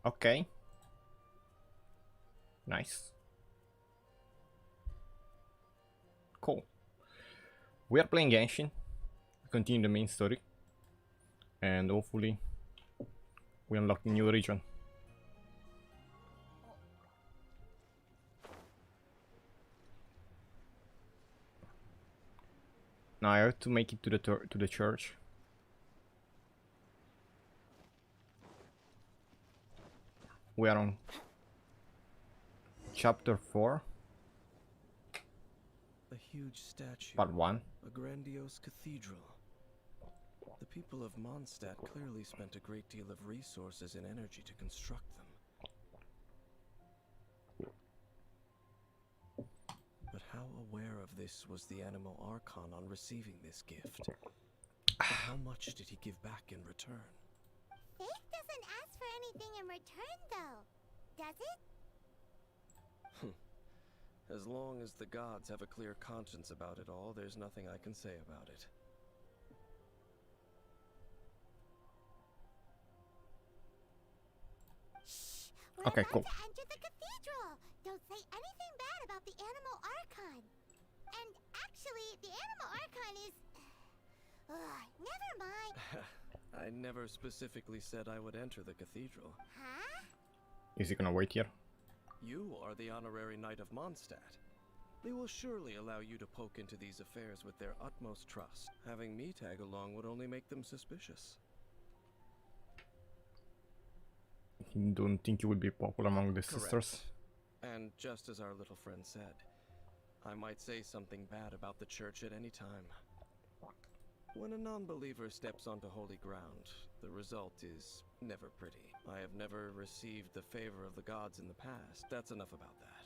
Okay. Nice. Cool. We are playing Genshin. Continue the main story. And hopefully we unlock a new region. Now I have to make it to the church. We are on Chapter 4. A huge statue. Part 1. A grandiose cathedral. The people of Mondstadt clearly spent a great deal of resources and energy to construct them. But how aware of this was the Animo Archon on receiving this gift? And how much did he give back in return? Faith doesn't ask for anything in return, though, does it? As long as the gods have a clear conscience about it all, there's nothing I can say about it. Shh! We're Okay, about cool. to enter the cathedral! Don't say anything bad about the Animo Archon! And actually, the Animo Archon is... never mind! I never specifically said I would enter the cathedral. Huh? Is he gonna wait here? You are the honorary knight of Mondstadt. They will surely allow you to poke into these affairs with their utmost trust. Having me tag along would only make them suspicious. You don't think you will be popular among the sisters? And just as our little friend said, I might say something bad about the church at any time. When a non-believer steps onto holy ground, the result is never pretty. I have never received the favor of the gods in the past. That's enough about that.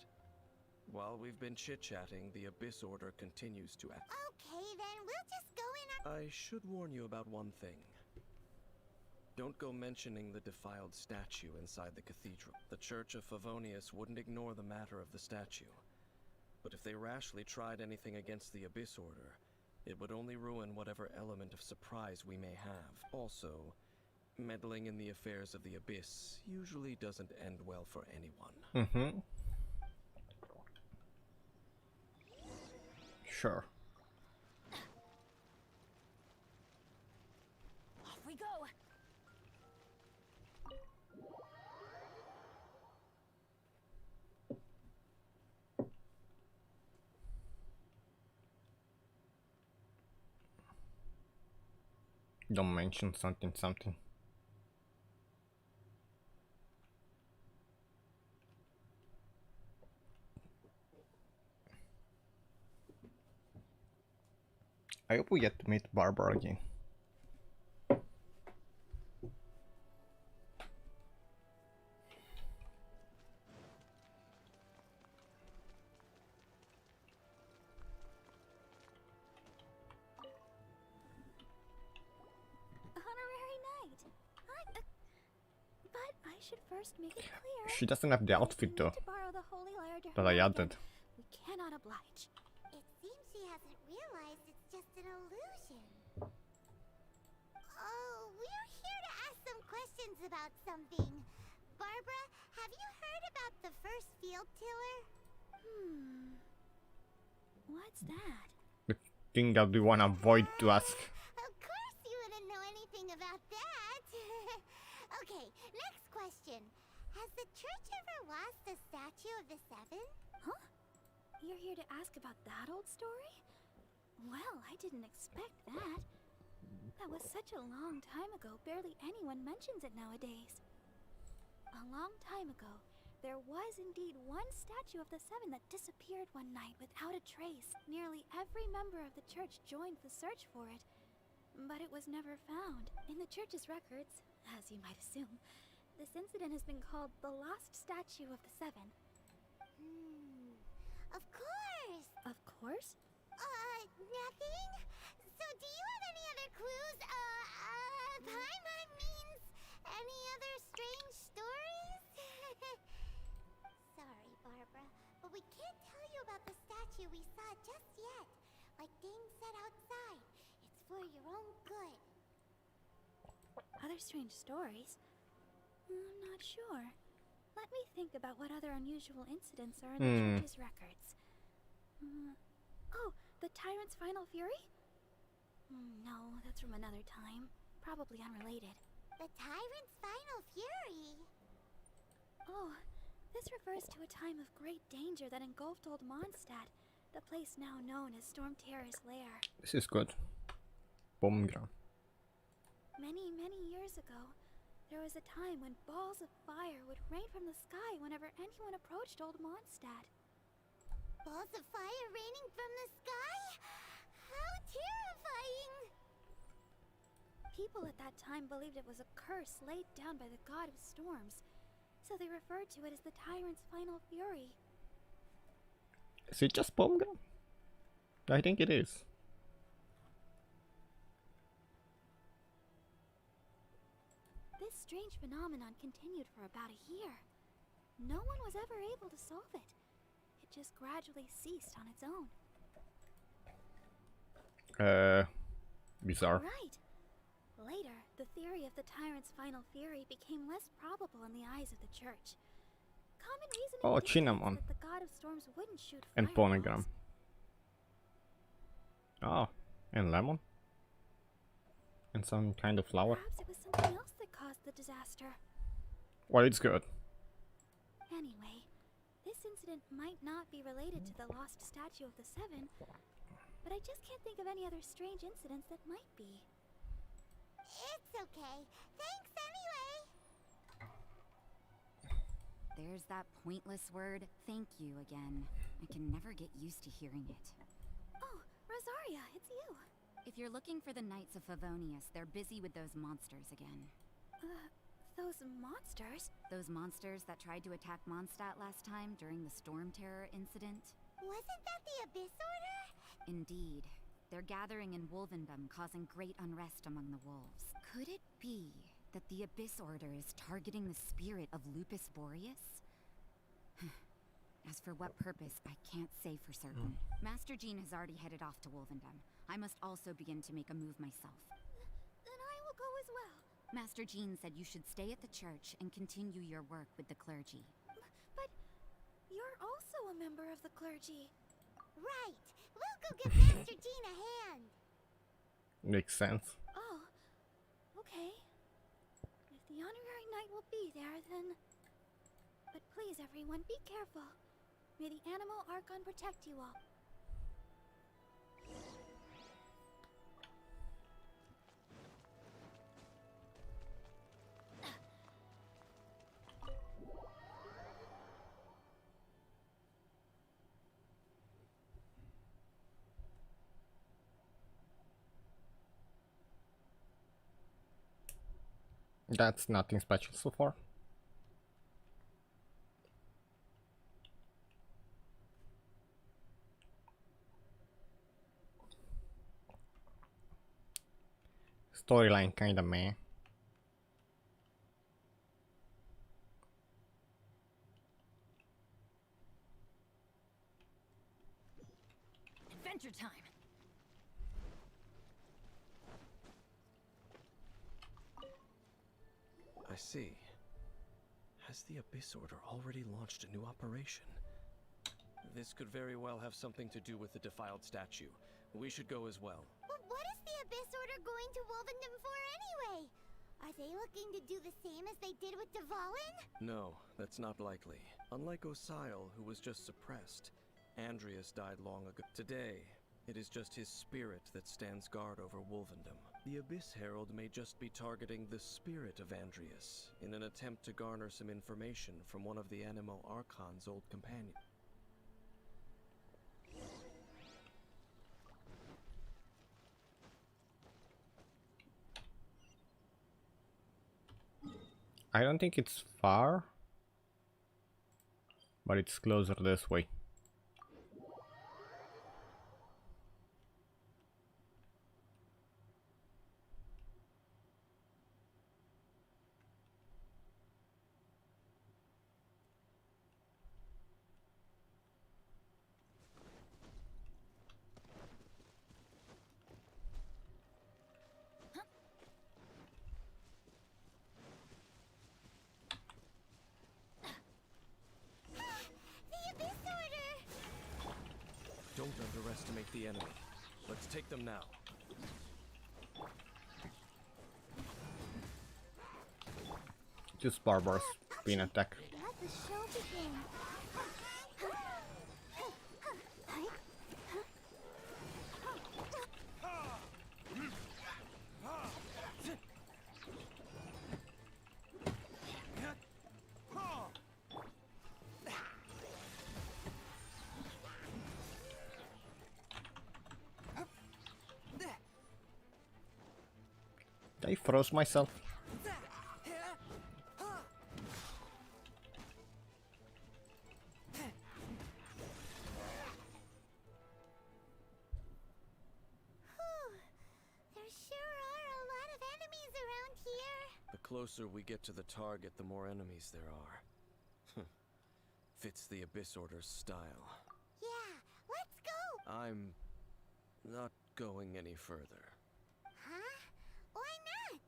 While we've been chit-chatting, the Abyss Order continues to act. Okay, then we'll just go in I should warn you about one thing. Don't go mentioning the defiled statue inside the cathedral. The Church of Favonius wouldn't ignore the matter of the statue. But if they rashly tried anything against the Abyss Order, it would only ruin whatever element of surprise we may have. Also, meddling in the affairs of the Abyss usually doesn't end well for anyone. Mm-hmm. Sure. Off we go! Don't mention something. I hope we get to meet Barbara again. Honorary knight. But I should first make it clear. She doesn't have the outfit though To borrow the holy lyre to that her I again. added. We cannot oblige. It seems she hasn't realized it's just an illusion. Oh, we're here to ask some questions about something. Barbara, have you heard about the first field tiller? What's that? The thing that we wanna avoid to ask. Of course you wouldn't know anything about that. Okay, next question. Has the church ever lost a statue of the Seven? Huh? You're here to ask about that old story? Well, I didn't expect that. That was such a long time ago, barely anyone mentions it nowadays. A long time ago, there was indeed one statue of the Seven that disappeared one night without a trace. Nearly every member of the church joined the search for it, but it was never found. In the church's records, as you might assume, this incident has been called the Lost Statue of the Seven. Of course! Of course? Nothing? So do you have any other clues? Paimon means any other strange stories? Sorry, Barbara, but we can't tell you about the statue we saw just yet. Like Dane said outside, it's for your own good. Other strange stories? I'm not sure. Let me think about what other unusual incidents are in the church's records. Oh, the Tyrant's final fury? No, that's from another time. Probably unrelated. The Tyrant's final fury? Oh, this refers to a time of great danger that engulfed Old Mondstadt, the place now known as Storm Terror's lair. This is good. Bombgram. Many, many years ago, there was a time when balls of fire would rain from the sky whenever anyone approached Old Mondstadt. Balls of fire raining from the sky? How terrifying! People at that time believed it was a curse laid down by the god of storms, so they referred to it as the Tyrant's final fury. Is it just Bombgram? I think it is. This strange phenomenon continued for about a year. No one was ever able to solve it. It just gradually ceased on its own. Bizarre. Right. Later, the theory of the Tyrant's final fury became less probable in the eyes of the church. Common reasoning Oh, dictates Cinnamon. that the god of storms wouldn't shoot And fireballs. Phonogram. Oh, and lemon. And some kind of flower. Perhaps it was something else that caused the disaster. Well, it's good. Anyway, this incident might not be related to the lost statue of the Seven, but I just can't think of any other strange incidents that might be. It's okay. Thanks anyway. There's that pointless word, thank you, again. I can never get used to hearing it. Oh, Rosaria, it's you. If you're looking for the Knights of Favonius, they're busy with those monsters again. Those monsters? Those monsters that tried to attack Mondstadt last time during the Storm Terror incident? Wasn't that the Abyss Order? Indeed. They're gathering in Wolvendom, causing great unrest among the wolves. Could it be that the Abyss Order is targeting the spirit of Lupus Boreas? As for what purpose, I can't say for certain. Master Jean has already headed off to Wolvendom. I must also begin to make a move myself. Then I will go as well. Master Jean said you should stay at the church and continue your work with the clergy. But you're also a member of the clergy. Right. We'll go give Master Jean a hand. Makes sense. Oh, okay. If the honorary knight will be there, then... But please, everyone, be careful. May the Animal Archon protect you all. That's nothing special so far. Storyline kinda meh. Adventure time! I see. Has the Abyss Order already launched a new operation? This could very well have something to do with the defiled statue. We should go as well. But what is the Abyss Order going to Wolvendom for anyway? Are they looking to do the same as they did with Dvalin? No, that's not likely. Unlike Osile, who was just suppressed, Andreas died long ago. Today, it is just his spirit that stands guard over Wolvendom. The Abyss Herald may just be targeting the spirit of Andreas in an attempt to garner some information from one of the Animo Archon's old companions. I don't think it's far, but it's closer this way. take them now. Just barbarous being attacked. Let the show begin. I froze myself. The closer we get to the target, the more enemies there are. Fits the Abyss Order's style. Yeah, let's go! I'm not going any further. Huh? Why not?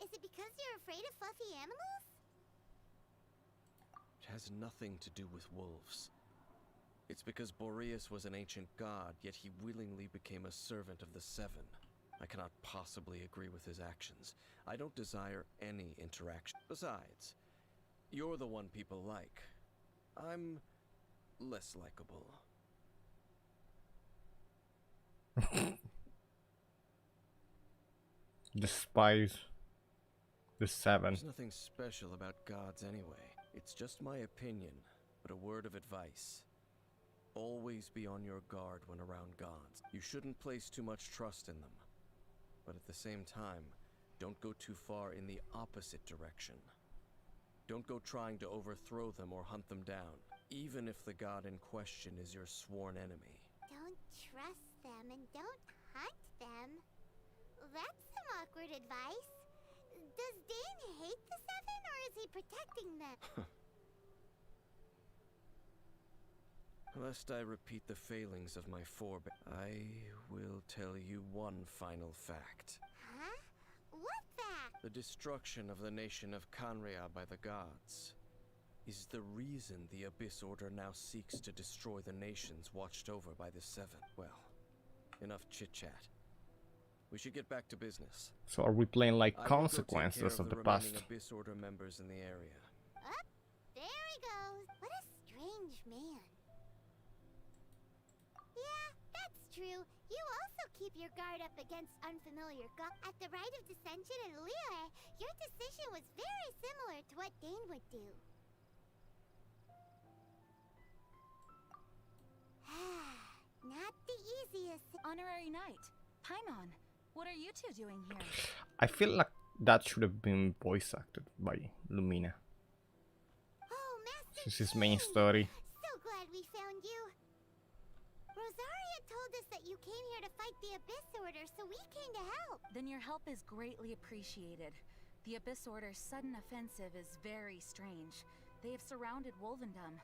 Is it because you're afraid of fluffy animals? It has nothing to do with wolves. It's because Boreas was an ancient god, yet he willingly became a servant of the Seven. I cannot possibly agree with his actions. I don't desire any interaction. Besides, you're the one people like. I'm less likable. Despise the Seven. There's nothing special about gods anyway. It's just my opinion, but a word of advice. Always be on your guard when around gods. You shouldn't place too much trust in them. But at the same time, don't go too far in the opposite direction. Don't go trying to overthrow them or hunt them down, even if the god in question is your sworn enemy. Don't trust them and don't hunt them. That's some awkward advice. Does Dane hate the Seven, or is he protecting them? Lest I repeat the failings of my I will tell you one final fact. Huh? What fact? The destruction of the nation of Canria by the gods is the reason the Abyss Order now seeks to destroy the nations watched over by the Seven. Well, enough chit-chat. We should get back to business. So are we playing like I will go take consequences care of the remaining past? Abyss Order members in the area. Up, there he goes. What a strange man. Yeah, that's true. You also keep your guard up against unfamiliar gods. At the Rite of Dissension in Liyue, your decision was very similar to what Dane would do. Not the easiest. Honorary Knight, Paimon, what are you two doing here? I feel like that should have been voice acted by Lumina. Oh, Master This is main Dane! story. So glad we found you. Rosaria told us that you came here to fight the Abyss Order, so we came to help. Then your help is greatly appreciated. The Abyss Order's sudden offensive is very strange. They have surrounded Wolvendom.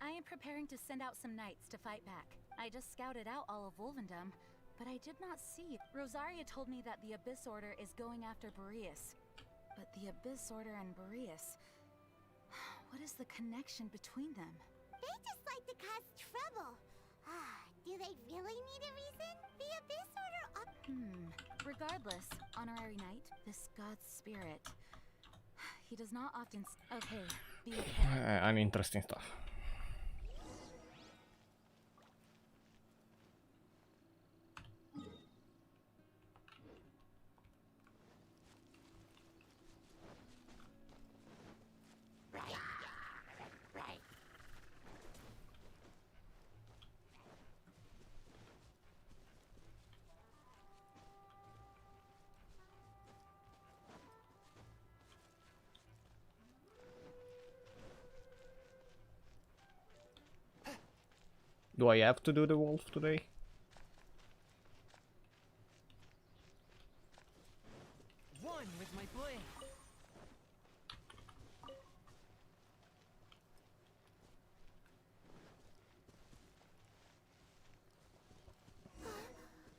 I am preparing to send out some knights to fight back. I just scouted out all of Wolvendom, but I did not see. Rosaria told me that the Abyss Order is going after Boreas. But the Abyss Order and Boreas... What is the connection between them? They just like to cause trouble. Do they really need a reason? The Abyss Order Regardless, Honorary Knight, this god's spirit... He does not often... Okay, be okay. Uninteresting stuff. Do I have to do the wolf today? One with my blade.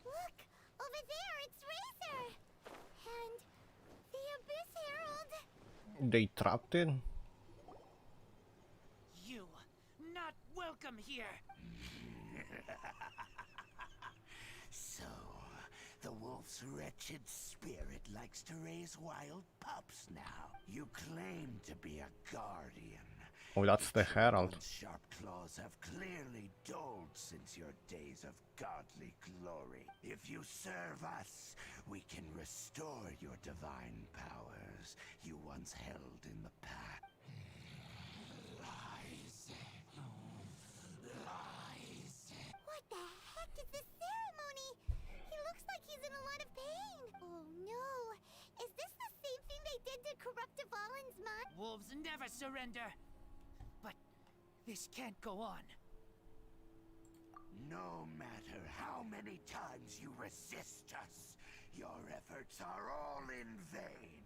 Look! Over there, it's Razor! And the Abyss Herald! They trapped it? You not welcome here. So, wolf's wretched spirit likes to raise wild pups now. You claim to be a guardian. Oh, that's the herald. Children's sharp claws have clearly dulled since your days of godly glory. If you serve us, we can restore your divine powers you once held in the past. Lies. Lies. What the heck is this ceremony? He looks like he's in a lot of pain. Oh no. Is this the same thing they did to corrupt Dvalin's mind? Wolves never surrender. But this can't go on. No matter how many times you resist us, your efforts are all in vain.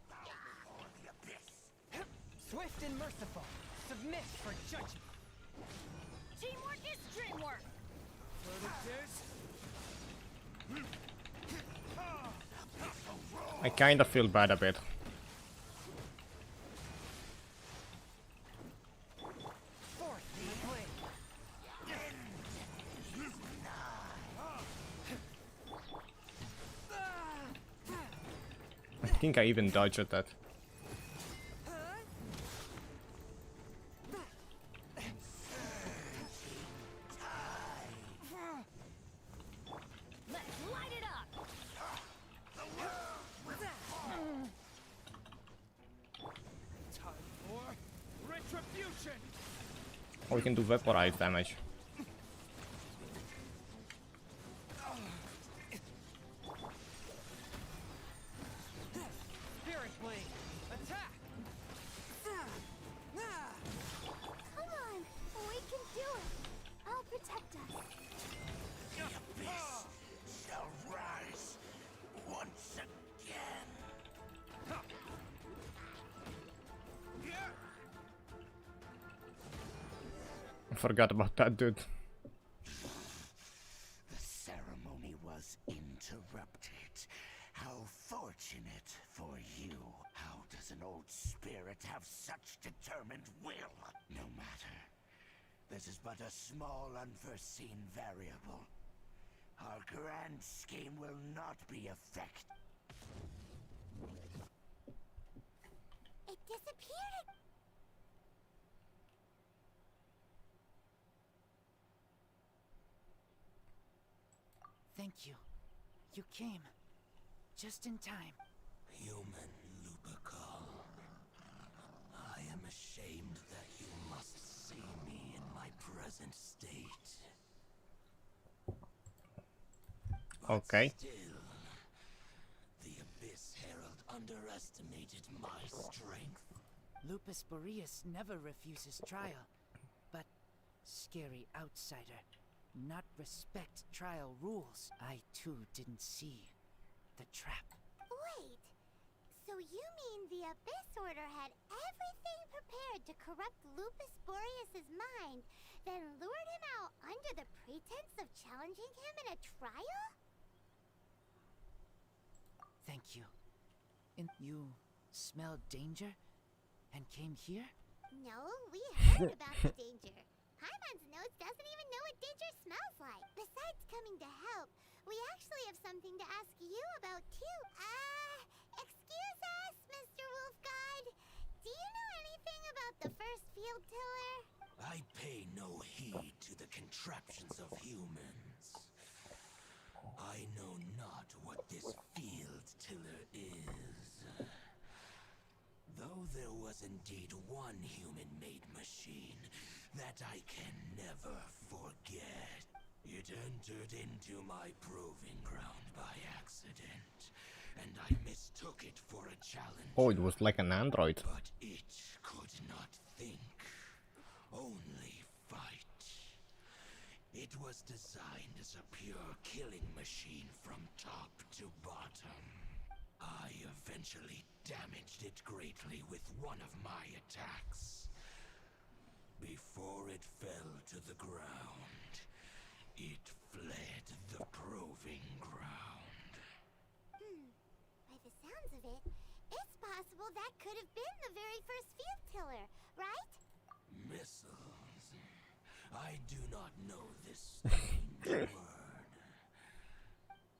Bow before the abyss. Swift and merciful. Submit for judgment. Teamwork is dreamwork! I kinda feel bad a bit. Forth my blade. I think I even dodged that. Let's light it up! Time for retribution. Oh, we can do vaporize damage. Spirit blade. Attack. Come on, we can do it. I'll protect us. The abyss shall rise once again. I forgot about that dude. The ceremony was interrupted. How fortunate for you. How does an old spirit have such determined will? No matter. This is but a small unforeseen variable. Our grand scheme will not be affected. It disappeared. Thank you. You came. Just in time. Human Lupercal. I am ashamed that you must see me in my present state. But Okay. still, the Abyss Herald underestimated my strength. Lupus Boreas never refuses trial, but scary outsider, not respect trial rules. I too didn't see the trap. Wait, so you mean the Abyss Order had everything prepared to corrupt Lupus Boreas's mind, then lured him out under the pretense of challenging him in a trial? Thank you. And you smelled danger and came here? No, we heard about the danger. Paimon's nose doesn't even know what danger smells like. Besides coming to help, we actually have something to ask you about too. Excuse us, Mr. Wolf Guide. Do you know anything about the first field tiller? I pay no heed to the contraptions of humans. I know not what this field tiller is. Though there was indeed one human-made machine that I can never forget. It entered into my proving ground by accident, and I mistook it for a challenge. Oh, it was like an android. But it could not think, only fight. It was designed as a pure killing machine from top to bottom. I eventually damaged it greatly with one of my attacks. Before it fell to the ground, it fled the proving ground. By the sounds of it, it's possible that could have been the very first field tiller, right? Missiles. I do not know this strange word.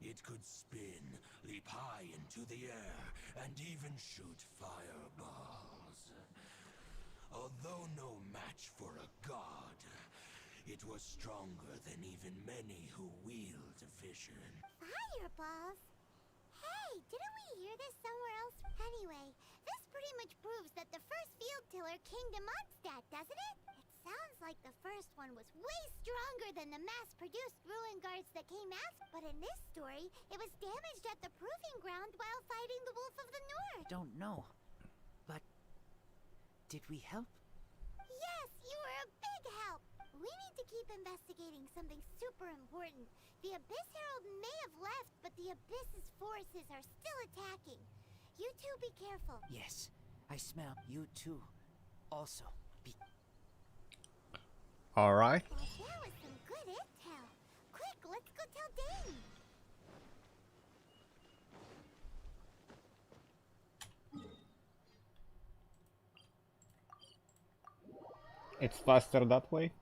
It could spin, leap high into the air, and even shoot fireballs. Although no match for a god, it was stronger than even many who wield vision. Fireballs? Hey, didn't we hear this somewhere else? Anyway, this pretty much proves that the first field tiller came to Mondstadt, doesn't it? It sounds like the first one was way stronger than the mass-produced ruin guards that came after. But in this story, it was damaged at the proving ground while fighting the Wolf of the North. Don't know. But did we help? Yes, you were a big help. We need to keep investigating something super important. The Abyss Herald may have left, but the Abyss's forces are still attacking. You two be careful. Yes, I smell you too. Also, be Alright. Well, that was some good intel. Quick, let's go tell Dane. It's faster that way.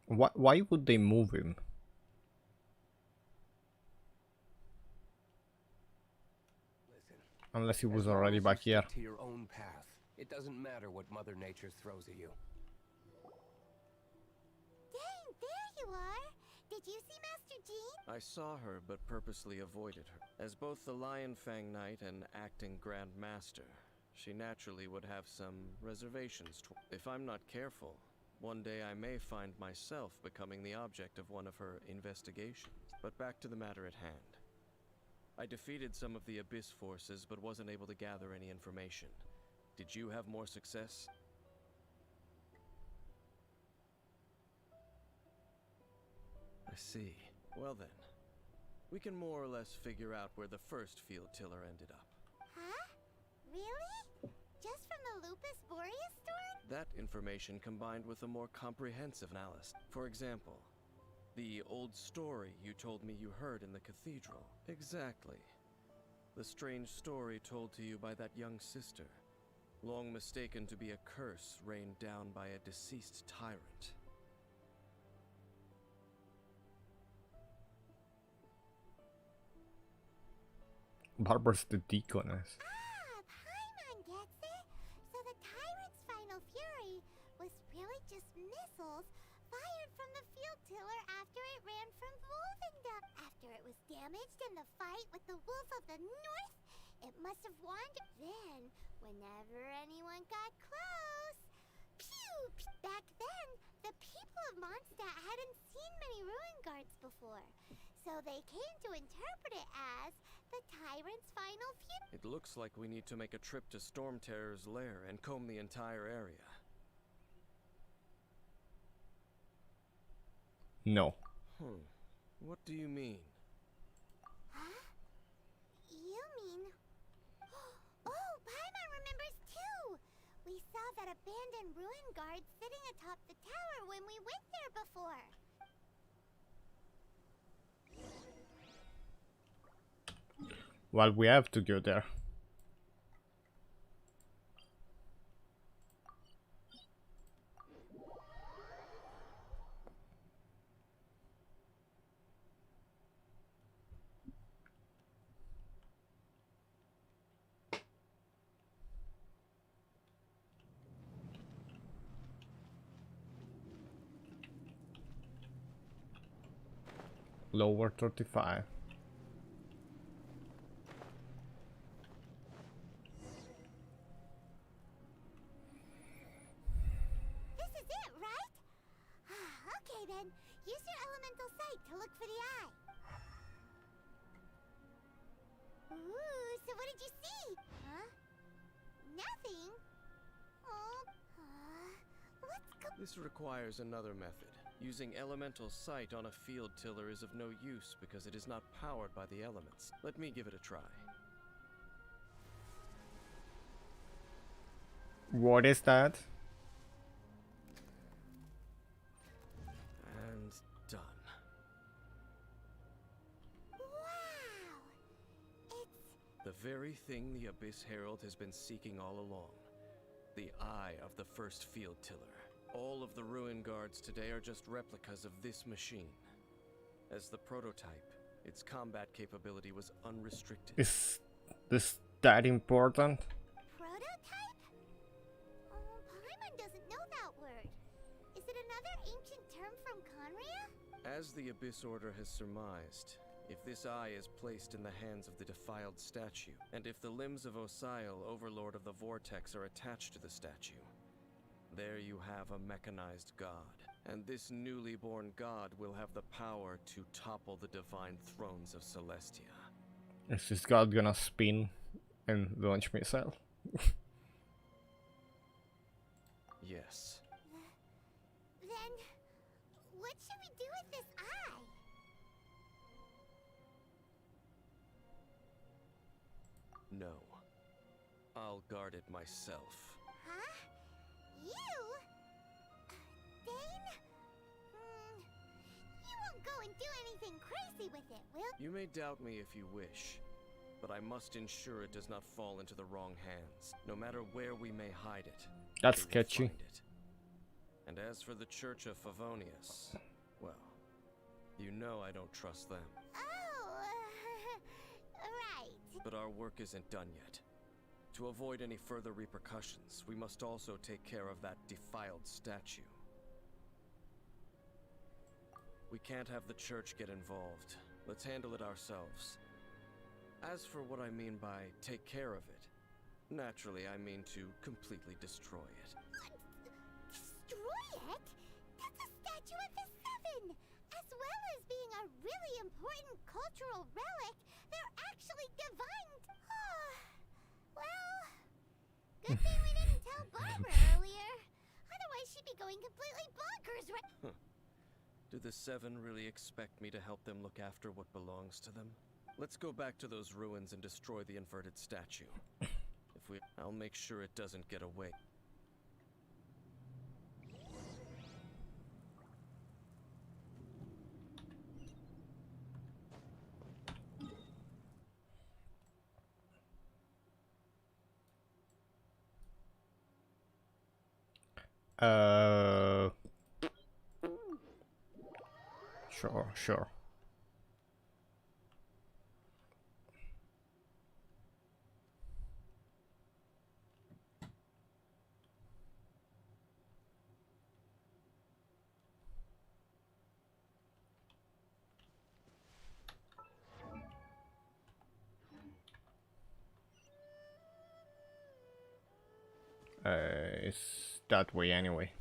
Why would they move him? Listen, Unless he was as long already as back you here. stick to your own path. It doesn't matter what Mother Nature throws at you. Dane, there you are. Did you see Master Jean? I saw her, but purposely avoided her. As both the Lion Fang Knight and acting Grand Master, she naturally would have some reservations. If I'm not careful, one day I may find myself becoming the object of one of her investigations. But back to the matter at hand. I defeated some of the Abyss forces, but wasn't able to gather any information. Did you have more success? I see. Well then, we can more or less figure out where the first field tiller ended up. Huh? Really? Just from the Lupus Boreas storm? That information combined with a more comprehensive analysis. For example, the old story you told me you heard in the cathedral. Exactly. The strange story told to you by that young sister, long mistaken to be a curse rained down by a deceased tyrant. Barbara's the deaconess. Ah, Paimon gets it. So the Tyrant's final fury was really just missiles fired from the field tiller after it ran from Wolvendom. After it was damaged in the fight with the Wolf of the North, it must have wandered. Then, whenever anyone got close, pew! Back then, the people of Mondstadt hadn't seen many ruin guards before, so they came to interpret it as the Tyrant's final fury. It looks like we need to make a trip to Storm Terror's lair and comb the entire area. No. What do you mean? Huh? You mean... Oh, Paimon remembers too! We saw that abandoned ruin guard sitting atop the tower when we went there before. Well, we have to go there. Lower 35. This is it, right? Okay then, use your elemental sight to look for the eye. Ooh, so what did you see? Huh? Nothing? Oh, let's go. This requires another method. Using elemental sight on a field tiller is of no use because it is not powered by the elements. Let me give it a try. What is that? And done. Wow! It's... The very thing the Abyss Herald has been seeking all along. The eye of the first field tiller. All of the ruin guards today are just replicas of this machine. As the prototype, its combat capability was unrestricted. Is this that important? Prototype? Oh, Paimon doesn't know that word. Is it another ancient term from Conria? As the Abyss Order has surmised, if this eye is placed in the hands of the defiled statue, and if the limbs of Osial, Overlord of the Vortex, are attached to the statue, there you have a mechanized god. And this newly born god will have the power to topple the divine thrones of Celestia. Is this god gonna spin and launch missile? Yes. Then, what should we do with this eye? No. I'll guard it myself. Huh? You? Dane? You won't go and do anything crazy with it, will You may doubt me if you wish, but I must ensure it does not fall into the wrong hands. No matter where we may hide it, That's they will sketchy. find it. And as for the Church of Favonius, well, you know I don't trust them. Oh, right. But our work isn't done yet. To avoid any further repercussions, we must also take care of that defiled statue. We can't have the church get involved. Let's handle it ourselves. As for what I mean by take care of it, naturally I mean to completely destroy it. Destroy it? That's a statue of the Seven! As well as being a really important cultural relic, they're actually divine. Well, good thing we didn't tell Barbara earlier. Otherwise she'd be going completely bonkers right. Do the Seven really expect me to help them look after what belongs to them? Let's go back to those ruins and destroy the inverted statue. I'll make sure it doesn't get away. Sure. It's that way anyway.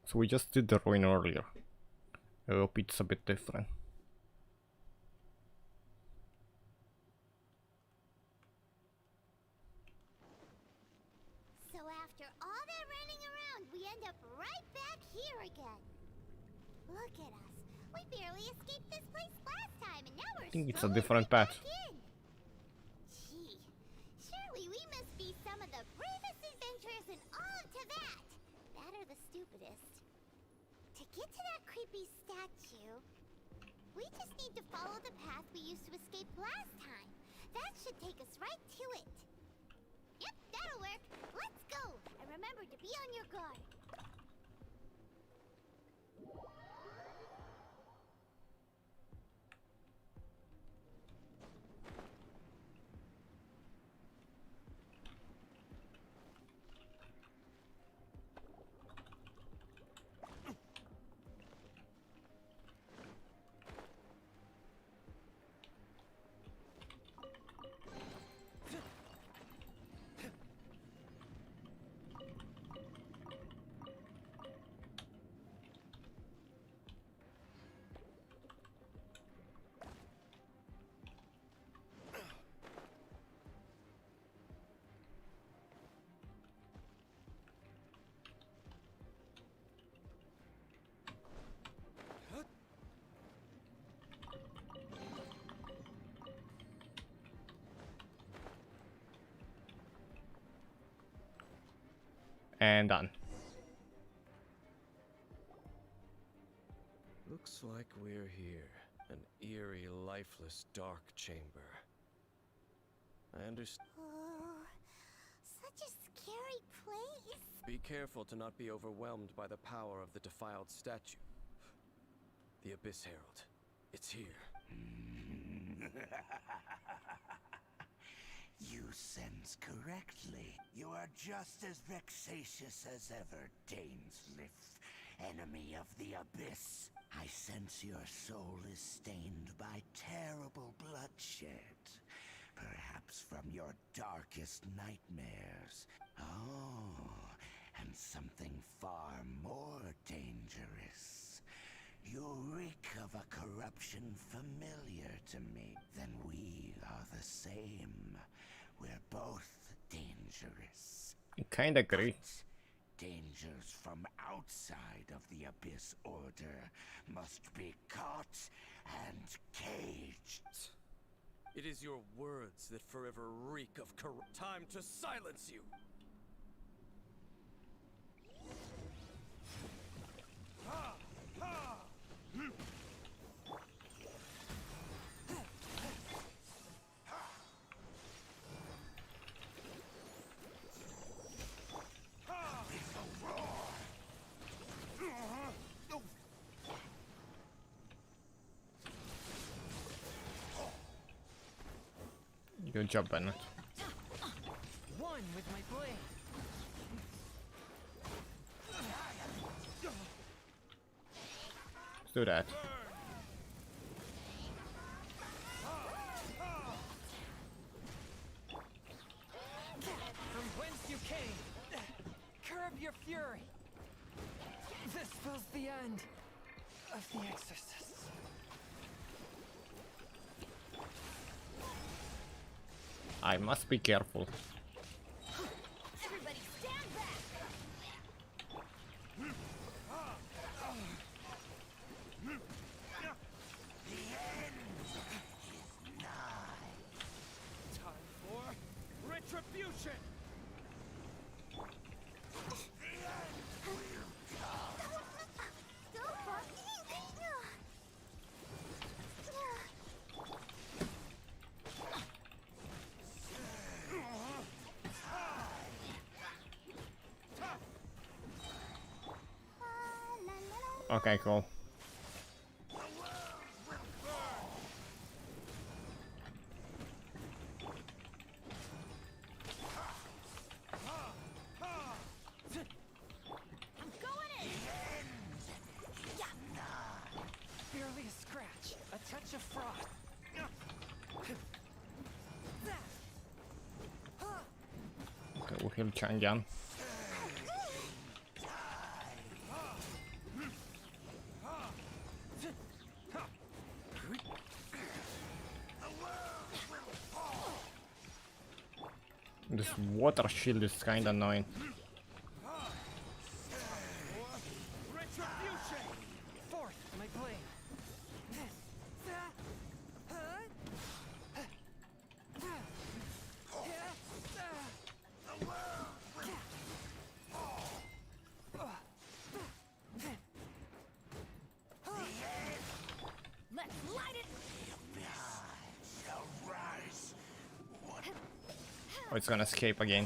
So we just did the ruin earlier. I hope it's a bit different. So after all that running around, we end up right back here again. Look at us. We barely escaped this place last time, and now we're I think it's a strolling different right path. back in. Gee, surely we must be some of the bravest adventurers in all of Teyvat. That or the stupidest. To get to that creepy statue, we just need to follow the path we used to escape last time. That should take us right to it. Yep, that'll work. Let's go. And remember to be on your guard. And done. Looks like we're here. An eerie, lifeless, dark chamber. I understand. Oh, such a scary place. Be careful to not be overwhelmed by the power of the defiled statue. The Abyss Herald. It's here. You sense correctly. You are just as vexatious as ever, Dainslif, enemy of the Abyss. I sense your soul is stained by terrible bloodshed. Perhaps from your darkest nightmares. Oh, and something far more dangerous. You reek of a corruption familiar to me. Then we are the same. We're both dangerous. I kinda agree. Dangers from outside of the Abyss Order must be caught and caged. It is your words that forever reek of time to silence you! Good job, Bennett. One with my blade. Let's do that. From whence you came, curb your fury. This spells the end of the exorcists. I must be careful. Everybody stand back! Time for retribution! Don't fuck me! Okay, cool. Barely a scratch, a touch of frost. Okay, we'll heal Chang'an. This water shield is kinda annoying. Retribution! Forth, my blade. Let's light it! Oh, it's gonna escape again.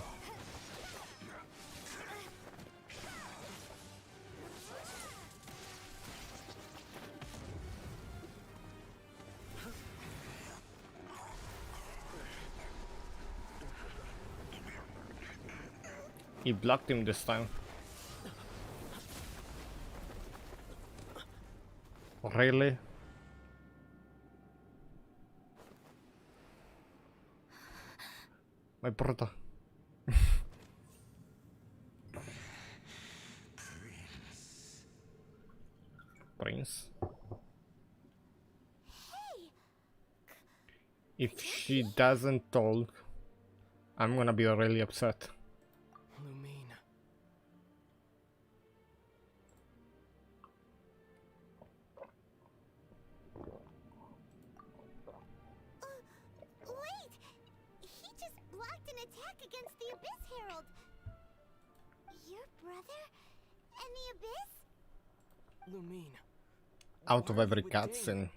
He blocked him this time. Really? My brother. Prince. If she doesn't talk, I'm gonna be really upset. Lumine. Wait! He just blocked an attack against the Abyss Herald. You're brother and the Abyss? Lumine. Out of why are every you with Dane? cutscene.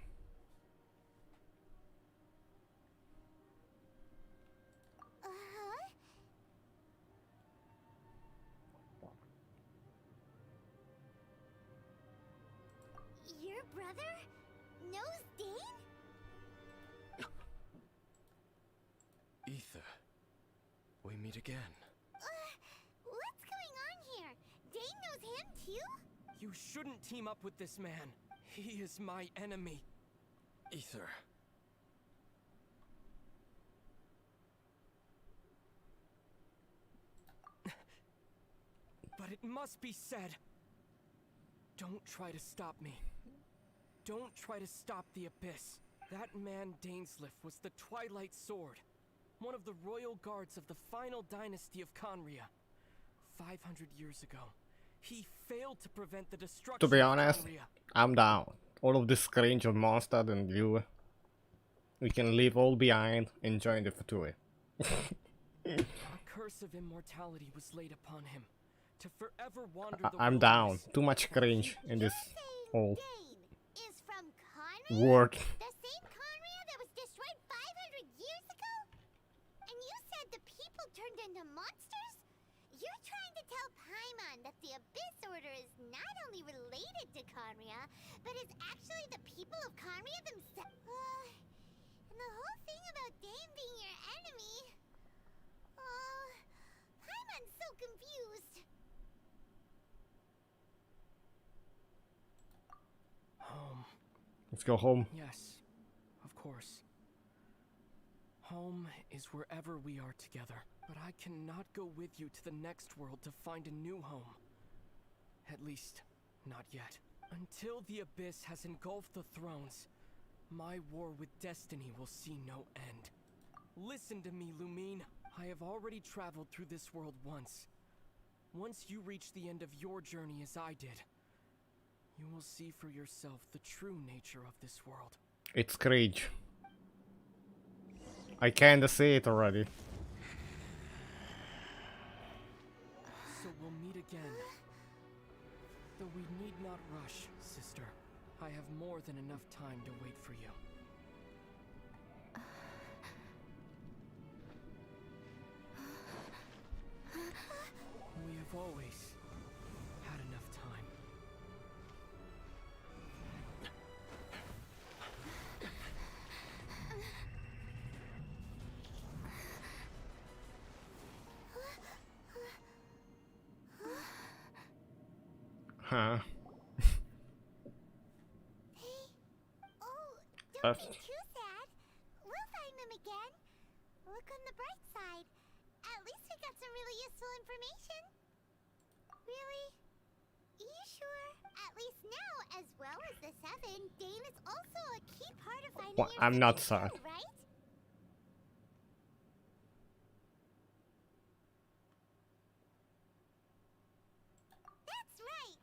Uh-huh. Your brother knows Dane? Ether. We meet again. What's going on here? Dane knows him too? You shouldn't team up with this man. He is my enemy. Ether. But it must be said. Don't try to stop me. Don't try to stop the Abyss. That man Dainsliff was the Twilight Sword, one of the royal guards of the final dynasty of Conria. 500 years ago, he failed to prevent the destruction To be of honest, Conria. I'm down. All of this range of monsters and you. We can leave all behind and join the Futuri. A curse of immortality was laid upon him, to forever wander the I'm down. wilderness. Too much cringe in this whole Dane is from Conria? world. The same Conria that was destroyed 500 years ago? And you said the people turned into monsters? You're trying to tell Paimon that the Abyss Order is not only related to Conria, but is actually the people of Conria themselves. And the whole thing about Dane being your enemy. Paimon's so confused. Home. Let's go home. Yes, of course. Home is wherever we are together. But I cannot go with you to the next world to find a new home. At least, not yet. Until the Abyss has engulfed the thrones, my war with destiny will see no end. Listen to me, Lumine. I have already traveled through this world once. Once you reach the end of your journey as I did, you will see for yourself the true nature of this world. It's cringe. I kinda see it already. So we'll meet again. Though we need not rush, sister. I have more than enough time to wait for you. We have always had enough time. Huh. Oh, don't That's- be too sad. We'll find them again. Look on the bright side. At least we got some really useful information. Really? You sure? At least now, as well as the 7, Dane is also a key part of finding Well, your I'm not second sad. soul, right? That's right.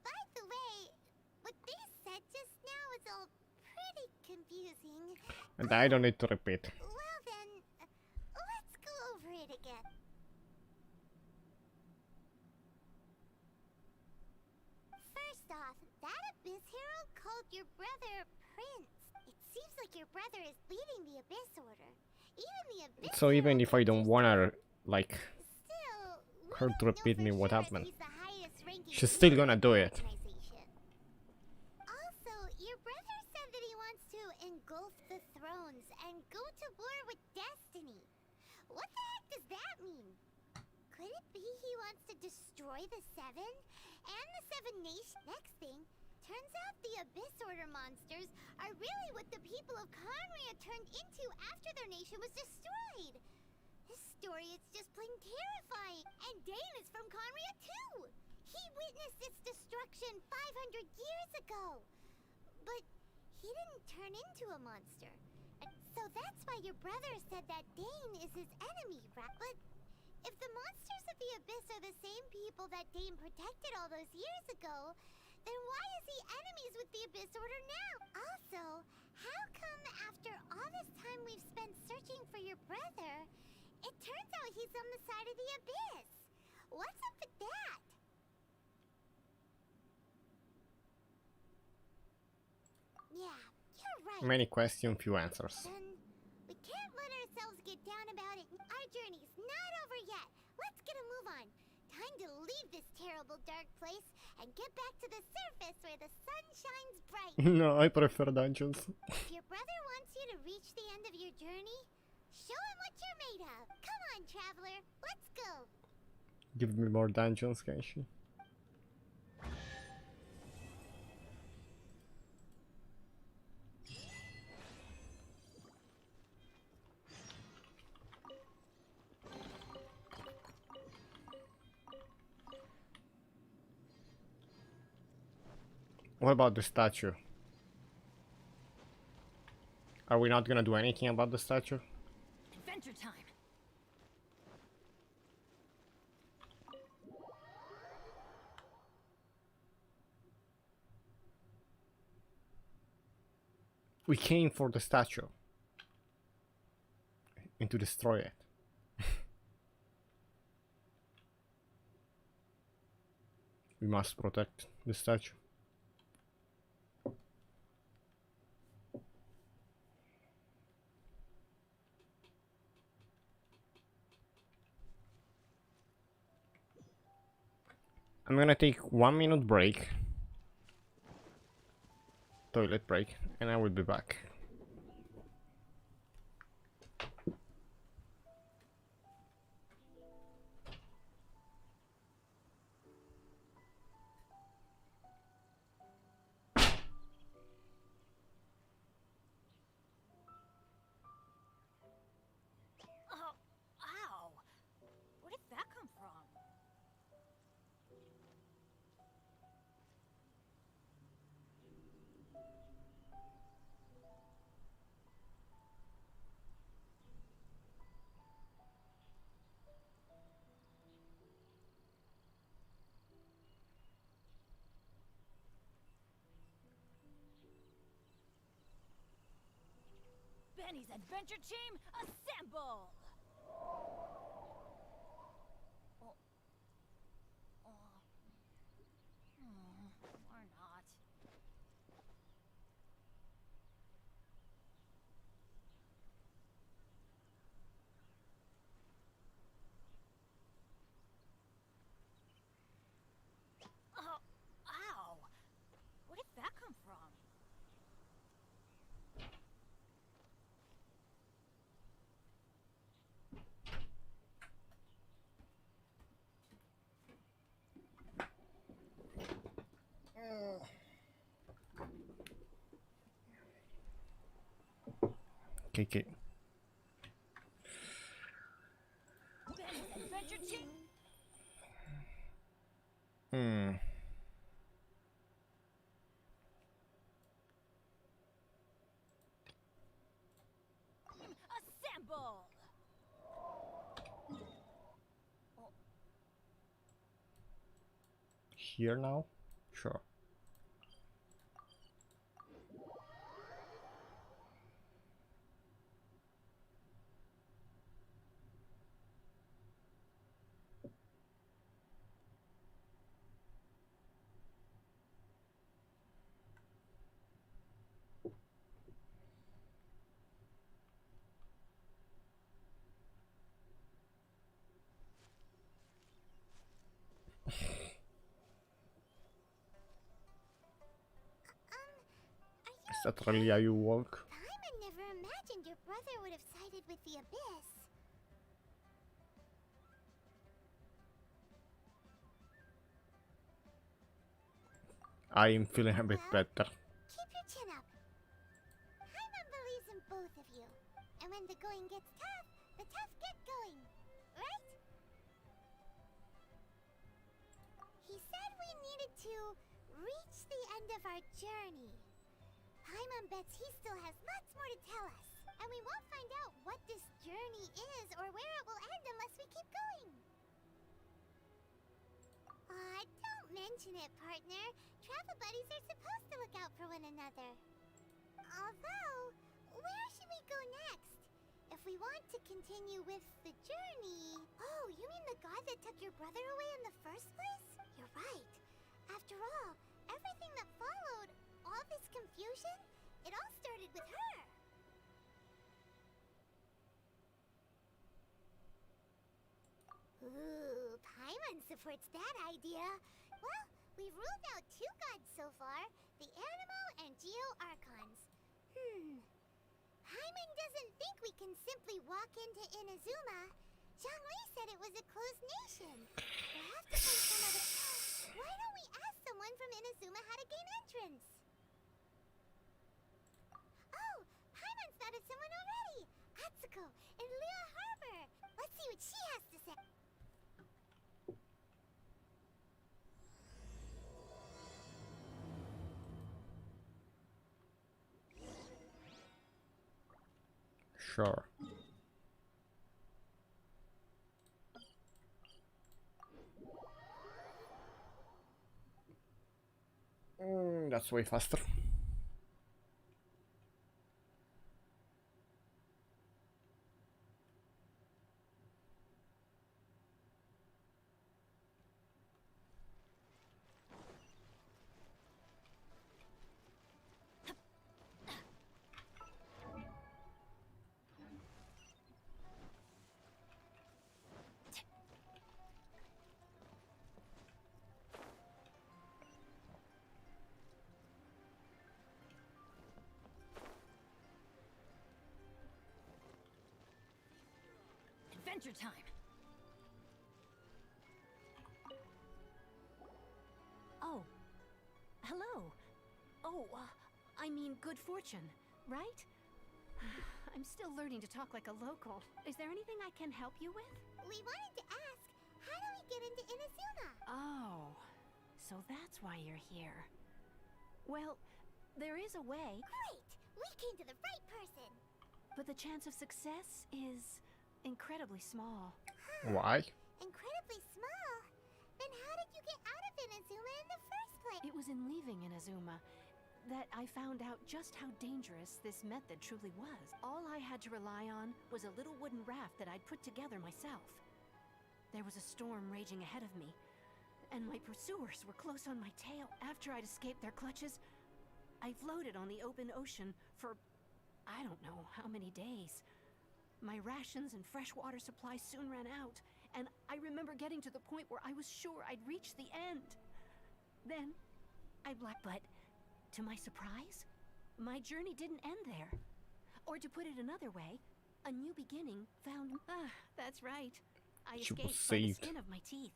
By the way, what they said just now is all pretty confusing. And I don't need to repeat. Well then, let's go over it again. First off, that Abyss hero called your brother Prince. It seems like your brother is leading the Abyss Order. Even the Abyss So even hero if I don't just wanna, like, Still, we her don't to know repeat for me what sure if happened, he's the highest-ranking she's still leader gonna in do the it. organization. Also, your brother said that he wants to engulf the thrones and go to war with destiny. What the heck does that mean? Could it be he wants to destroy the 7 and the 7 nations? Next thing, turns out the Abyss Order monsters are really what the people of Conria turned into after their nation was destroyed. This story is just plain terrifying, and Dane is from Conria too. He witnessed its destruction 500 years ago. But he didn't turn into a monster. So that's why your brother said that Dane is his enemy, right? But if the monsters of the Abyss are the same people that Dane protected all those years ago, then why is he enemies with the Abyss Order now? Also, how come after all this time we've spent searching for your brother, it turns out he's on the side of the Abyss? What's up with that? Yeah, you're right. Many questions, few answers. Then we can't let ourselves get down about it. Our journey's not over yet. Let's get a move on. Time to leave this terrible dark place and get back to the surface where the sun shines bright. No, I prefer dungeons. If your brother wants you to reach the end of your journey, show him what you're made of. Come on, traveler. Let's go. Give me more dungeons, Genshin. What about the statue? Are we not gonna do anything about the statue? Adventure time. We came for the statue. And to destroy it. We must protect the statue. I'm gonna take 1 minute break. Toilet break, and I will be back. Oh, ow! Where did that come from? Benny's adventure team, assemble! Oh. Or not. Oh, ow! Where did that come from? Okay. Benny's adventure team. Assemble! Here now? Sure. Is that really how you walk? Paimon never imagined your brother would have sided with the Abyss. I am feeling a bit better. Keep your chin up. Paimon believes in both of you. And when the going gets tough, the tough get going. Right? He said we needed to reach the end of our journey. Paimon bets he still has lots more to tell us. And we won't find out what this journey is or where it will end unless we keep going. Aw, don't mention it, partner. Travel buddies are supposed to look out for one another. Although, where should we go next? If we want to continue with the journey... Oh, you mean the god that took your brother away Ooh, Paimon supports that idea. Well, we've ruled out 2 gods so far, the Animo and Geo Archons. Paimon doesn't think we can simply walk into Inazuma. Zhongli said it was a closed nation. We'll have to find some other... Why don't we ask someone from Inazuma how to gain entrance? Oh, Paimon's thought of someone already. Atsuko in Liyue Harbor. Let's see what she has to say. Sure. That's way faster. Adventure time! Oh. Hello. Oh, I mean good fortune, right? I'm still learning to talk like a local. Is there anything I can help you with? We wanted to ask, how do we get into Inazuma? Oh, so that's why you're here. Well, there is a way, Great! We came to the right person! but the chance of success is incredibly small. Why? Incredibly small? Then how did you get out of Inazuma in the first place? It was in leaving Inazuma that I found out just how dangerous this method truly was. All I had to rely on was a little wooden raft that I'd put together myself. There was a storm raging ahead of me, and my pursuers were close on my tail. After I'd escaped their clutches, I floated on the open ocean for I don't know how many days. My rations and fresh water supplies soon ran out, and I remember getting to the point where I was sure I'd reached the end. Then, but to my surprise, my journey didn't end there. Or to put it another way, a new beginning found... that's right. I She was escaped by the saved. skin of my teeth.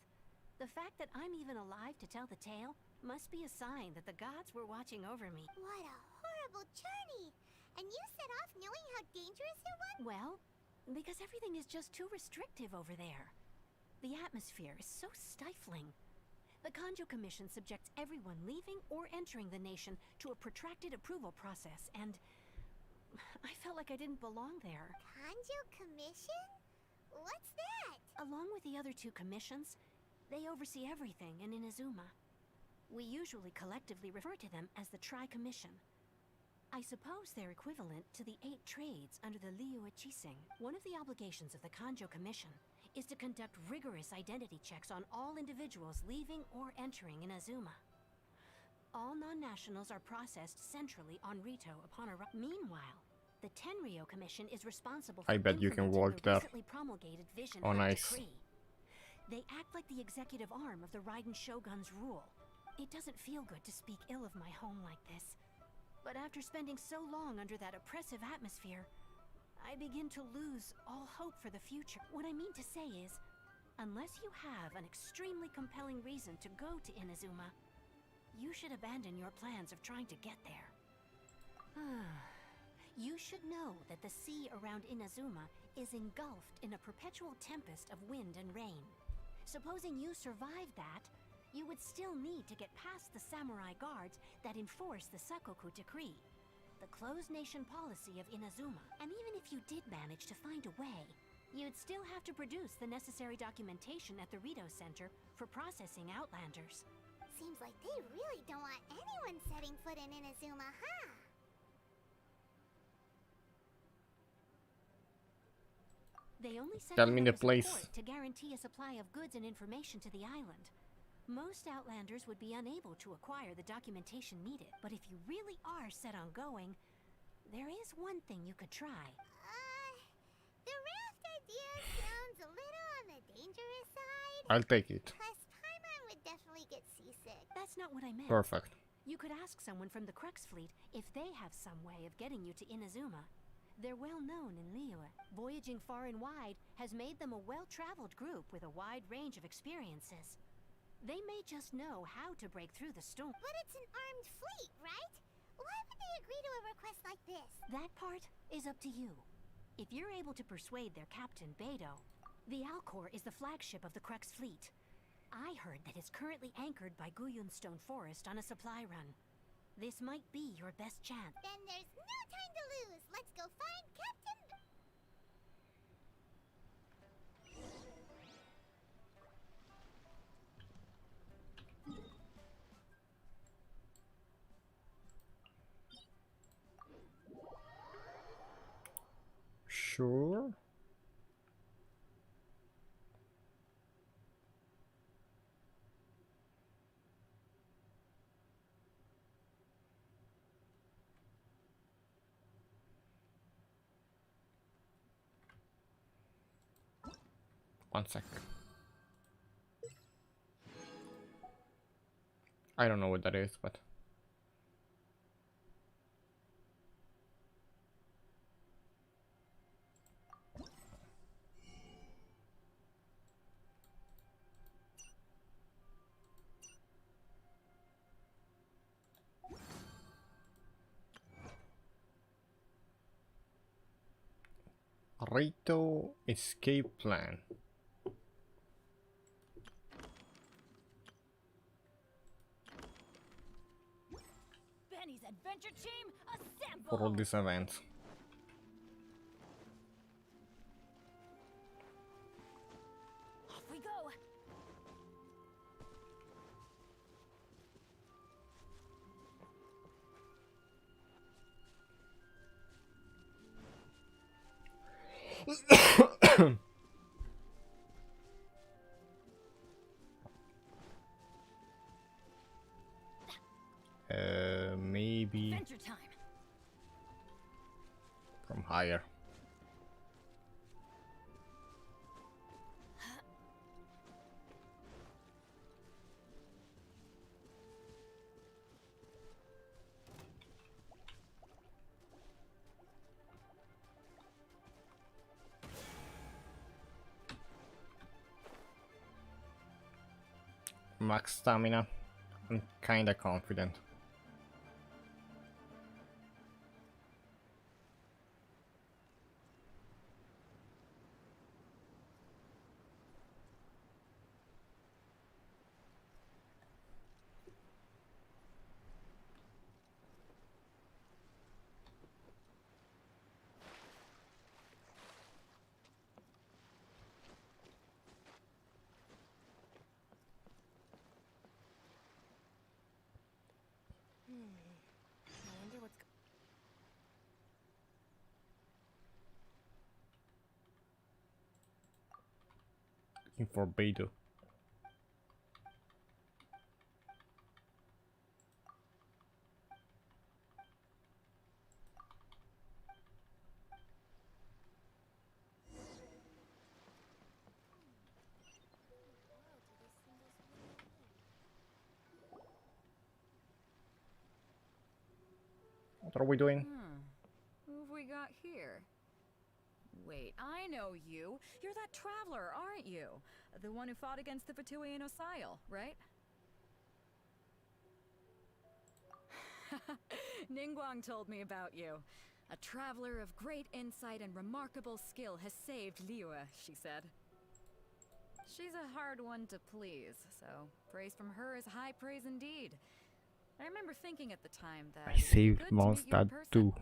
The fact that I'm even alive to tell the tale must be a sign that the gods were watching over me. What a horrible journey! And you set off knowing how dangerous it was? Well, because everything is just too restrictive over there. The atmosphere is so stifling. The Kanjo Commission subjects everyone leaving or entering the nation to a protracted approval process, and I felt like I didn't belong there. Kanjo Commission? What's that? Along with the other 2 commissions, they oversee everything in Inazuma. We usually collectively refer to them as the Tri-Commission. I suppose they're equivalent to the 8 trades under the Liyue Chising. One of the obligations of the Kanjo Commission is to conduct rigorous identity checks on all individuals leaving or entering Inazuma. All non-nationals are processed centrally on Rito upon arrival. Meanwhile, the Tenryo Commission is responsible for I bet you can implementing work the there. recently promulgated Vision Oh, Hunt nice. Decree. They act like the executive arm of the Raiden Shogun's rule. It doesn't feel good to speak ill of my home like this. But after spending so long under that oppressive atmosphere, I begin to lose all hope for the future. What I mean to say is, unless you have an extremely compelling reason to go to Inazuma, you should abandon your plans of trying to get there. You should know that the sea around Inazuma is engulfed in a perpetual tempest of wind and rain. Supposing you survive that, you would still need to get past the samurai guards that enforce the Sakoku Decree, the closed nation policy of Inazuma. And even if you did manage to find a way, you'd still have to produce the necessary documentation at the Rito Center for processing Outlanders. Seems like they really don't want anyone setting foot in Inazuma, huh? They only sent Tell me the another place. support to guarantee a supply of goods and information to the island. Most Outlanders would be unable to acquire the documentation needed, but if you really are set on going, there is one thing you could try. The raft idea sounds a little on the dangerous side. I'll take it. Plus, Paimon would definitely get seasick. That's not what I meant. Perfect. You could ask someone from the Crux fleet if they have some way of getting you to Inazuma. They're well known in Liyue. Voyaging far and wide has made them a well-traveled group with a wide range of experiences. They may just know how to break through the storm. But it's an armed fleet, right? Why would they agree to a request like this? That part is up to you. If you're able to persuade their captain, Beidou, the Alcor is the flagship of the Crux fleet. I heard that it's currently anchored by Guyunstone Forest on a supply run. This might be your best chance. Then there's no time to lose. Let's go find Captain... Sure. One sec. I don't know what that is, but Rito escape plan. Benny's adventure team, assemble! For all these events. Off we go! Maybe Adventure time! from higher. Max stamina. I'm kinda confident. I wonder what's Looking for Beidou. What are we doing? Who have we got here? Wait, I know you. You're that traveler, aren't you? The one who fought against the Fatui and Osile, right? Ningguang told me about you. A traveler of great insight and remarkable skill has saved Liyue, she said. She's a hard one to please, so praise from her is high praise indeed. I remember thinking at the time that I it would be saved good to meet you in Mondstadt person. too.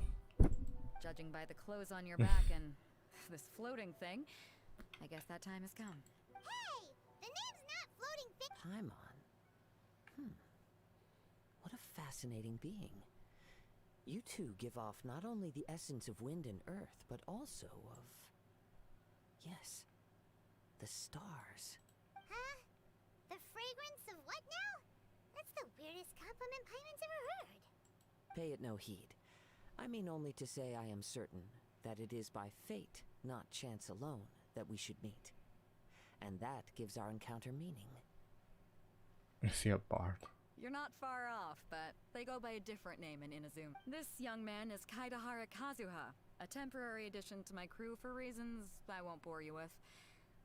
Judging by the clothes on your back and this floating thing, I guess that time has come. Hey! The name's not Floating Fish... Paimon. What a fascinating being. You two give off not only the essence of wind and earth, but also of... yes, the stars. Huh? The fragrance of what now? That's the weirdest compliment Paimon's ever heard. Pay it no heed. I mean only to say I am certain that it is by fate, not chance alone, that we should meet. and that gives our encounter meaning. I see a bard. You're not far off, but they go by a different name in Inazuma. This young man is Kaidahara Kazuha, a temporary addition to my crew for reasons I won't bore you with.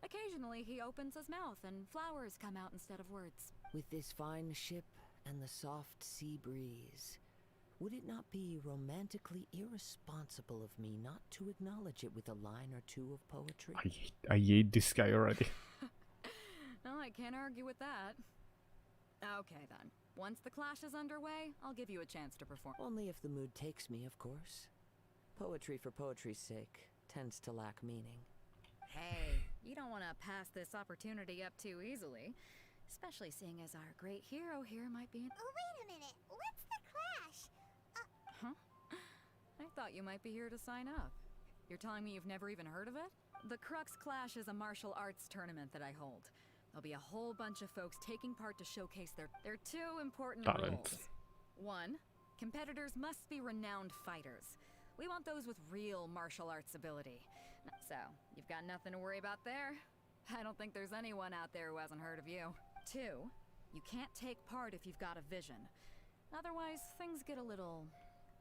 Occasionally, he opens his mouth and flowers come out instead of words. With this fine ship and the soft sea breeze, would it not be romantically irresponsible of me not to acknowledge it with a line or two of poetry? I hate this guy already. Well, I can't argue with that. Okay then. Once the clash is underway, I'll give you a chance to perform. Only if the mood takes me, of course. Poetry for poetry's sake tends to lack meaning. Hey, you don't want to pass this opportunity up too easily. Especially seeing as our great hero here might be in— Oh, wait a minute. What's the clash? Huh? I thought you might be here to sign up. You're telling me you've never even heard of it? The Crux Clash is a martial arts tournament that I hold. There'll be a whole bunch of folks taking part to showcase their two important Talent. rules. 1, competitors must be renowned fighters. We want those with real martial arts ability. So, you've got nothing to worry about there. I don't think there's anyone out there who hasn't heard of you. 2, you can't take part if you've got a vision. Otherwise, things get a little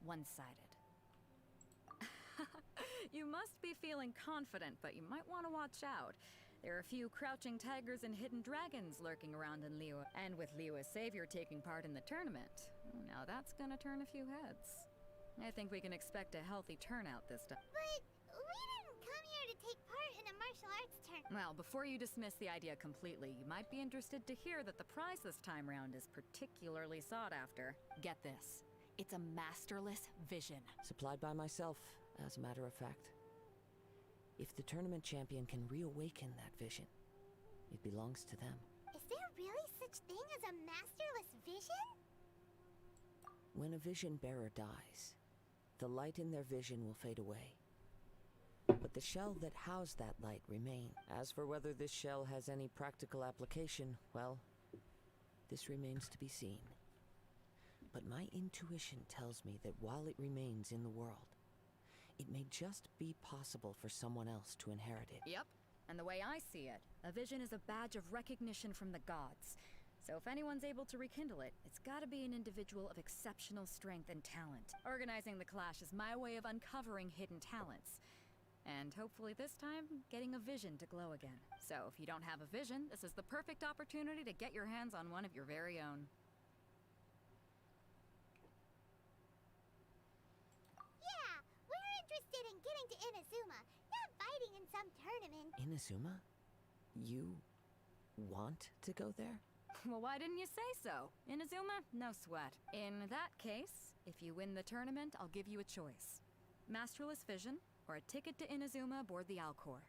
one-sided. You must be feeling confident, but you might want to watch out. There are a few crouching tigers and hidden dragons lurking around in Liyue. And with Liyue's savior taking part in the tournament, now that's gonna turn a few heads. I think we can expect a healthy turnout this time. But we didn't come here to take part in a martial arts tournament. Well, before you dismiss the idea completely, you might be interested to hear that the prize this time round is particularly sought after. Get this. It's a masterless vision. Supplied by myself, as a matter of fact. If the tournament champion can reawaken that vision, it belongs to them. Is there really such thing as a masterless vision? When a vision bearer dies, the light in their vision will fade away. But the shell that housed that light remains. As for whether this shell has any practical application, well, this remains to be seen. But my intuition tells me that while it remains in the world, it may just be possible for someone else to inherit it. Yep. And the way I see it, a vision is a badge of recognition from the gods. So if anyone's able to rekindle it, it's gotta be an individual of exceptional strength and talent. Organizing the clash is my way of uncovering hidden talents. And hopefully this time, getting a vision to glow again. So if you don't have a vision, this is the perfect opportunity to get your hands on one of your very own. Interested in getting to Inazuma, not fighting in some tournament. Inazuma? You want to go there? Well, why didn't you say so? Inazuma? No sweat. In that case, if you win the tournament, I'll give you a choice. Masterless Vision, or a ticket to Inazuma aboard the Alcor.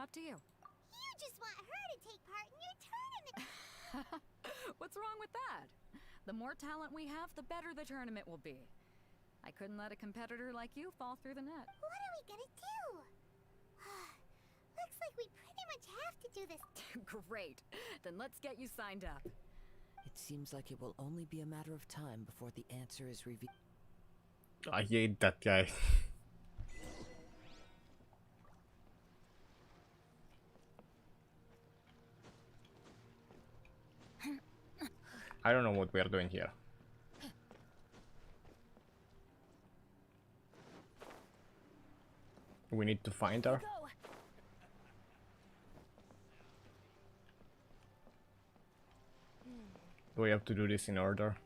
Up to you. You just want her to take part in your tournament! What's wrong with that? The more talent we have, the better the tournament will be. I couldn't let a competitor like you fall through the net. What are we gonna do? Looks like we pretty much have to do this. Great. Then let's get you signed up. It seems like it will only be a matter of time before the answer is revealed. I hate that guy. I don't know what we are doing here. We need to find her. Do we have to do this in order?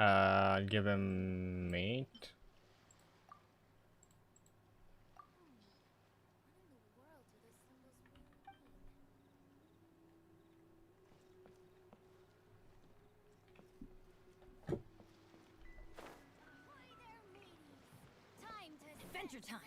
I'll give him 8. Adventure time!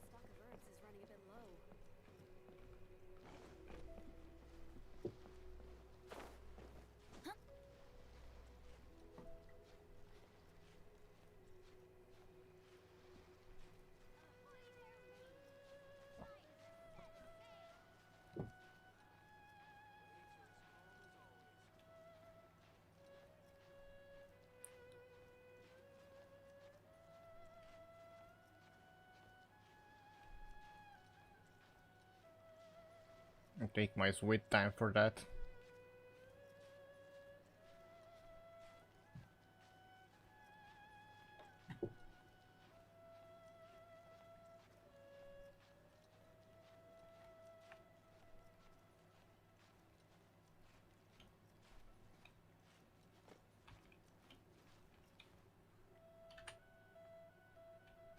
Stock of herbs is running a bit low. I'll take my sweet time for that.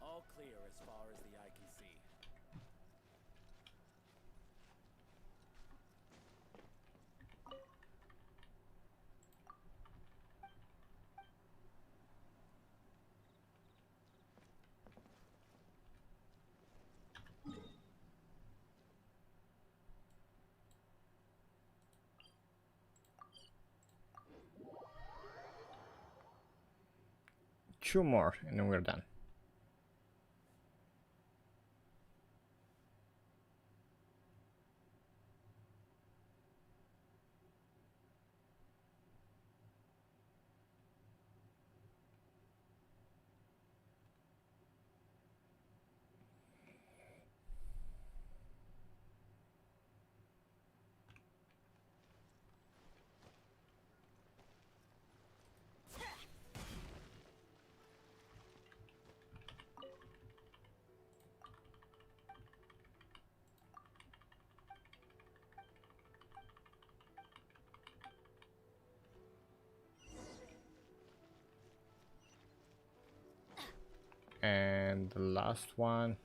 All clear as far as the eye can see. Two more and then we're done. And the last one.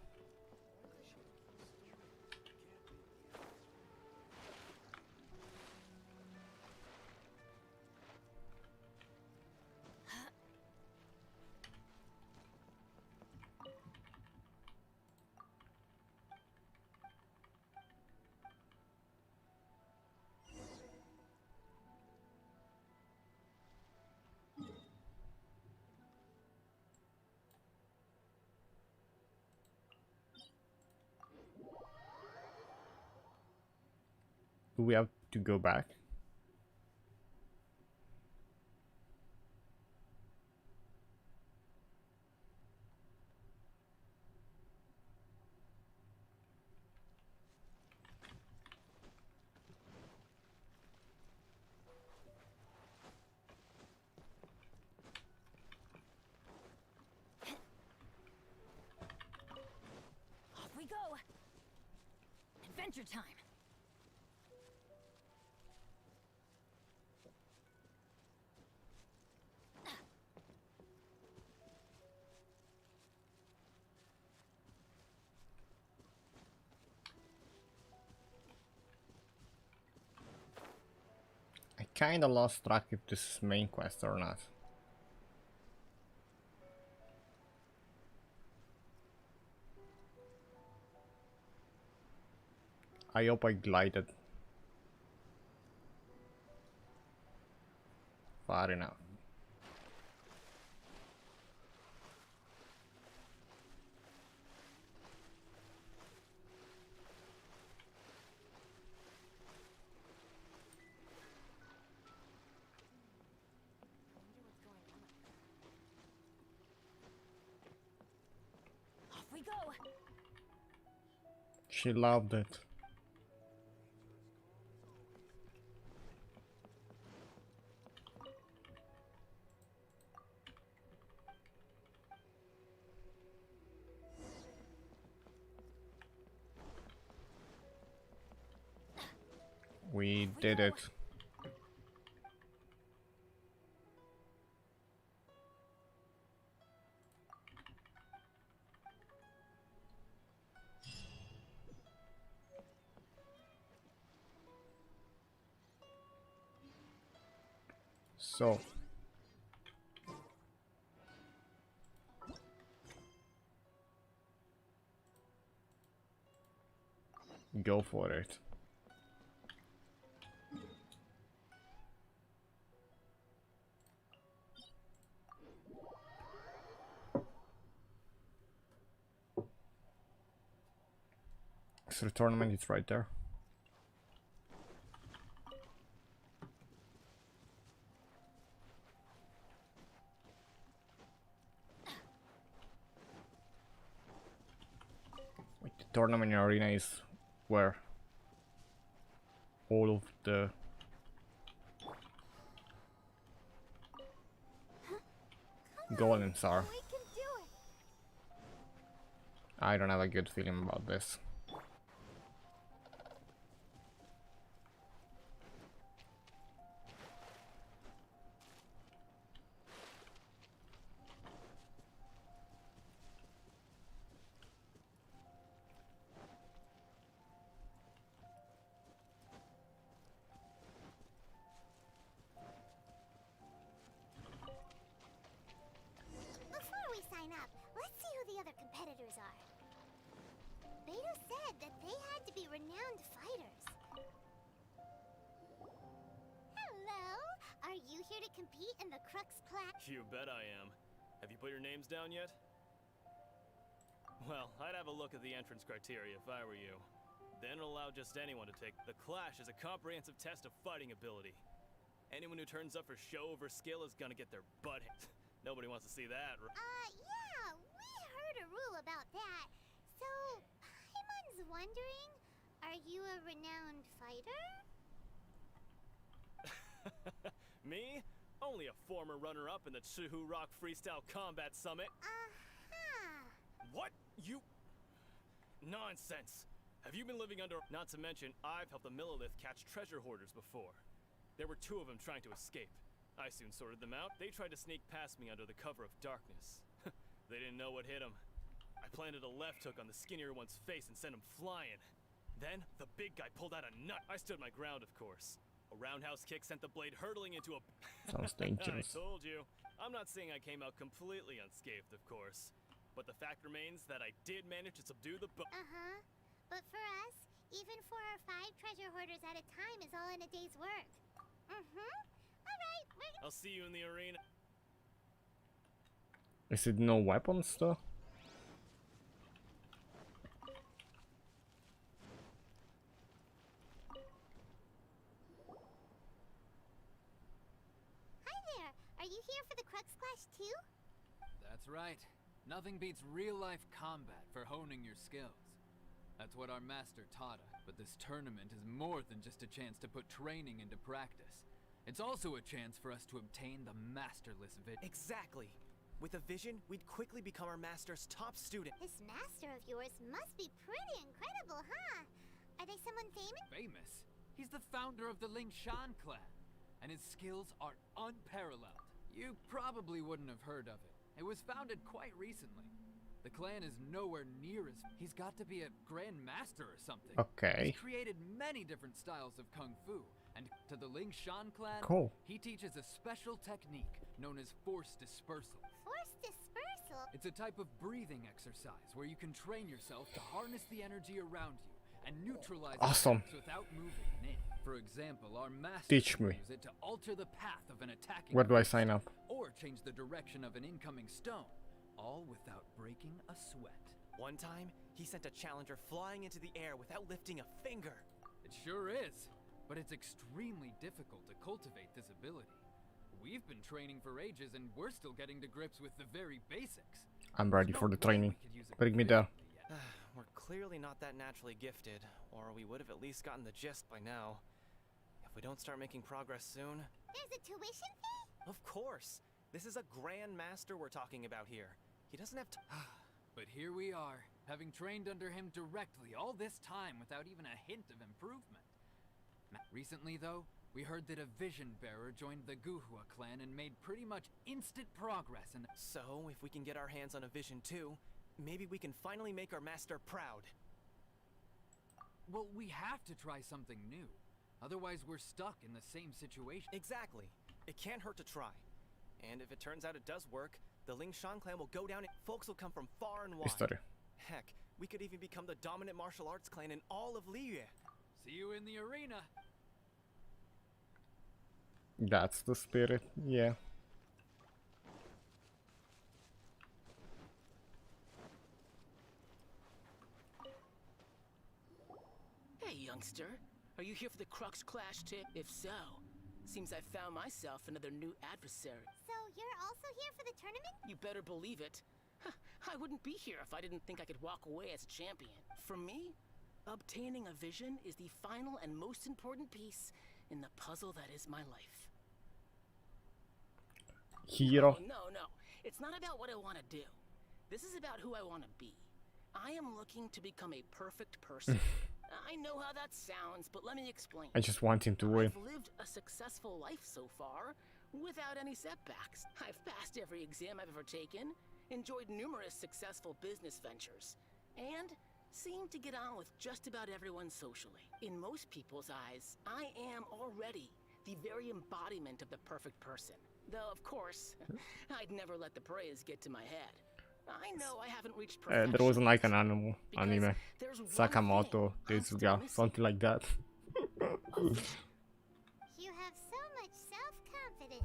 Do we have to go back? Off we go! Adventure time! I kinda lost track if this is main quest or not. I hope I glided far enough. Off we go! She loved it. We did it. So go for it. So the tournament is right there. Wait, the tournament arena is where all of the golems are. I don't have a good feeling about this. Before we sign up, let's see who the other competitors are. Beto said that they had to be renowned fighters. Hello! Are you here to compete in the Crux Clash? You bet I am. Have you put your names down yet? Well, I'd have a look at the entrance criteria if I were you. Then allow just anyone to take. The Clash is a comprehensive test of fighting ability. Anyone who turns up for show over skill is gonna get their butt hit. Nobody wants to see that. Yeah, we heard a rule about that. So, Paimon's wondering, are you a renowned fighter? Me? Only a former runner-up in the Ch.4 Freestyle Combat Summit. What? You... Nonsense! Have you been living under... Not to mention, I've helped the Millilith catch treasure hoarders before. There were 2 of them trying to escape. I soon sorted them out. They tried to sneak past me under the cover of darkness. They didn't know what hit them. I planted a left hook on the skinnier one's face and sent him flying. Then, the big guy pulled out a nut. I stood my ground, of course. A roundhouse kick sent the blade hurtling into a... Sounds dangerous. I told you. I'm not saying I came out completely unscathed, of course. But the fact remains that I did manage to subdue the... But for us, even 4 or 5 treasure hoarders at a time is all in a day's work. Alright, I'll see you in the arena. Is it no weapons though? Hi there! Are you here for the Crux Clash too? That's right. Nothing beats real-life combat for honing your skills. That's what our master taught us. But this tournament is more than just a chance to put training into practice. It's also a chance for us to obtain the masterless vision. Exactly. With a vision, we'd quickly become our master's top student. This master of yours must be pretty incredible, huh? Are they someone famous? Famous? He's the founder of the Lingshan clan, and his skills are unparalleled. You probably wouldn't have heard of it. It was founded quite recently. The clan is nowhere near as... He's got to be a Grand Master or something. Okay. He's created many different styles of Kung Fu, and to the Lingshan clan, cool. He teaches a special technique known as Force Dispersal. Force Dispersal? It's a type of breathing exercise where you can train yourself to harness the energy around you and neutralize awesome. attacks without moving in. For example, our master Teach me. uses it to alter the path of an attacking Where do I sign up? or change the direction of an incoming stone, all without breaking a sweat. One time, he sent a challenger flying into the air without lifting a finger. It sure is, but it's extremely difficult to cultivate this ability. We've been training for ages and we're still getting to grips with the very basics. I'm ready for the training. Bring me there. We're clearly not that naturally gifted, or we would have at least gotten the gist by now. If we don't start making progress soon... There's a tuition fee? Of course! This is a Grand Master we're talking about here. He doesn't have to... But here we are, having trained under him directly all this time without even a hint of improvement. Recently, though, we heard that a Vision Bearer joined the Guhua clan and made pretty much instant progress in... So, if we can get our hands on a Vision too, maybe we can finally make our master proud. Well, we have to try something new. Otherwise, we're stuck in the same situation. Exactly. It can't hurt to try. And if it turns out it does work, the Lingshan clan will go down and folks will come from far and wide. History. Heck, we could even become the dominant martial arts clan in all of Liyue. See you in the arena. That's the spirit, yeah. Hey, youngster. Are you here for the Crux Clash tip? If so, seems I found myself another new adversary. So you're also here for the tournament? You better believe it. I wouldn't be here if I didn't think I could walk away as a champion. For me, obtaining a vision is the final and most important piece in the puzzle that is my life. Hero. Oh, no. It's not about what I want to do. This is about who I want to be. I am looking to become a perfect person. I know how that sounds, but let me explain. I just want him to win. I've lived a successful life so far, without any setbacks. I've passed every exam I've ever taken, enjoyed numerous successful business ventures, and seem to get on with just about everyone socially. In most people's eyes, I am already the very embodiment of the perfect person. Though, of course, I'd never let the praise get to my head. I know I haven't reached perfection. There wasn't like an animal anime. Sakamoto, Tetsuga, something like that. You have so much self-confidence.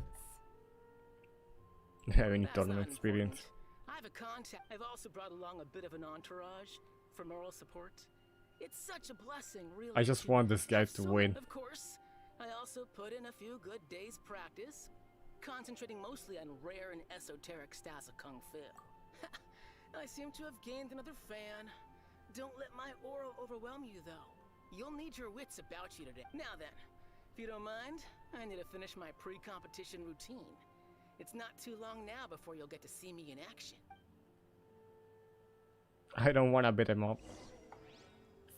Having tournament experience. I have a contact. I've also brought along a bit of an entourage for moral support. It's such a blessing, really. I just want this guy to win. Of course, I also put in a few good days' practice, concentrating mostly on rare and esoteric styles of Kung Fu. I seem to have gained another fan. Don't let my aura overwhelm you, though. You'll need your wits about you today. Now then, if you don't mind, I need to finish my pre-competition routine. It's not too long now before you'll get to see me in action. I don't want to beat him up.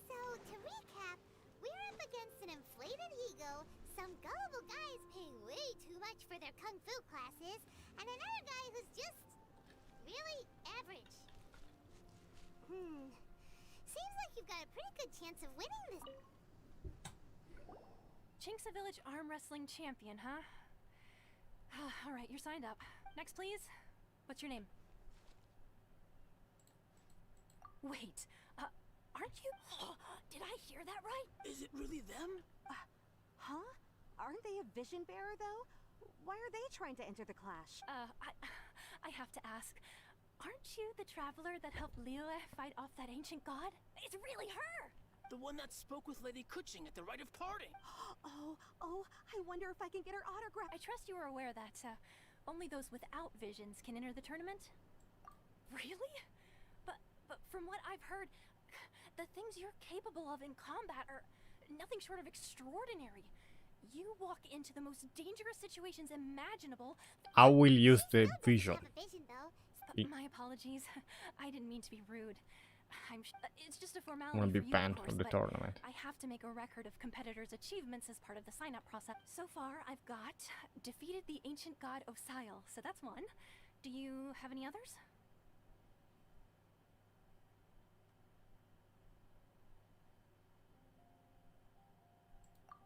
So, to recap, we're up against an inflated ego, some gullible guys paying way too much for their kung fu classes, and another guy who's just really average. Seems like you've got a pretty good chance of winning this. Chinksa Village arm wrestling champion, huh? Alright, you're signed up. Next, please. What's your name? Wait, aren't you... Did I hear that right? Is it really them? Huh? Aren't they a vision bearer, though? Why are they trying to enter the clash? I have to ask. Aren't you the traveler that helped Liyue fight off that ancient god? It's really her! The one that spoke with Lady Kuching at the rite of parting. Oh, I wonder if I can get her autograph. I trust you are aware that only those without visions can enter the tournament? Really? But from what I've heard, the things you're capable of in combat are nothing short of extraordinary. You walk into the most dangerous situations imaginable. I will use the vision. My apologies. I didn't mean to be rude. It's just a formality. I'm gonna be for you, banned of from course, the tournament. I have to make a record of competitors' achievements as part of the sign-up process. So far, I've got defeated the ancient god Osile, so that's one. Do you have any others?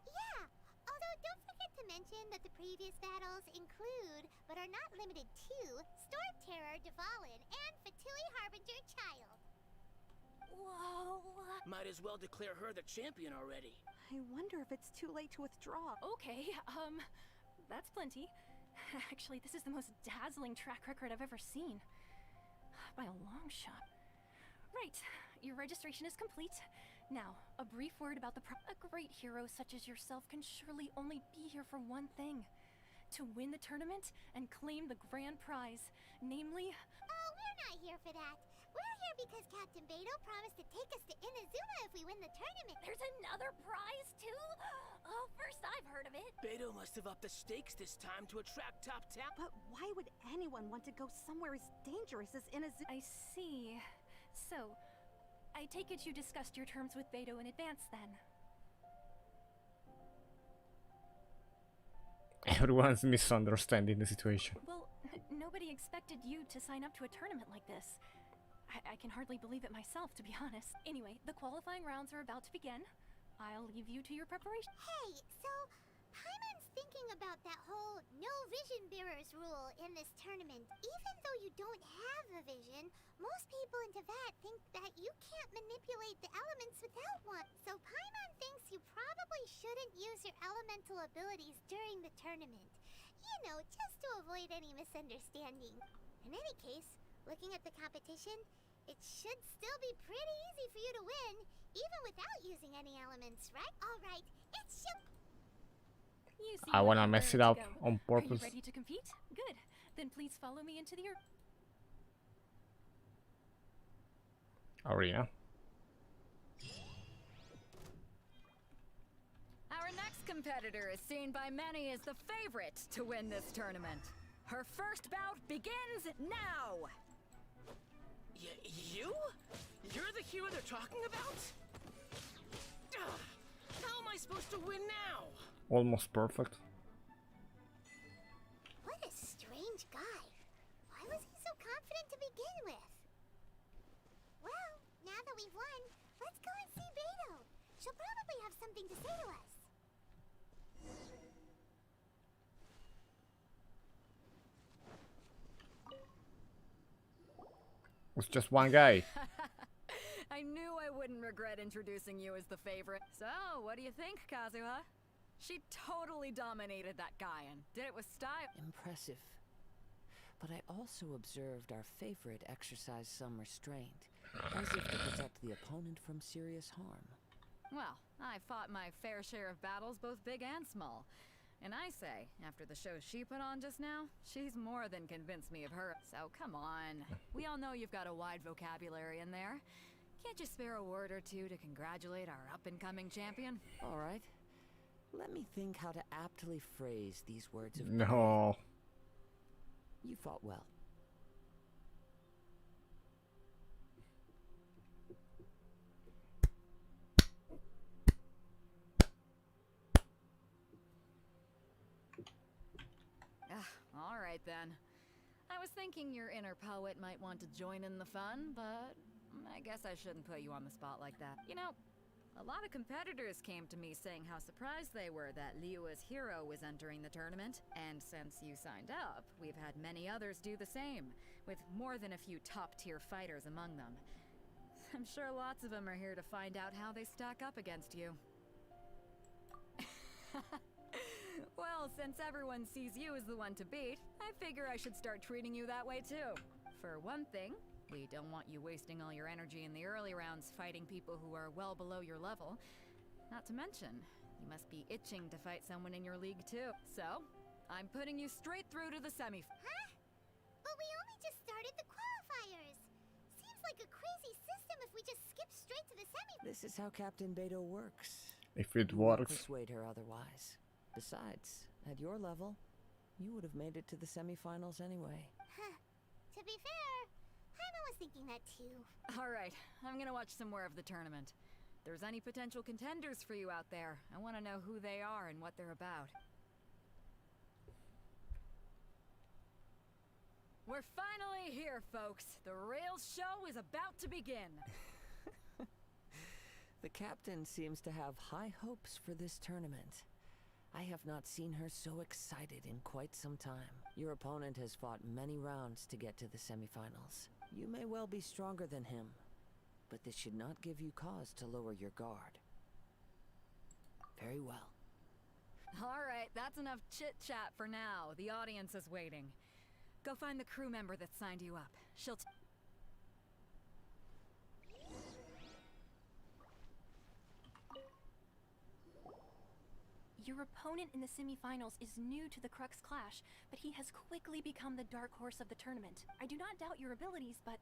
Yeah, although don't forget to mention that the previous battles include, but are not limited to, Storm Terror Dvalin and Fatui Harbinger Child. Whoa. Might as well declare her the champion already. I wonder if it's too late to withdraw. Okay, that's plenty. Actually, this is the most dazzling track record I've ever seen. By a long shot. Right, your registration is complete. Now, a brief word about a great hero such as yourself can surely only be here for one thing. To win the tournament and claim the grand prize, namely... Oh, we're not here for that. We're here because Captain Beidou promised to take us to Inazuma if we win the tournament. There's another prize, too? Oh, first I've heard of it. Beidou must have upped the stakes this time to attract top talent. But why would anyone want to go somewhere as dangerous as Inazuma? I see. So, I take it you discussed your terms with Beidou in advance, then? Everyone's misunderstanding the situation. Well, nobody expected you to sign up to a tournament like this. I can hardly believe it myself, to be honest. Anyway, the qualifying rounds are about to begin. I'll leave you to your preparation. Hey, so Paimon's thinking about that whole no vision bearers rule in this tournament. Even though you don't have a vision, most people in Teyvat think that you can't manipulate the elements without one. So Paimon thinks you probably shouldn't use your elemental abilities during the tournament. You know, just to avoid any misunderstanding. In any case, looking at the competition, it should still be pretty easy for you to win, even without using any elements, right? Alright, it's I wanna mess it up on Are purpose. you ready to compete? Good. Then please follow me into the Arena. Our next competitor is seen by many as the favorite to win this tournament. Her first bout begins now! You? You're the hero they're talking about? Ugh, how am I supposed to win now? Almost perfect. What a strange guy. Why was he so confident to begin with? Well, now that we've won, let's go and see Beto. She'll probably have something to say to us. It's just one guy. I knew I wouldn't regret introducing you as the favorite. So, what do you think, Kazuha? She totally dominated that guy and did it with style. Impressive. But I also observed our favorite exercise some restraint, as if to protect the opponent from serious harm. Well, I fought my fair share of battles, both big and small. And I say, after the show she put on just now, she's more than convinced me of her. So come on. We all know you've got a wide vocabulary in there. Can't you spare a word or two to congratulate our up-and-coming champion? All right. Let me think how to aptly phrase these words of No. You fought well. All right then. I was thinking your inner poet might want to join in the fun, but I guess I shouldn't put you on the spot like that. You know, a lot of competitors came to me saying how surprised they were that Liyue's hero was entering the tournament, and since you signed up, we've had many others do the same, with more than a few top-tier fighters among them. I'm sure lots of them are here to find out how they stack up against you. Well, since everyone sees you as the one to beat, I figure I should start treating you that way too. For one thing, we don't want you wasting all your energy in the early rounds fighting people who are well below your level. Not to mention, you must be itching to fight someone in your league too. So, I'm putting you straight through to the semi. Huh? But we only just started the qualifiers. Seems like a crazy system if we just skip straight to the semi. This is how Captain Beto works. If it You won't works. persuade her otherwise. Besides, at your level, you would have made it to the semifinals anyway. Huh. To be fair, Paimon was thinking that too. Alright, I'm gonna watch some more of the tournament. If there's any potential contenders for you out there, I want to know who they are and what they're about. We're finally here, folks. The real show is about to begin. The captain seems to have high hopes for this tournament. I have not seen her so excited in quite some time. Your opponent has fought many rounds to get to the semifinals. You may well be stronger than him, but this should not give you cause to lower your guard. Very well. Alright, that's enough chit-chat for now. The audience is waiting. Go find the crew member that signed you up. She'll Your opponent in the semifinals is new to the Crux Clash, but he has quickly become the dark horse of the tournament. I do not doubt your abilities, but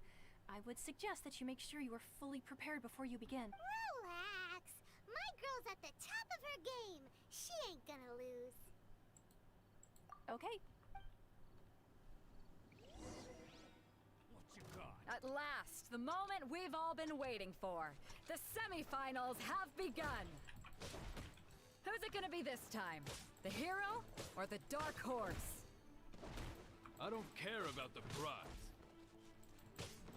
I would suggest that you make sure you are fully prepared before you begin. Relax. My girl's at the top of her game. She ain't gonna lose. Okay. At last, the moment we've all been waiting for. The semifinals have begun. Who Who's it gonna be this time? The hero or the dark horse? I don't care about the prize.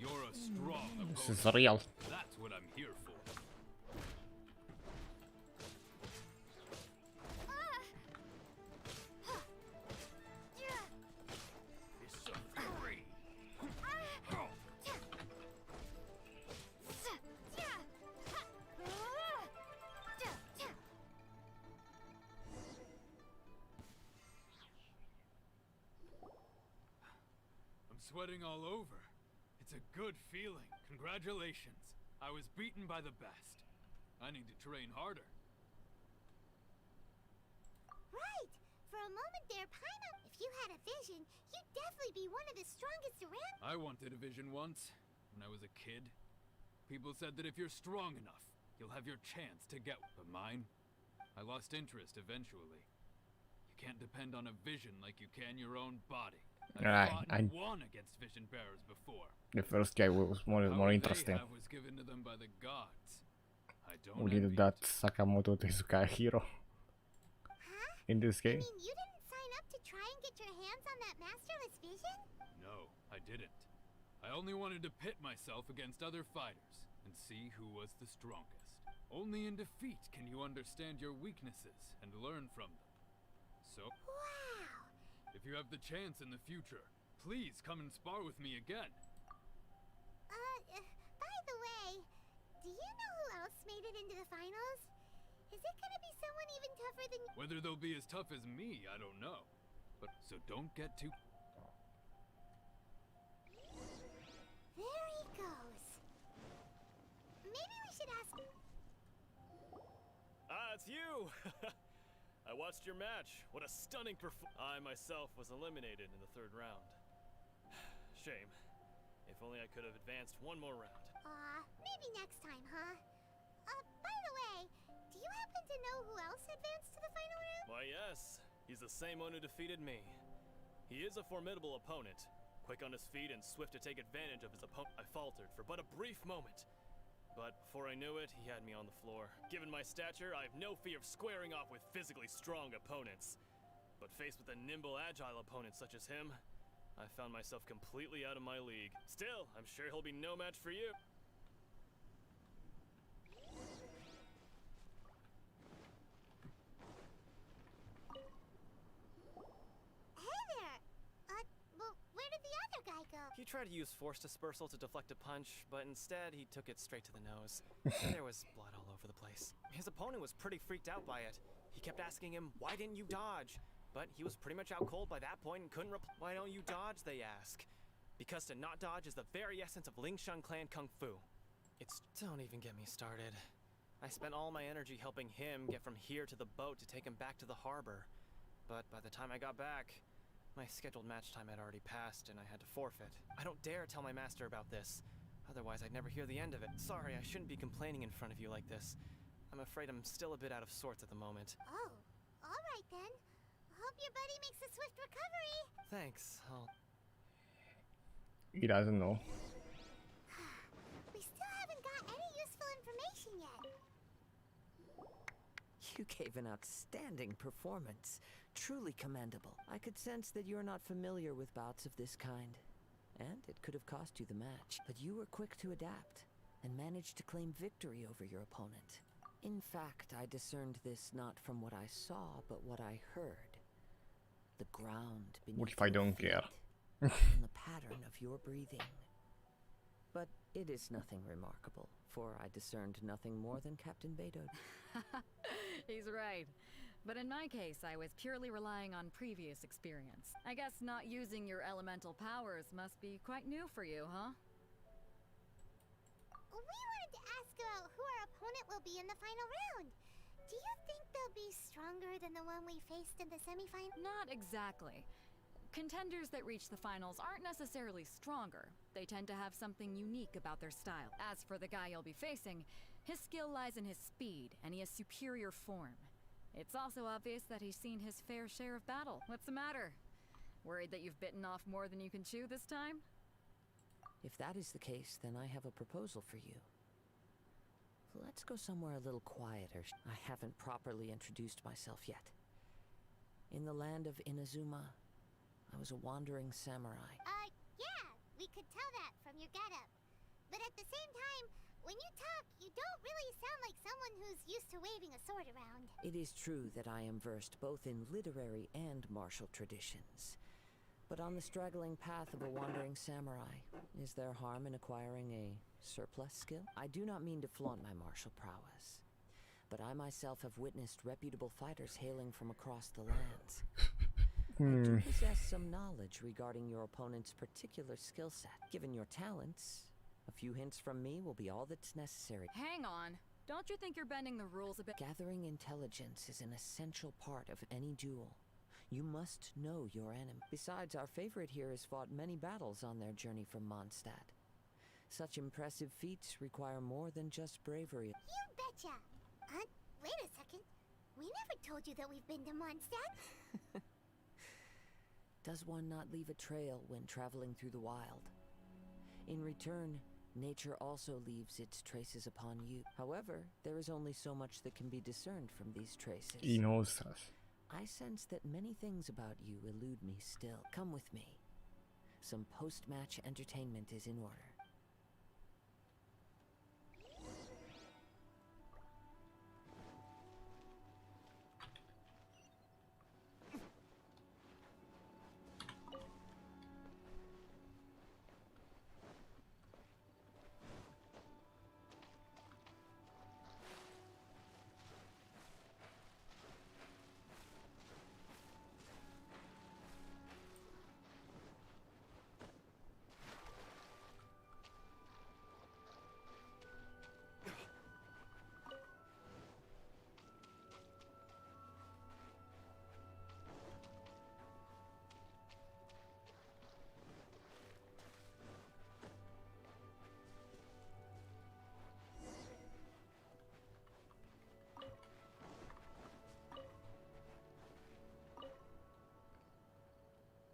You're a strong opponent. This is real. That's what I'm here for. It's a fury. I'm sweating all over. It's a good feeling. Congratulations. I was beaten by the best. I need to train harder. Right! For a moment there, Paimon, if you had a vision, you'd definitely be one of the strongest around. I wanted a vision once, when I was a kid. People said that if you're strong enough, you'll have your chance to get one. But mine? I lost interest eventually. You can't depend on a vision like you can your own body. I've fought and won against vision bearers before. The first guy was more interesting. Was given to them by the gods. I don't We needed that Sakamoto Tezuka hero in this game. I mean, you didn't sign up to try and get your hands on that masterless vision? No, I didn't. I only wanted to pit myself against other fighters and see who was the strongest. Only in defeat can you understand your weaknesses and learn from them. So, wow. If you have the chance in the future, please come and spar with me again. By the way, do you know who else made it into the finals? Is it gonna be someone even tougher than you? Whether they'll be as tough as me, I don't know. But so don't get too... There he goes. Maybe we should ask... Ah, it's you! I watched your match. What a stunning performance. I myself was eliminated in the 3rd round. Shame. If only I could have advanced one more round. Maybe next time, huh? By the way, do you happen to know who else advanced to the final round? Why, yes. He's the same one who defeated me. He is a formidable opponent. Quick on his feet and swift to take advantage of his opponent. I faltered for but a brief moment. But before I knew it, he had me on the floor. Given my stature, I have no fear of squaring off with physically strong opponents. But faced with a nimble, agile opponent such as him, I found myself completely out of my league. Still, I'm sure he'll be no match for you. Hey there! Well, where did the other guy go? He tried to use force dispersal to deflect a punch, but instead he took it straight to the nose. There was blood all over the place. His opponent was pretty freaked out by it. He kept asking him, "Why didn't you dodge?" But he was pretty much out cold by that point and couldn't reply. "Why don't you dodge?" they ask. Because to not dodge is the very essence of Lingshan clan kung fu. Don't even get me started. I spent all my energy helping him get from here to the boat to take him back to the harbor. But by the time I got back, my scheduled match time had already passed and I had to forfeit. I don't dare tell my master about this. Otherwise I'd never hear the end of it. Sorry, I shouldn't be complaining in front of you like this. I'm afraid I'm still a bit out of sorts at the moment. Oh, alright then. Hope your buddy makes a swift recovery. Thanks, He doesn't know. We still haven't got any useful information yet. You gave an outstanding performance. Truly commendable. I could sense that you're not familiar with bouts of this kind. And it could have cost you the match. But you were quick to adapt and managed to claim victory over your opponent. In fact, I discerned this not from what I saw, but what I heard. The ground beneath What if I don't care? and the pattern of your breathing. But it is nothing remarkable, for I discerned nothing more than Captain Beidou. He's right. But in my case, I was purely relying on previous experience. I guess not using your elemental powers must be quite new for you, huh? We wanted to ask about who our opponent will be in the final round. Do you think they'll be stronger than the one we faced in the semifinal? Not exactly. Contenders that reach the finals aren't necessarily stronger. They tend to have something unique about their style. As for the guy you'll be facing, his skill lies in his speed, and he has superior form. It's also obvious that he's seen his fair share of battle. What's the matter? Worried that you've bitten off more than you can chew this time? If that is the case, then I have a proposal for you. Let's go somewhere a little quieter. I haven't properly introduced myself yet. In the land of Inazuma, I was a wandering samurai. Yeah, we could tell that from your getup. But at the same time, when you talk, you don't really sound like someone who's used to waving a sword around. It is true that I am versed both in literary and martial traditions. But on the straggling path of a wandering samurai, is there harm in acquiring a surplus skill? I do not mean to flaunt my martial prowess, but I myself have witnessed reputable fighters hailing from across the lands. I do possess some knowledge regarding your opponent's particular skill set. Given your talents, a few hints from me will be all that's necessary. Hang on. Don't you think you're bending the rules a bit? Gathering intelligence is an essential part of any duel. You must know your enemy. Besides, our favorite here has fought many battles on their journey from Mondstadt. Such impressive feats require more than just bravery. You betcha! Wait a second. We never told you that we've been to Mondstadt. Does one not leave a trail when traveling through the wild? In return, nature also leaves its traces upon you. However, there is only so much that can be discerned from these traces. He knows us. I sense that many things about you elude me still. Come with me. Some post-match entertainment is in order.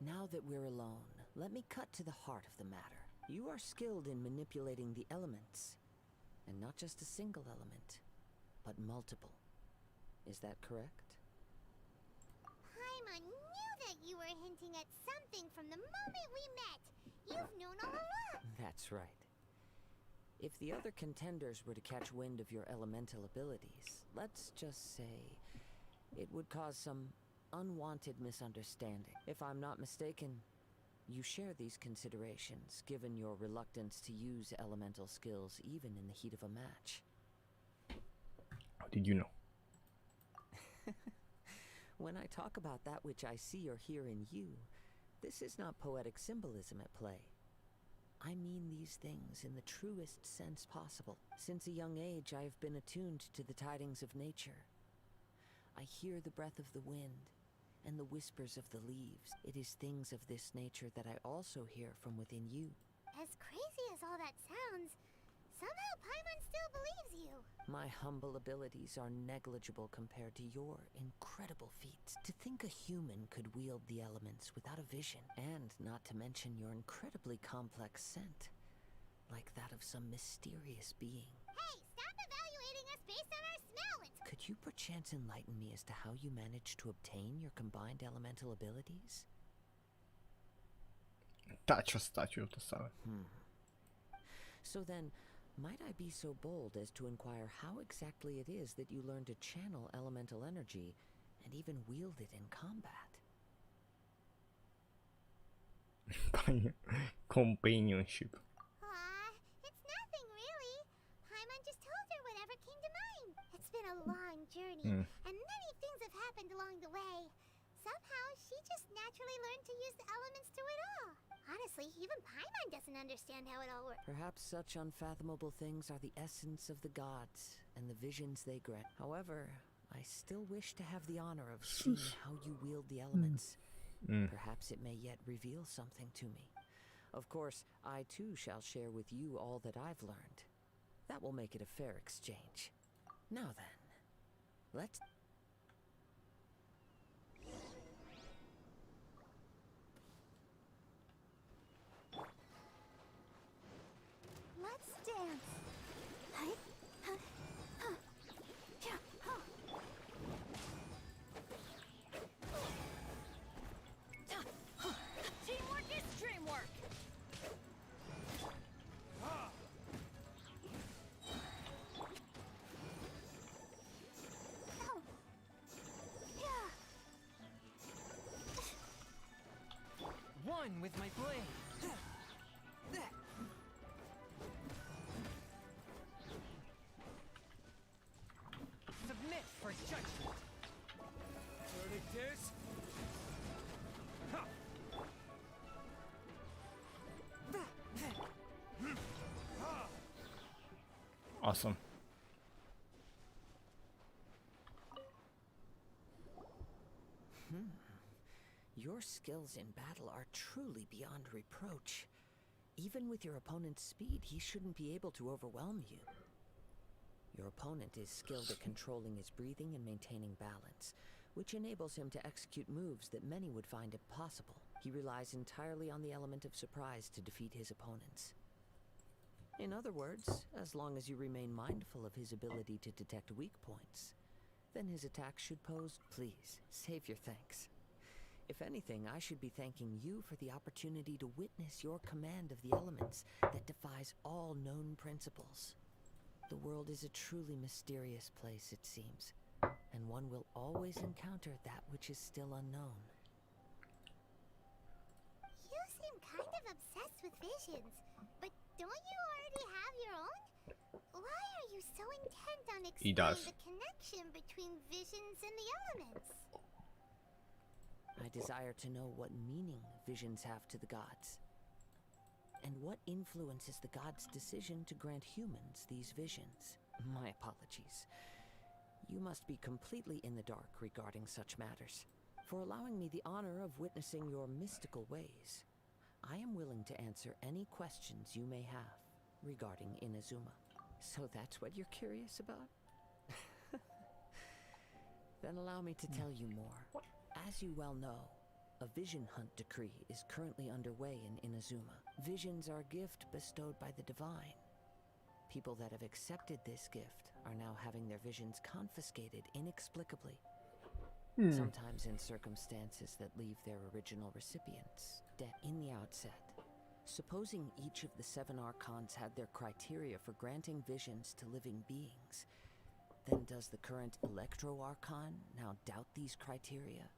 Now that we're alone, let me cut to the heart of the matter. You are skilled in manipulating the elements. And not just a single element, but multiple. Is that correct? Paimon knew that you were hinting at something from the moment we met. You've known all along. That's right. If the other contenders were to catch wind of your elemental abilities, let's just say it would cause some unwanted misunderstanding. If I'm not mistaken, you share these considerations, given your reluctance to use elemental skills even in the heat of a match. How did you know? When I talk about that which I see or hear in you, this is not poetic symbolism at play. I mean these things in the truest sense possible. Since a young age, I have been attuned to the tidings of nature. I hear the breath of the wind and the whispers of the leaves. It is things of this nature that I also hear from within you. As crazy as all that sounds, somehow Paimon still believes you. My humble abilities are negligible compared to your incredible feats. To think a human could wield the elements without a vision, and not to mention your incredibly complex scent, like that of some mysterious being. Hey, stop evaluating us based on our smell! Could you perchance enlighten me as to how you managed to obtain your combined elemental abilities? Touch a statue to summon. So then, might I be so bold as to inquire how exactly it is that you learned to channel elemental energy and even wield it in combat? Companionship. It's nothing really. Paimon just told her whatever came to mind. It's been a long journey, and many things have happened along the way. Somehow, she just naturally learned to use the elements through it all. Honestly, even Paimon doesn't understand how it all works. Perhaps such unfathomable things are the essence of the gods and the visions they grant. However, I still wish to have the honor of seeing how you wield the elements. Perhaps it may yet reveal something to me. Of course, I too shall share with you all that I've learned. That will make it a fair exchange. Now then, let's... Let's dance. fun with my blade. Submit for judgment. Verdict is... Awesome. Your skills in battle are truly beyond reproach. Even with your opponent's speed, he shouldn't be able to overwhelm you. Your opponent is skilled at controlling his breathing and maintaining balance, which enables him to execute moves that many would find impossible. He relies entirely on the element of surprise to defeat his opponents. In other words, as long as you remain mindful of his ability to detect weak points, then his attack should pose... Please, save your thanks. If anything, I should be thanking you for the opportunity to witness your command of the elements that defies all known principles. The world is a truly mysterious place, it seems, and one will always encounter that which is still unknown. You seem kind of obsessed with visions, but don't you already have your own? Why are you so intent on explaining the connection between visions and the elements? I desire to know what meaning visions have to the gods, and what influences the gods' decision to grant humans these visions. My apologies. You must be completely in the dark regarding such matters. For allowing me the honor of witnessing your mystical ways, I am willing to answer any questions you may have regarding Inazuma. So that's what you're curious about? Then allow me to tell you more. As you well know, a vision hunt decree is currently underway in Inazuma. Visions are a gift bestowed by the divine. People that have accepted this gift are now having their visions confiscated inexplicably. Sometimes in circumstances that leave their original recipients dead in the outset. Supposing each of the 7 archons had their criteria for granting visions to living beings, then does the current Electro Archon now doubt these criteria,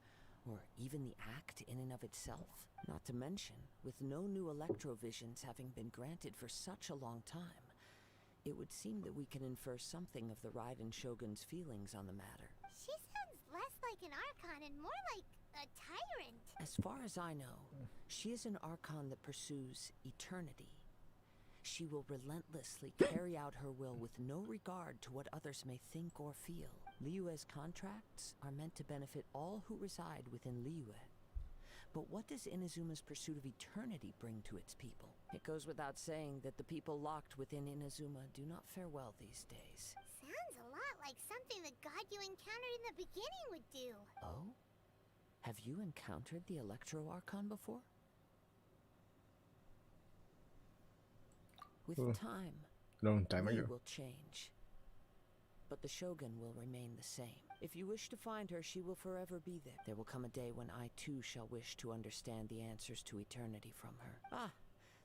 or even the act in and of itself? Not to mention, with no new Electro visions having been granted for such a long time, it would seem that we can infer something of the Raiden Shogun's feelings on the matter. She sounds less like an Archon and more like a Tyrant. As far as I know, she is an Archon that pursues eternity. She will relentlessly carry out her will with no regard to what others may think or feel. Liyue's contracts are meant to benefit all who reside within Liyue. But what does Inazuma's pursuit of eternity bring to its people? It goes without saying that the people locked within Inazuma do not fare well these days. Sounds a lot like something the god you encountered in the beginning would do. Oh? Have you encountered the Electro Archon before? With time, long time we ago. will change. But the Shogun will remain the same. If you wish to find her, she will forever be there. There will come a day when I too shall wish to understand the answers to eternity from her. Ah,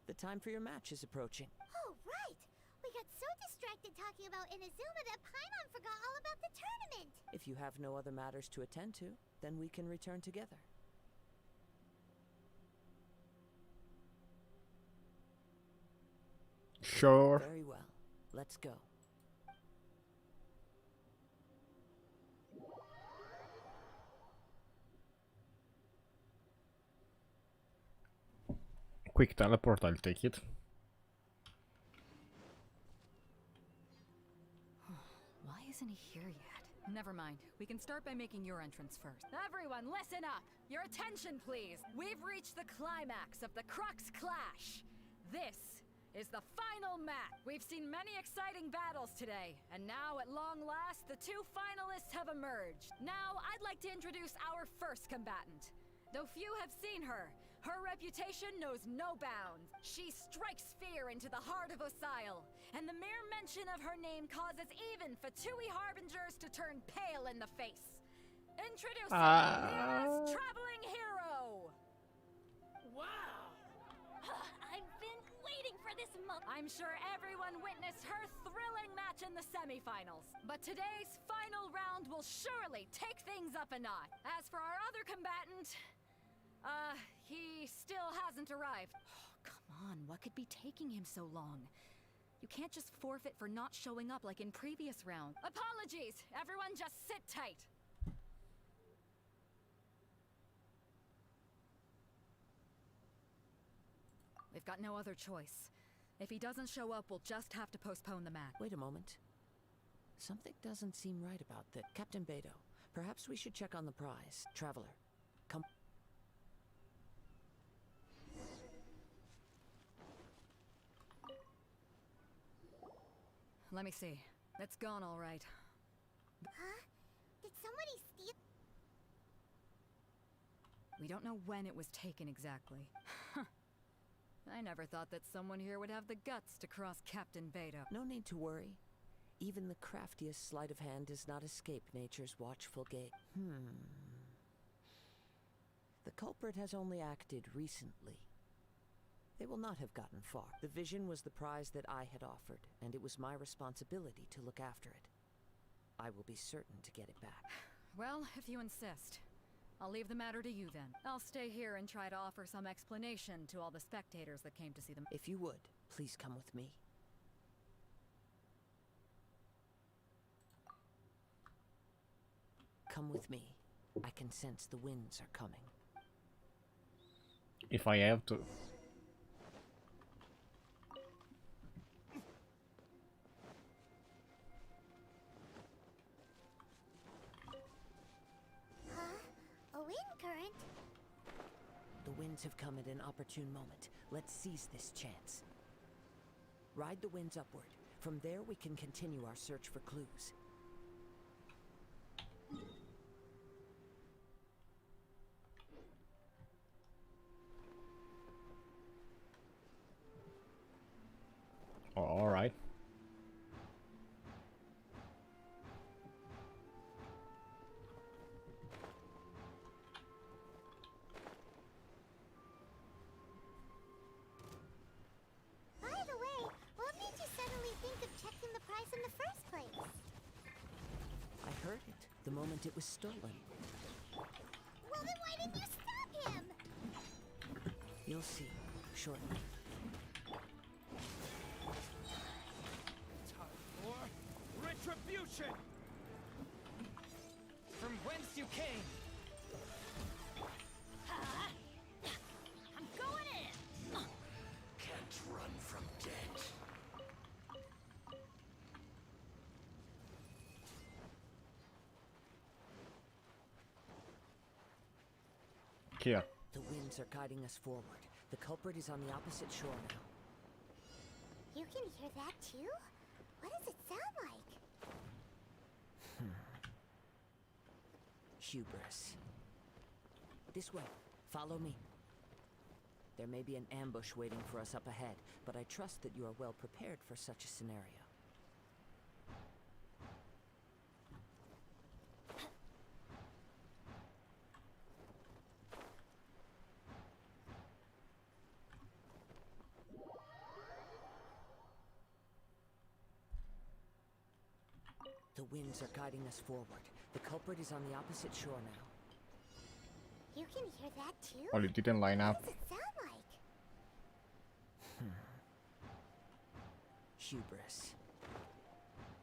the time for your match is approaching. Oh, right! We got so distracted talking about Inazuma that Paimon forgot all about the tournament! If you have no other matters to attend to, then we can return together. Sure. Very well. Let's go. Quick teleport, I'll take it. Why isn't he here yet? Never mind. We can start by making your entrance first. Everyone, listen up! Your attention, please! We've reached the climax of the Crux Clash! This is the final match! We've seen many exciting battles today, and now at long last, the 2 finalists have emerged. Now, I'd like to introduce our first combatant. Though few have seen her, her reputation knows no bounds. She strikes fear into the heart of Osile, and the mere mention of her name causes even Fatui Harbingers to turn pale in the face. Introducing Lyra's traveling hero! Wow! I've been waiting for this moment. I'm sure everyone witnessed her thrilling match in the semifinals. But today's final round will surely take things up a notch. As for our other combatant, He still hasn't arrived. Oh, come on, what could be taking him so long? You can't just forfeit for not showing up like in previous rounds. Apologies! Everyone just sit tight! We've got no other choice. If he doesn't show up, we'll just have to postpone the match. Wait a moment. Something doesn't seem right about that. Captain Beto, perhaps we should check on the prize. Traveler, come. Let me see. It's gone all right. Huh? Did somebody steal? We don't know when it was taken exactly. I never thought that someone here would have the guts to cross Captain Beto. No need to worry. Even the craftiest sleight of hand does not escape nature's watchful gaze. The culprit has only acted recently. They will not have gotten far. The vision was the prize that I had offered, and it was my responsibility to look after it. I will be certain to get it back. Well, if you insist. I'll leave the matter to you then. I'll stay here and try to offer some explanation to all the spectators that came to see them. If you would, please come with me. Come with me. I can sense the winds are coming. If I have to. A wind current? The winds have come at an opportune moment. Let's seize this chance. Ride the winds upward. From there we can continue our search for clues. All right. By the way, what made you suddenly think of checking the price in the first place? I heard it the moment it was stolen. Well, then why didn't you stop him? You'll see shortly. Ch.4, retribution! From whence you came! I'm going in! Can't run from death. Here. The winds are guiding us forward. The culprit is on the opposite shore now. You can hear that too? What does it sound like? Hubris. This way. Follow me. There may be an ambush waiting for us up ahead, but I trust that you are well prepared for such a scenario. The winds are guiding us forward. The culprit is on the opposite shore now. You can hear that too? Well, it didn't line up. What does it sound like? Hubris.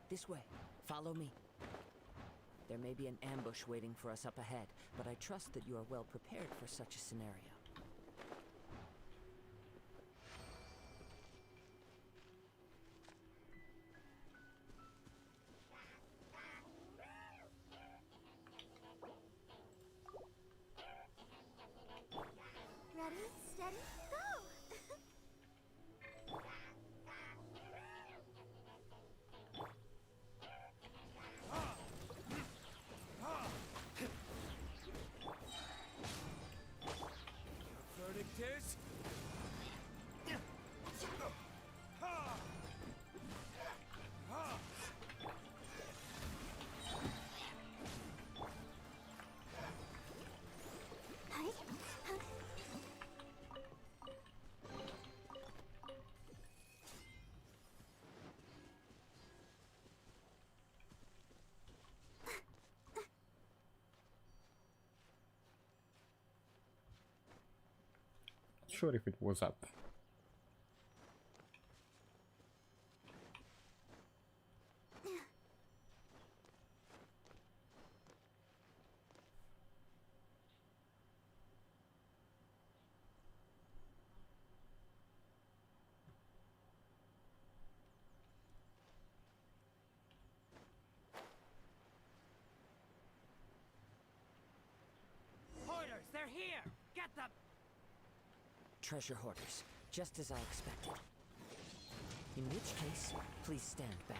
This way. Follow me. There may be an ambush waiting for us up ahead, but I trust that you are well prepared for such a scenario. Ready, steady, go! Your verdict is... sure if it was up. Hoarders, they're here! Get them! Treasure hoarders, just as I expected. In which case, please stand back.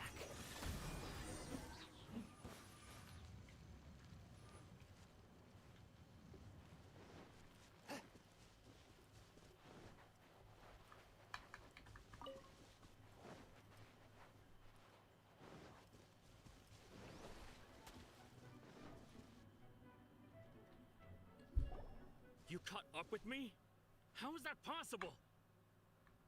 You caught up with me? How is that possible?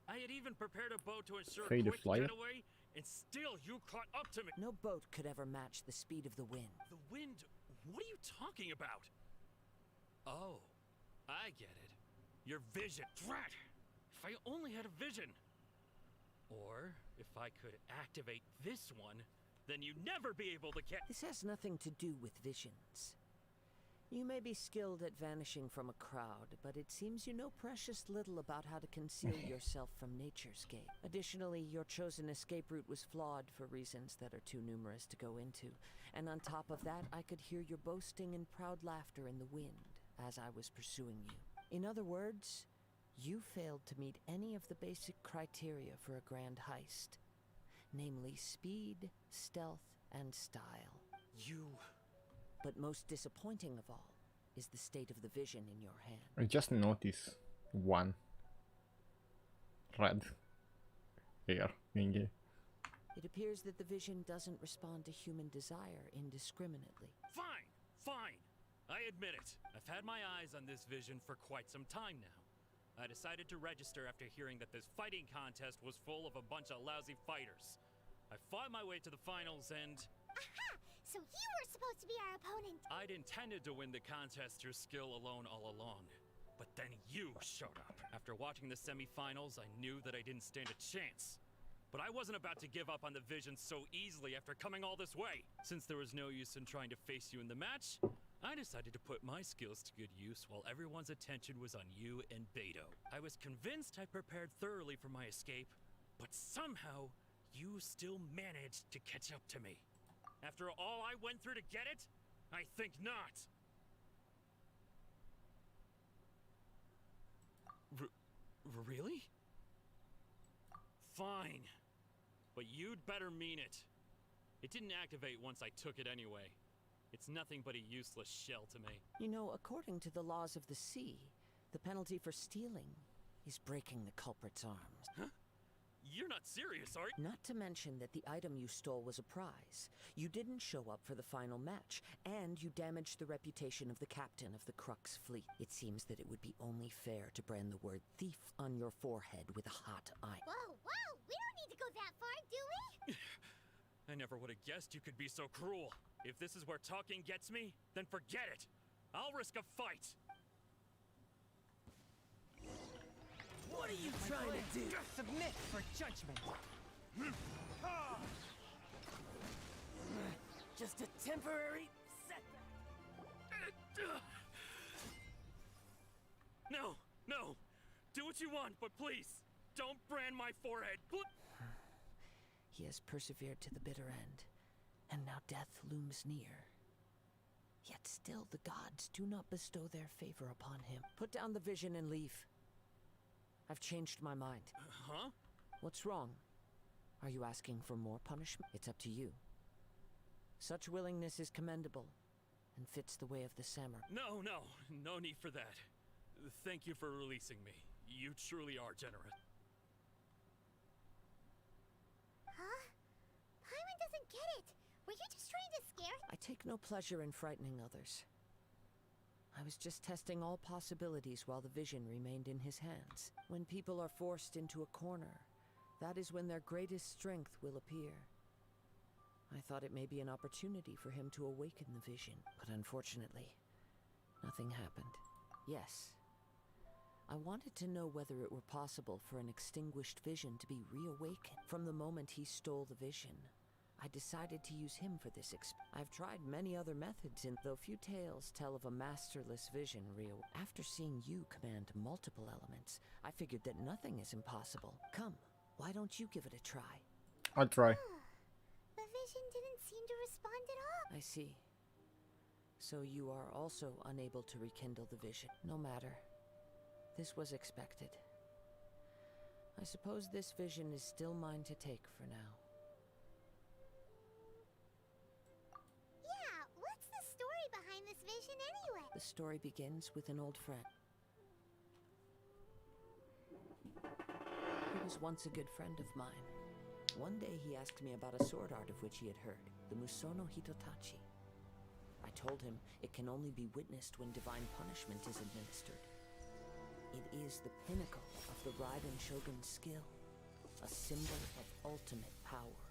I had even prepared a boat to ensure Afraid a of quick fire? getaway, and still you caught up to me. No boat could ever match the speed of the wind. The wind? What are you talking about? Oh, I get it. Your vision. Drat! If I only had a vision. Or if I could activate this one, then you'd never be able to catch. This has nothing to do with visions. You may be skilled at vanishing from a crowd, but it seems you know precious little about how to conceal yourself from nature's gate. Additionally, your chosen escape route was flawed for reasons that are too numerous to go into. And on top of that, I could hear your boasting and proud laughter in the wind as I was pursuing you. In other words, you failed to meet any of the basic criteria for a grand heist. Namely, speed, stealth, and style. You... But most disappointing of all is the state of the vision in your hand. I just noticed one red hair thingy. It appears that the vision doesn't respond to human desire indiscriminately. Fine, fine. I admit it. I've had my eyes on this vision for quite some time now. I decided to register after hearing that this fighting contest was full of a bunch of lousy fighters. I fought my way to the finals and... Aha! So you were supposed to be our opponent! I'd intended to win the contest through skill alone all along. But then you showed up. After watching the semi-finals, I knew that I didn't stand a chance. But I wasn't about to give up on the vision so easily after coming all this way. Since there was no use in trying to face you in the match, I decided to put my skills to good use while everyone's attention was on you and Beto. I was convinced I prepared thoroughly for my escape, but somehow, you still managed to catch up to me. After all I went through to get it? I think not. Really? Fine. But you'd better mean it. It didn't activate once I took it anyway. It's nothing but a useless shell to me. You know, according to the laws of the sea, the penalty for stealing is breaking the culprit's arms. Huh? You're not serious, are you? Not to mention that the item you stole was a prize. You didn't show up for the final match, and you damaged the reputation of the captain of the Crux fleet. It seems that it would be only fair to brand the word thief on your forehead with a hot iron. Whoa, whoa! We don't need to go that far, do we? I never would have guessed you could be so cruel. If this is where talking gets me, then forget it. I'll risk a fight. What are you trying to do? Submit for judgment. Just a temporary setback. No, no. Do what you want, but please, don't brand my forehead. He has persevered to the bitter end, and now death looms near. Yet still the gods do not bestow their favor upon him. Put down the vision and leave. I've changed my mind. Huh? What's wrong? Are you asking for more punishment? It's up to you. Such willingness is commendable, and fits the way of the samurai. No need for that. Thank you for releasing me. You truly are generous. Huh? Paimon doesn't get it. Were you just trying to scare him? I take no pleasure in frightening others. I was just testing all possibilities while the vision remained in his hands. When people are forced into a corner, that is when their greatest strength will appear. I thought it may be an opportunity for him to awaken the vision, but unfortunately, nothing happened. Yes, I wanted to know whether it were possible for an extinguished vision to be reawakened. From the moment he stole the vision, I decided to use him for this I've tried many other methods, though few tales tell of a masterless vision After seeing you command multiple elements, I figured that nothing is impossible. Come, why don't you give it a try? I'll try. The vision didn't seem to respond at all. I see. So you are also unable to rekindle the vision. No matter. This was expected. I suppose this vision is still mine to take for now. Yeah, what's the story behind this vision anyway? The story begins with an old friend. He was once a good friend of mine. One day he asked me about a sword art of which he had heard, the Musono Hitotachi. I told him it can only be witnessed when divine punishment is administered. It is the pinnacle of the Raiden Shogun's skill, a symbol of ultimate power.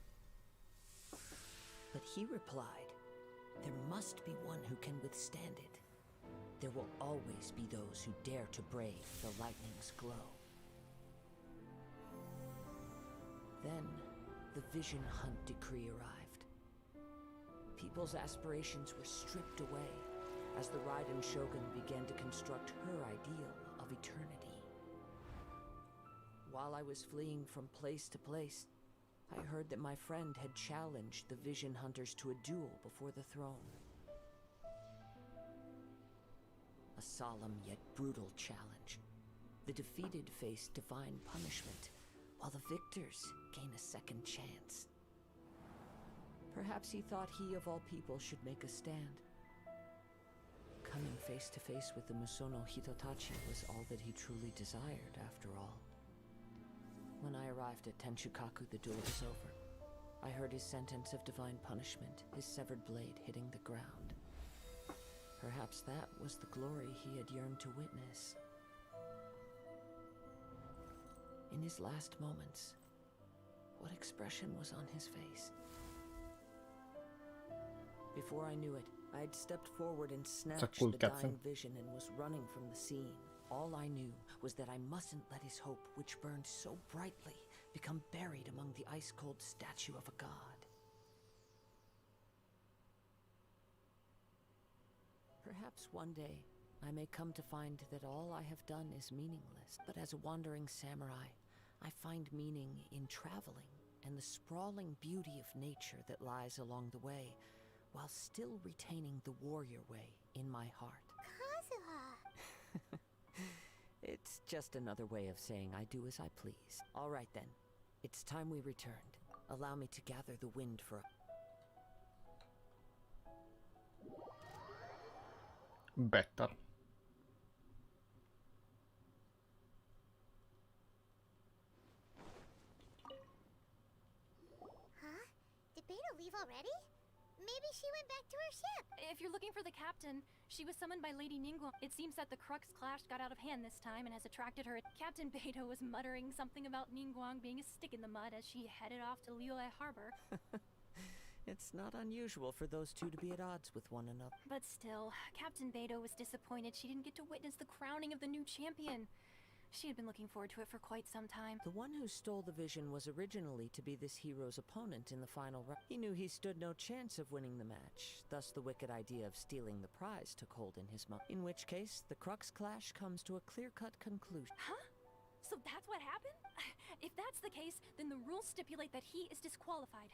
But he replied, there must be one who can withstand it. There will always be those who dare to brave the lightning's glow. Then, the Vision Hunt decree arrived. People's aspirations were stripped away as the Raiden Shogun began to construct her ideal of eternity. While I was fleeing from place to place, I heard that my friend had challenged the Vision Hunters to a duel before the throne. A solemn yet brutal challenge. The defeated face divine punishment, while the victors gain a second chance. Perhaps he thought he of all people should make a stand. Coming face to face with the Musono Hitotachi was all that he truly desired, after all. When I arrived at Tenshukaku, the duel was over. I heard his sentence of divine punishment, his severed blade hitting the ground. Perhaps that was the glory he had yearned to witness. In his last moments, what expression was on his face? Before I knew it, I had stepped forward and snatched cool the cutscene. dying vision and was running from the scene. All I knew was that I mustn't let his hope, which burned so brightly, become buried among the ice-cold statue of a god. Perhaps one day, I may come to find that all I have done is meaningless. But as a wandering samurai, I find meaning in traveling and the sprawling beauty of nature that lies along the way, while still retaining the warrior way in my heart. Kazuha! It's just another way of saying I do as I please. All right then, it's time we returned. Allow me to gather the wind for a... Better. Huh? Did Beta leave already? Maybe she went back to her ship. If you're looking for the captain, she was summoned by Lady Ningguang. It seems that the Crux Clash got out of hand this time and has attracted her. Captain Beto was muttering something about Ningguang being a stick in the mud as she headed off to Liyue Harbor. It's not unusual for those two to be at odds with one another. But still, Captain Beto was disappointed she didn't get to witness the crowning of the new champion. She had been looking forward to it for quite some time. The one who stole the vision was originally to be this hero's opponent in the final round. He knew he stood no chance of winning the match, thus the wicked idea of stealing the prize took hold in his mind. In which case, the Crux Clash comes to a clear-cut conclusion. Huh? So that's what happened? If that's the case, then the rules stipulate that he is disqualified.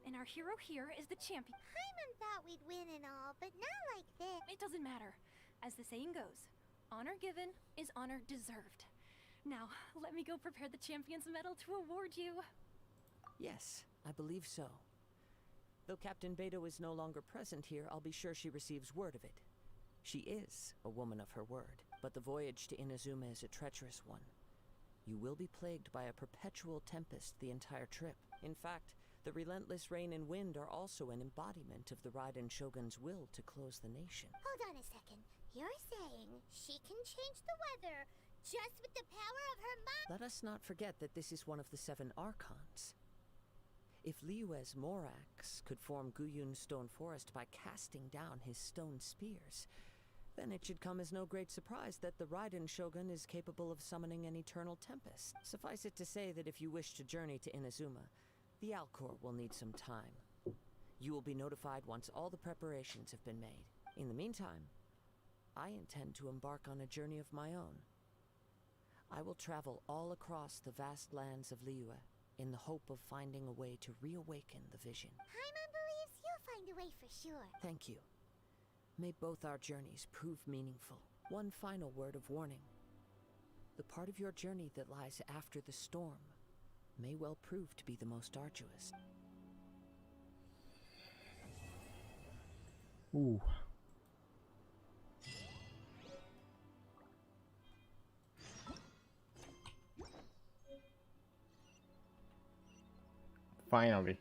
And our hero here is the champion. Paimon thought we'd win and all, but not like this. It doesn't matter. As the saying goes, honor given is honor deserved. Now, let me go prepare the champion's medal to award you. Yes, I believe so. Though Captain Beto is no longer present here, I'll be sure she receives word of it. She is a woman of her word, but the voyage to Inazuma is a treacherous one. You will be plagued by a perpetual tempest the entire trip. In fact, the relentless rain and wind are also an embodiment of the Raiden Shogun's will to close the nation. Hold on a second. You're saying she can change the weather just with the power of her mind? Let us not forget that this is one of the 7 Archons. If Liyue's Morax could form Guyun's stone forest by casting down his stone spears, then it should come as no great surprise that the Raiden Shogun is capable of summoning an eternal tempest. Suffice it to say that if you wish to journey to Inazuma, the Alcor will need some time. You will be notified once all the preparations have been made. In the meantime, I intend to embark on a journey of my own. I will travel all across the vast lands of Liyue in the hope of finding a way to reawaken the vision. Paimon believes you'll find a way for sure. Thank you. May both our journeys prove meaningful. One final word of warning. The part of your journey that lies after the storm may well prove to be the most arduous. Ooh. Finally.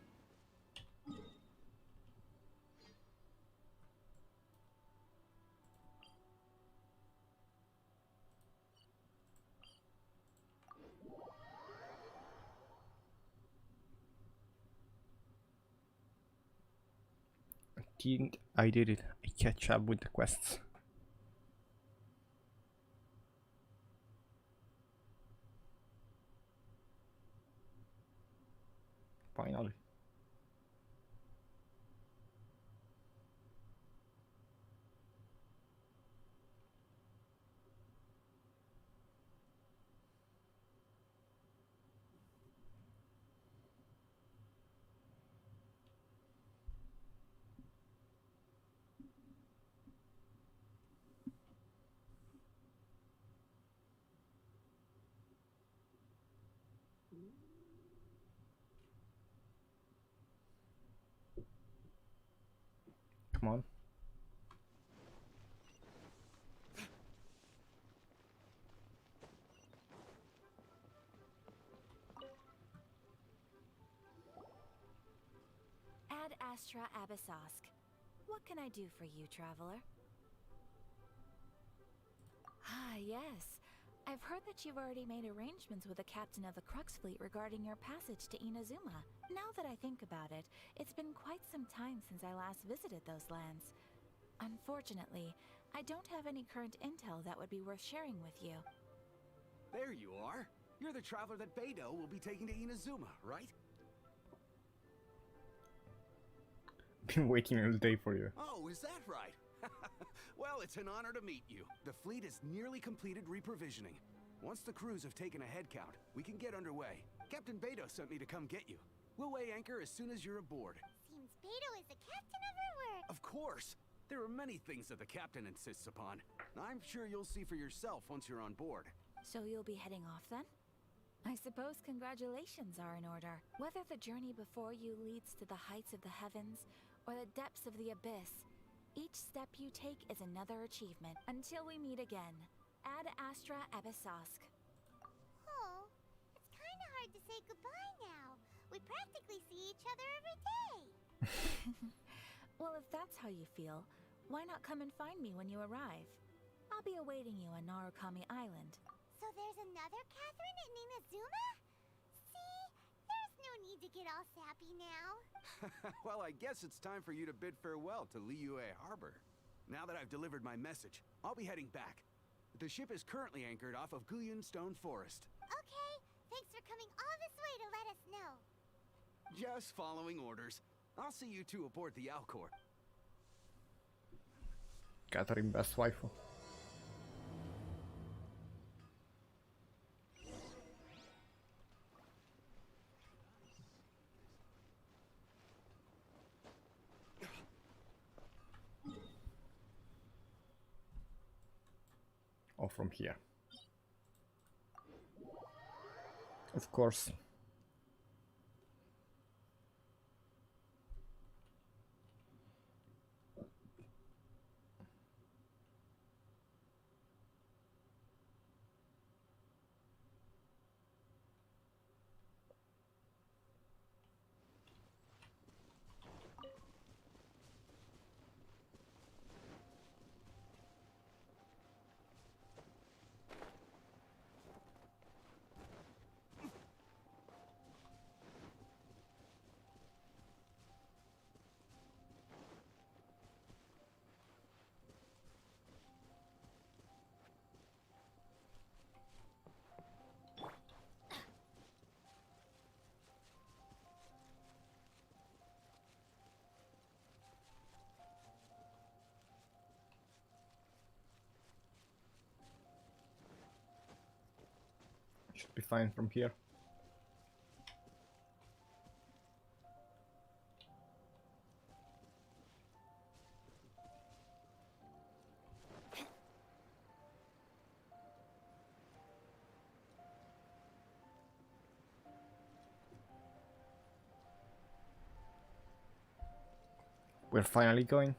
I did it. I catch up with the quests. Finally. Come on. Ad Astra Abyssosk. What can I do for you, traveler? Ah, yes. I've heard that you've already made arrangements with the captain of the Crux fleet regarding your passage to Inazuma. Now that I think about it, it's been quite some time since I last visited those lands. Unfortunately, I don't have any current intel that would be worth sharing with you. There you are. You're the traveler that Beidou will be taking to Inazuma, right? Been waiting all day for you. Oh, is that right? Well, it's an honor to meet you. The fleet has nearly completed reprovisioning. Once the crews have taken a head count, we can get underway. Captain Beidou sent me to come get you. We'll weigh anchor as soon as you're aboard. Seems Beidou is the captain of her work. Of course! There are many things that the captain insists upon. I'm sure you'll see for yourself once you're on board. So you'll be heading off then? I suppose congratulations are in order. Whether the journey before you leads to the heights of the heavens or the depths of the abyss, each step you take is another achievement. Until we meet again. Ad Astra Abyssosk. Oh, it's kinda hard to say goodbye now. We practically see each other every day. Well, if that's how you feel, why not come and find me when you arrive? I'll be awaiting you on Narukami Island. So there's another Catherine in Inazuma? See? There's no need to get all sappy now. Well, I guess it's time for you to bid farewell to Liyue Harbor. Now that I've delivered my message, I'll be heading back. The ship is currently anchored off of Guyun Stone Forest. Okay, thanks for coming all this way to let us know. Just following orders. I'll see you two aboard the Alcor. Catherine, best waifu. Or from here. Of course. fine from here. We're finally going.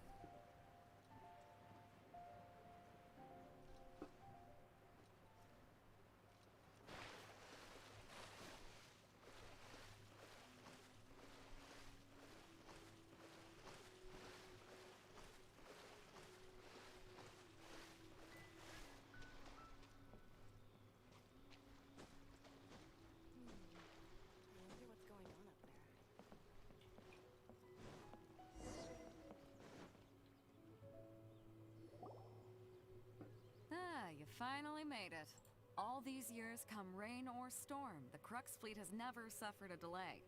You finally made it. All these years, come rain or storm, the Crux fleet has never suffered a delay.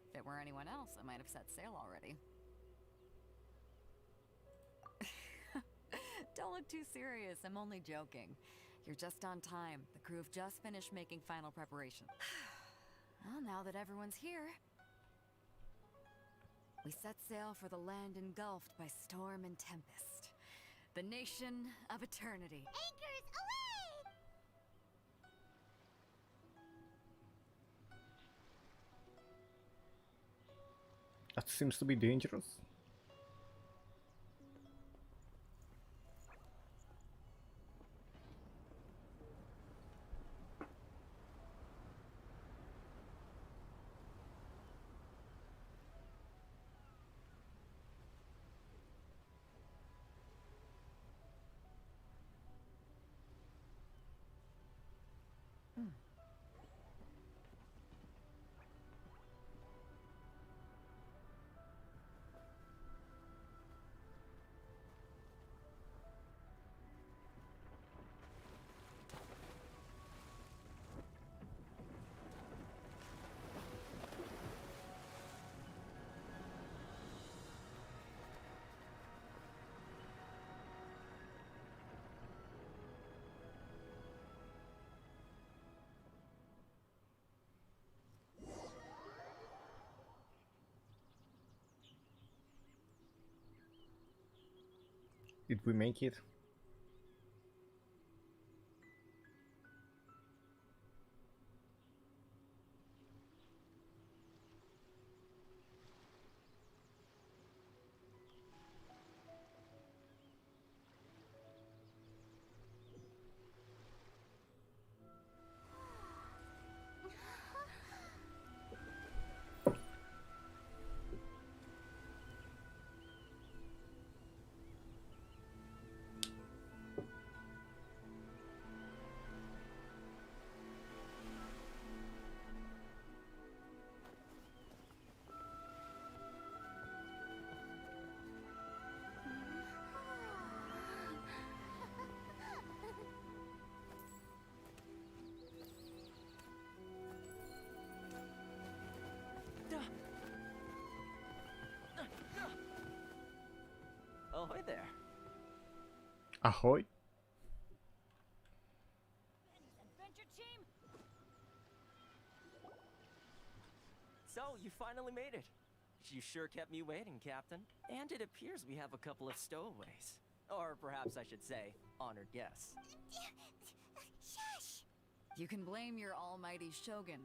If it were anyone else, I might have set sail already. Don't look too serious, I'm only joking. You're just on time. The crew have just finished making final preparation. Well, now that everyone's here, we set sail for the land engulfed by storm and tempest. The nation of eternity. Anchors away! That seems to be dangerous. Did we make it? Ahoy there. Ahoy. Adventure team. So, you finally made it. You sure kept me waiting, Captain. And it appears we have a couple of stowaways. Or perhaps I should say, honored guests. Shush! You can blame your almighty Shogun.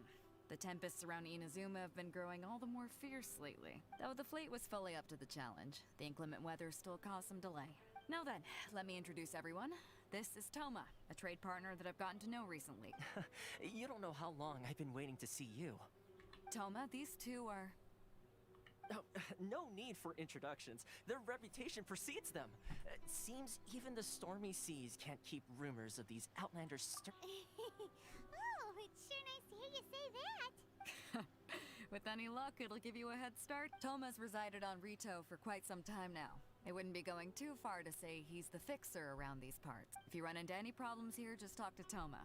The tempests around Inazuma have been growing all the more fierce lately. Though the fleet was fully up to the challenge, the inclement weather still caused some delay. Now then, let me introduce everyone. This is Toma, a trade partner that I've gotten to know recently. You don't know how long I've been waiting to see you. Toma, these two are... Oh, no need for introductions. Their reputation precedes them. Seems even the stormy seas can't keep rumors of these outlanders Oh, it's sure nice to hear you say that. With any luck, it'll give you a head start. Toma's resided on Rito for quite some time now. It wouldn't be going too far to say he's the fixer around these parts. If you run into any problems here, just talk to Toma.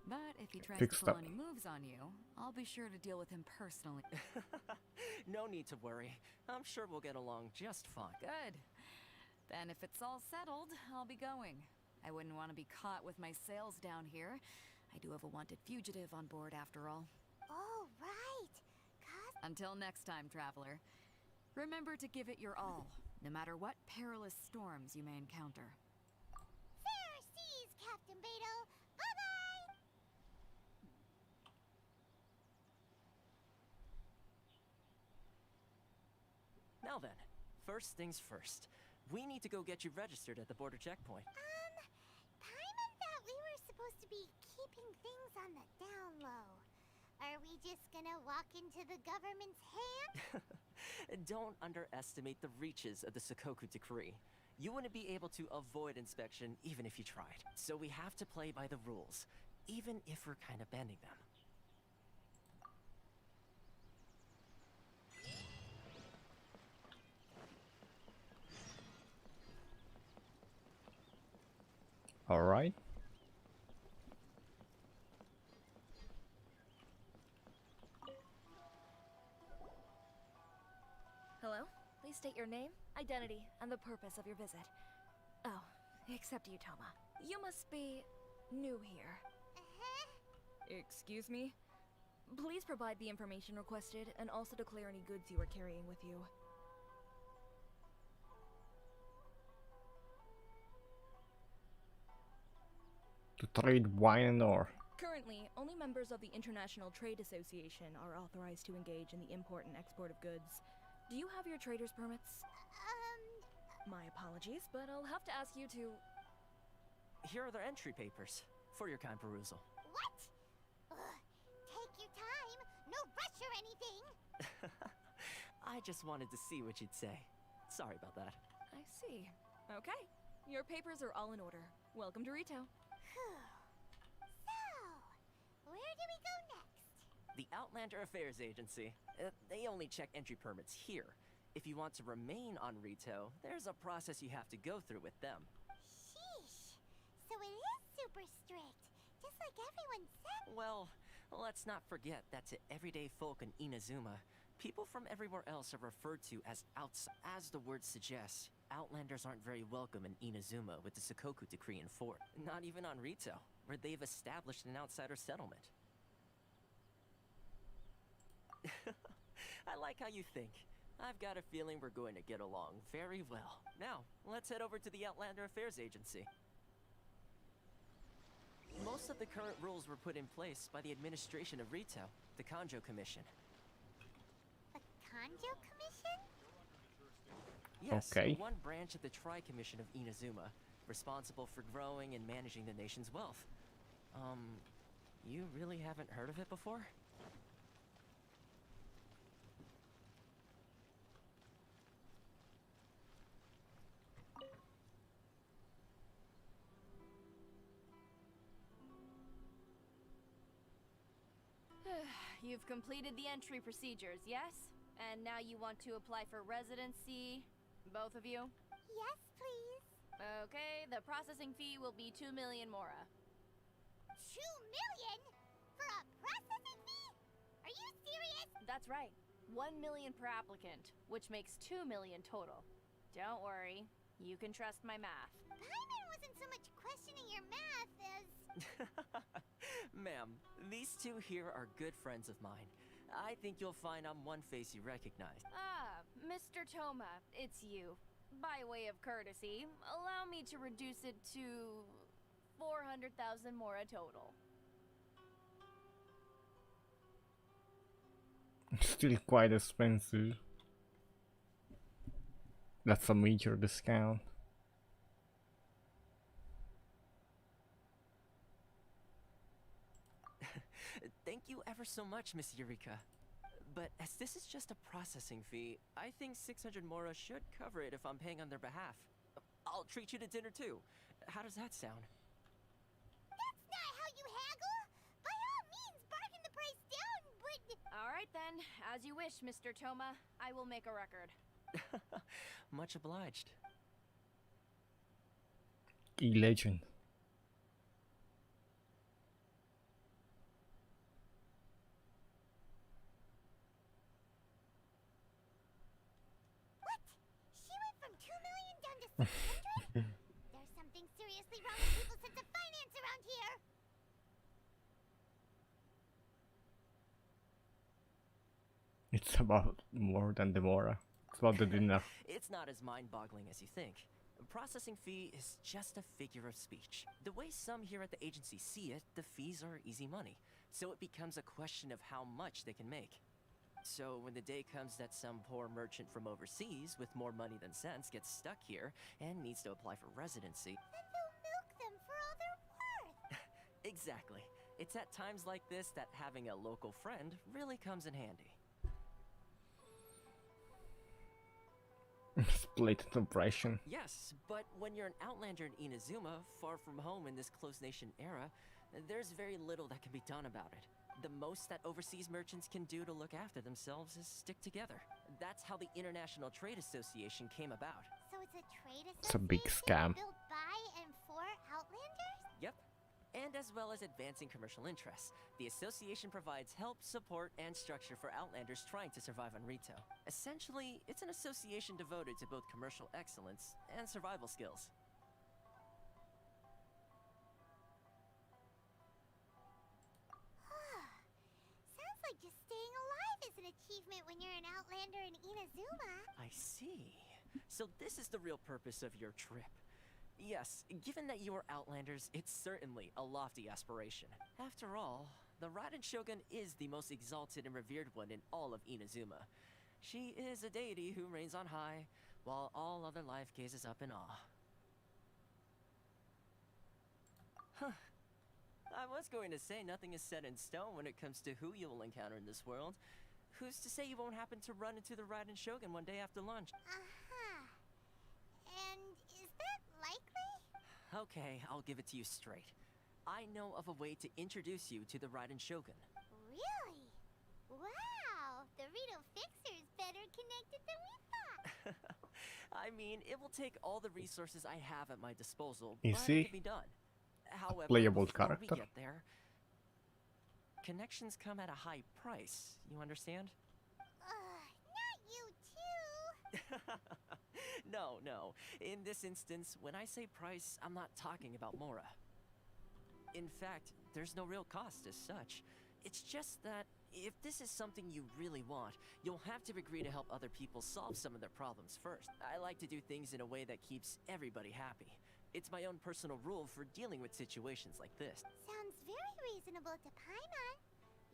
But if he tries to pull any moves on you, I'll be sure to deal with him personally. No need to worry. I'm sure we'll get along just fine. Good. Then if it's all settled, I'll be going. I wouldn't want to be caught with my sails down here. I do have a wanted fugitive on board after all. Oh, right. Until next time, traveler. Remember to give it your all, no matter what perilous storms you may encounter. Fair seas, Captain Beto. Bye-bye! Now then, first things first. We need to go get you registered at the border checkpoint. Paimon thought we were supposed to be keeping things on the down low. Are we just gonna walk into the government's hand? Don't underestimate the reaches of the Sakoku Decree. You wouldn't be able to avoid inspection even if you tried. So we have to play by the rules, even if we're kind of bending them. All right. Hello? Please state your name, identity, and the purpose of your visit. Oh, except you, Toma. You must be new here. Excuse me? Please provide the information requested and also declare any goods you are carrying with you. To trade wine and ore. Currently, only members of the International Trade Association are authorized to engage in the import and export of goods. Do you have your trader's permits? My apologies, but I'll have to ask you to... Here are their entry papers, for your kind perusal. What? Take your time. No rush or anything. I just wanted to see what you'd say. Sorry about that. I see. Okay. Your papers are all in order. Welcome to retail. So, where do we go next? The Outlander Affairs Agency. They only check entry permits here. If you want to remain on Rito, there's a process you have to go through with them. Sheesh. So it is super strict, just like everyone said. Well, let's not forget that to everyday folk in Inazuma, people from everywhere else are referred to as outside. As the word suggests, Outlanders aren't very welcome in Inazuma with the Sakoku Decree in force. Not even on Rito, where they've established an outsider settlement. I like how you think. I've got a feeling we're going to get along very well. Now, let's head over to the Outlander Affairs Agency. Most of the current rules were put in place by the administration of Rito, the Kanjo Commission. The Kanjo Commission? Yes, Okay. one branch of the Tri-Commission of Inazuma, responsible for growing and managing the nation's wealth. You really haven't heard of it before? You've completed the entry procedures, yes? And now you want to apply for residency? Both of you? Yes, please. Okay, the processing fee will be 2 million mora. 2 million? For a processing fee? Are you serious? That's right. 1 million per applicant, which makes 2 million total. Don't worry, you can trust my math. Paimon wasn't so much questioning your math as... Ma'am, these two here are good friends of mine. I think you'll find I'm one face you recognize. Ah, Mr. Toma, it's you. By way of courtesy, allow me to reduce it to 400,000 mora total. Still quite expensive. That's a major discount. Thank you ever so much, Miss Eureka. But as this is just a processing fee, I think 600 mora should cover it if I'm paying on their behalf. I'll treat you to dinner too. How does that sound? That's not how you haggle! By all means, bargain the price down, but... Alright then, as you wish, Mr. Toma. I will make a record. Much obliged. E-legend. She went from 2 million down to 600? There's something seriously wrong with people's sense of finance around here! It's about more than the Mora. It's about the dinner. It's not as mind-boggling as you think. A processing fee is just a figure of speech. The way some here at the agency see it, the fees are easy money. So it becomes a question of how much they can make. So when the day comes that some poor merchant from overseas with more money than sense gets stuck here and needs to apply for residency... Then they'll milk them for all they're worth. Exactly. It's at times like this that having a local friend really comes in handy. Split operation. Yes, but when you're an outlander in Inazuma, far from home in this closed nation era, there's very little that can be done about it. The most that overseas merchants can do to look after themselves is stick together. That's how the International Trade Association came about. So it's a trade association It's a big scam. built by and for Outlanders? Yep. And as well as advancing commercial interests, the association provides help, support, and structure for Outlanders trying to survive on Rito. Essentially, it's an association devoted to both commercial excellence and survival skills. Sounds like just staying alive is an achievement when you're an Outlander in Inazuma. I see. So this is the real purpose of your trip. Yes, given that you are Outlanders, it's certainly a lofty aspiration. After all, the Raiden Shogun is the most exalted and revered one in all of Inazuma. She is a deity who reigns on high, while all other life gazes up in awe. Huh. I was going to say nothing is set in stone when it comes to who you will encounter in this world. Who's to say you won't happen to run into the Raiden Shogun one day after lunch? Uh-huh. And is that likely? Okay, I'll give it to you straight. I know of a way to introduce you to the Raiden Shogun. Really? Wow! The Rito Fixer is better connected than we thought. I mean, it will take all the resources I have at my disposal, Is but he it can be done. However, playable before character? we get there, connections come at a high price. You understand? Not you too! No. In this instance, when I say price, I'm not talking about Mora. In fact, there's no real cost as such. It's just that if this is something you really want, you'll have to agree to help other people solve some of their problems first. I like to do things in a way that keeps everybody happy. It's my own personal rule for dealing with situations like this. Sounds very reasonable to Paimon.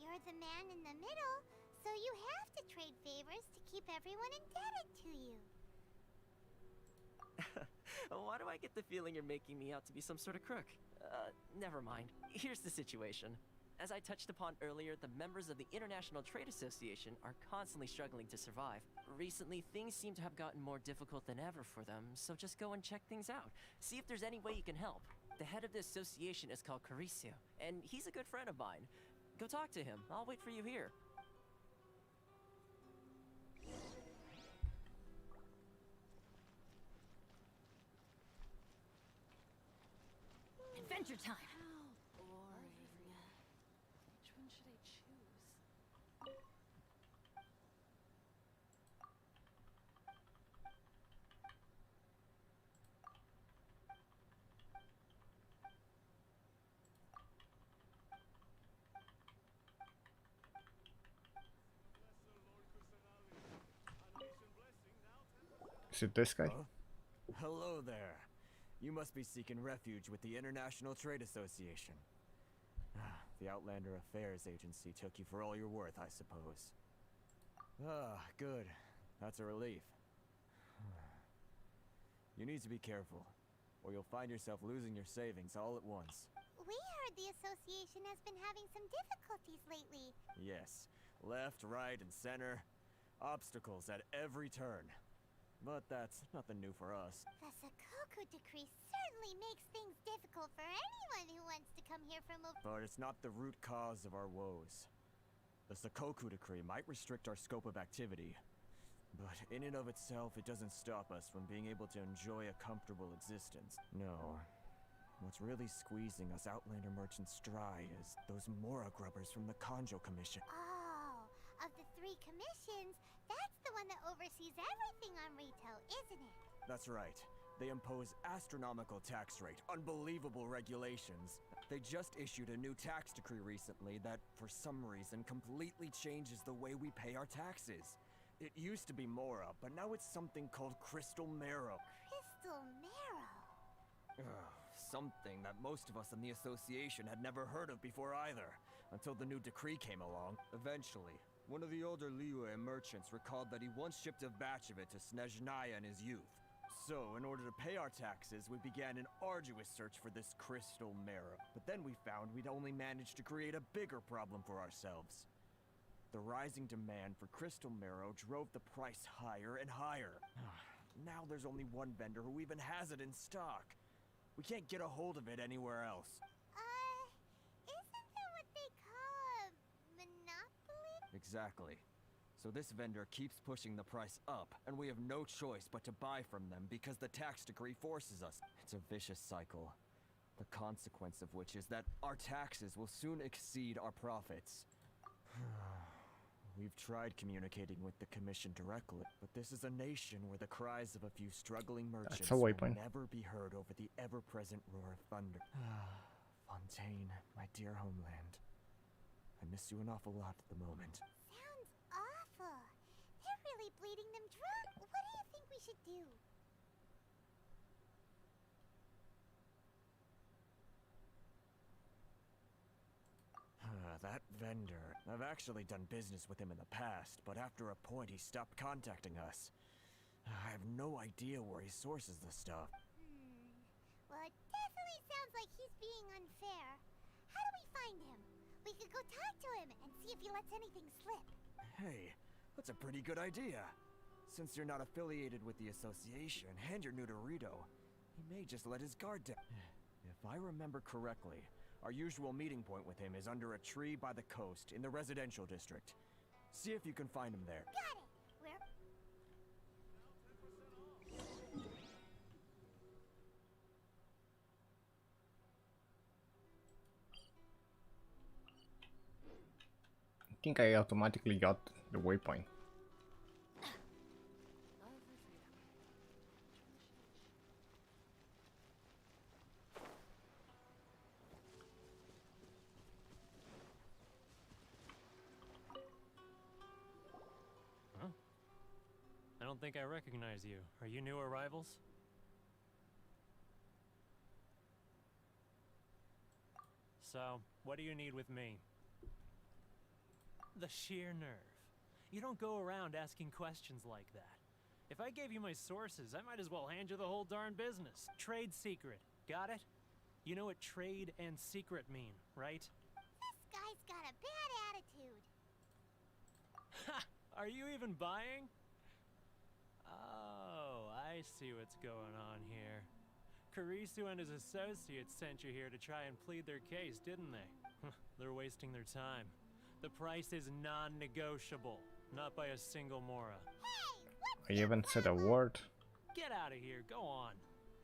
You're the man in the middle, so you have to trade favors to keep everyone indebted to you. Why do I get the feeling you're making me out to be some sort of crook? Never mind. Here's the situation. As I touched upon earlier, the members of the International Trade Association are constantly struggling to survive. Recently, things seem to have gotten more difficult than ever for them, so just go and check things out. See if there's any way you can help. The head of the association is called Carisio, and he's a good friend of mine. Go talk to him. I'll wait for you here. Adventure time! Which one should I choose? Is it this guy? Hello there. You must be seeking refuge with the International Trade Association. The Outlander Affairs Agency took you for all you're worth, I suppose. Good. That's a relief. You need to be careful, or you'll find yourself losing your savings all at once. We heard the association has been having some difficulties lately. Yes, left, right, and center. Obstacles at every turn. But that's nothing new for us. The Sakoku decree certainly makes things difficult for anyone who wants to come here from But it's not the root cause of our woes. The Sakoku decree might restrict our scope of activity, but in and of itself, it doesn't stop us from being able to enjoy a comfortable existence. No. What's really squeezing us Outlander merchants dry is those Mora grubbers from the Kanjo Commission. Oh, of the 3 commissions, that's the one that oversees everything on Rito, isn't it? That's right. They impose astronomical tax rate, unbelievable regulations. They just issued a new tax decree recently that, for some reason, completely changes the way we pay our taxes. It used to be Mora, but now it's something called Crystal Marrow. Crystal Marrow? Something that most of us in the association had never heard of before either, until the new decree came along. Eventually, one of the older Liyue merchants recalled that he once shipped a batch of it to Snezhnaya in his youth. So, in order to pay our taxes, we began an arduous search for this Crystal Marrow. But then we found we'd only managed to create a bigger problem for ourselves. The rising demand for Crystal Marrow drove the price higher and higher. Now there's only one vendor who even has it in stock. We can't get a hold of it anywhere else. Isn't that what they call a monopoly? Exactly. So this vendor keeps pushing the price up, and we have no choice but to buy from them because the tax decree forces us. It's a vicious cycle. The consequence of which is that our taxes will soon exceed our profits. We've tried communicating with the commission directly, but this is a nation where the cries of a few struggling merchants will never be heard over the ever-present roar of thunder. Fontaine, my dear homeland. I miss you an awful lot at the moment. Sounds awful. They're really bleeding them dry. What do you think we should do? That vendor. I've actually done business with him in the past, but after a point he stopped contacting us. I have no idea where he sources the stuff. Well, it definitely sounds like he's being unfair. How do we find him? We could go talk to him and see if he lets anything slip. Hey, that's a pretty good idea. Since you're not affiliated with the association and you're new to Rito, he may just let his guard down. If I remember correctly, our usual meeting point with him is under a tree by the coast in the residential district. See if you can find him there. Got it! Where? I think I automatically got the waypoint. I don't think I recognize you. Are you new arrivals? So, what do you need with me? The sheer nerve. You don't go around asking questions like that. If I gave you my sources, I might as well hand you the whole darn business. Trade secret. Got it? You know what trade and secret mean, right? This guy's got a bad attitude. Ha! Are you even buying? Oh, I see what's going on here. Karisu and his associates sent you here to try and plead their case, didn't they? They're wasting their time. The price is non-negotiable, not by a single Mora. I haven't said a word. Get out of here, go on.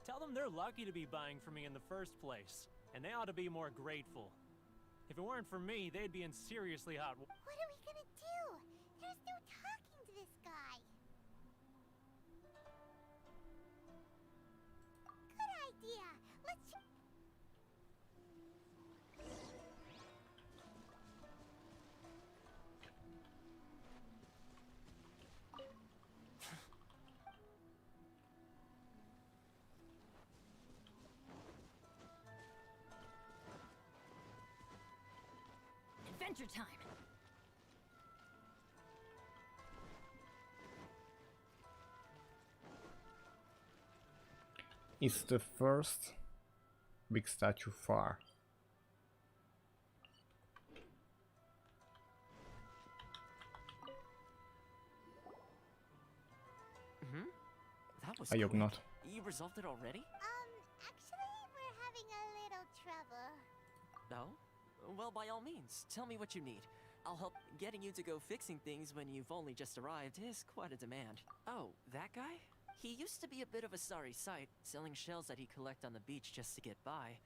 Tell them they're lucky to be buying from me in the first place, and they ought to be more grateful. If it weren't for me, they'd be in seriously hot water. What are we gonna do? There's no talking to this guy. Good idea. Let's. Adventure time! It's the first big statue far. That was I hope quick. not. You resolved it already? Actually, we're having a little trouble. No? Well, by all means, tell me what you need. I'll help. Getting you to go fixing things when you've only just arrived is quite a demand. Oh, that guy? He used to be a bit of a sorry sight, selling shells that he collect on the beach just to get by.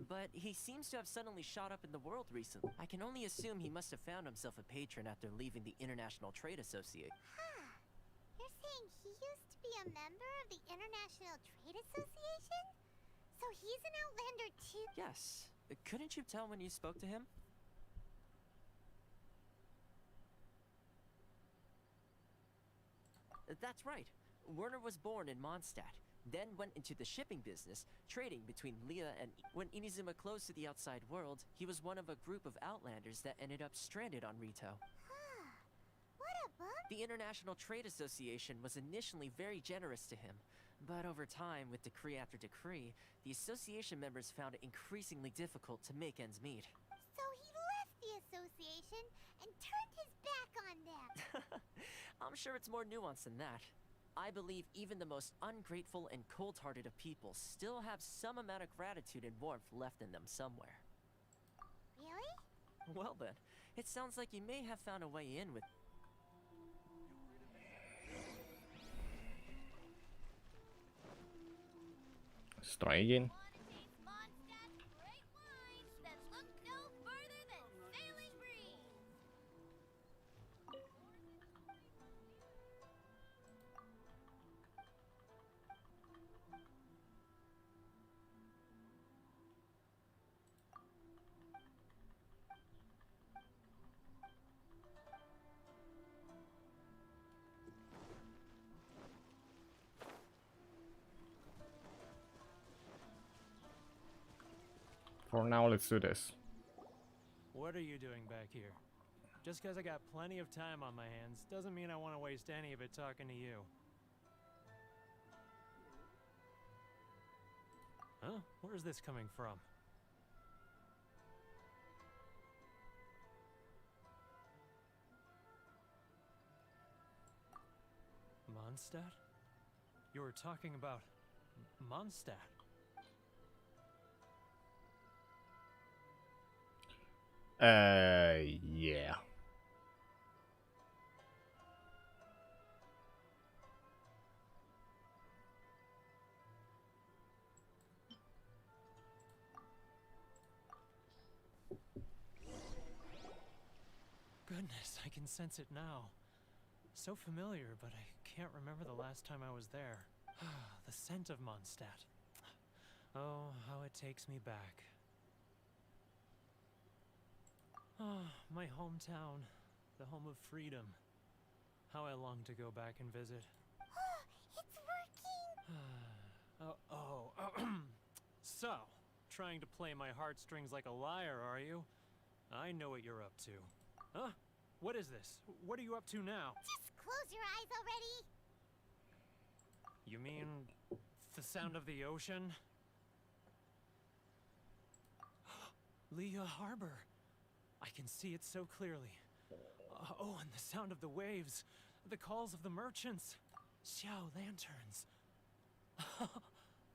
But he seems to have suddenly shot up in the world recently. I can only assume he must have found himself a patron after leaving the International Trade Association. Huh. You're saying he used to be a member of the International Trade Association? So he's an Outlander too? Yes. Couldn't you tell when you spoke to him? That's right. Werner was born in Mondstadt, then went into the shipping business, trading between Leah and... When Inazuma closed to the outside world, he was one of a group of outlanders that ended up stranded on Rito. What a bump! The International Trade Association was initially very generous to him, but over time, with decree after decree, the association members found it increasingly difficult to make ends meet. So he left the association and turned his back on them. I'm sure it's more nuanced than that. I believe even the most ungrateful and cold-hearted of people still have some amount of gratitude and warmth left in them somewhere. Really? Well then, it sounds like you may have found a way in with... Let's try again. For now, let's do this. What are you doing back here? Just because I got plenty of time on my hands doesn't mean I want to waste any of it talking to you. Huh? Where's this coming from? Mondstadt? You were talking about Mondstadt. Yeah. Goodness, I can sense it now. So familiar, but I can't remember the last time I was there. The scent of Mondstadt. Oh, how it takes me back. Oh, my hometown, the home of freedom. How I long to go back and visit. It's working! So, trying to play my heartstrings like a liar, are you? I know what you're up to. Huh? What is this? What are you up to now? Just close your eyes already! You mean the sound of the ocean? Leah Harbor. I can see it so clearly. Oh, and the sound of the waves. The calls of the merchants. Xiao lanterns.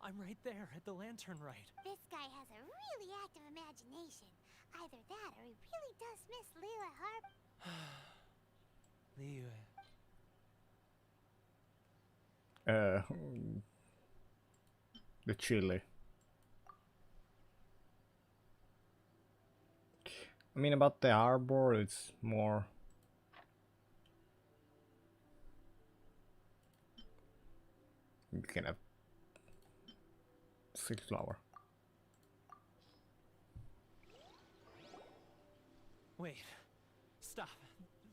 I'm right there at the lantern rite. This guy has a really active imagination. Either that or he really does miss Leela Harp. Leah. The chili. I mean, about the harbor, it's more... You can have 6 flower. Wait. Stop.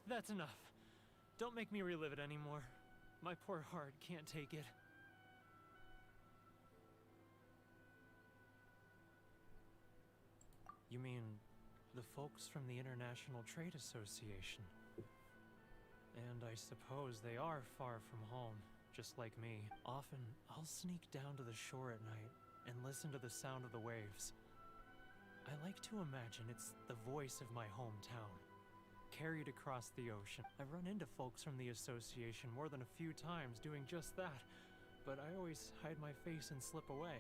That's enough. Don't make me relive it anymore. My poor heart can't take it. You mean the folks from the International Trade Association? And I suppose they are far from home, just like me. Often, I'll sneak down to the shore at night and listen to the sound of the waves. I like to imagine it's the voice of my hometown, carried across the ocean. I've run into folks from the association more than a few times doing just that, but I always hide my face and slip away.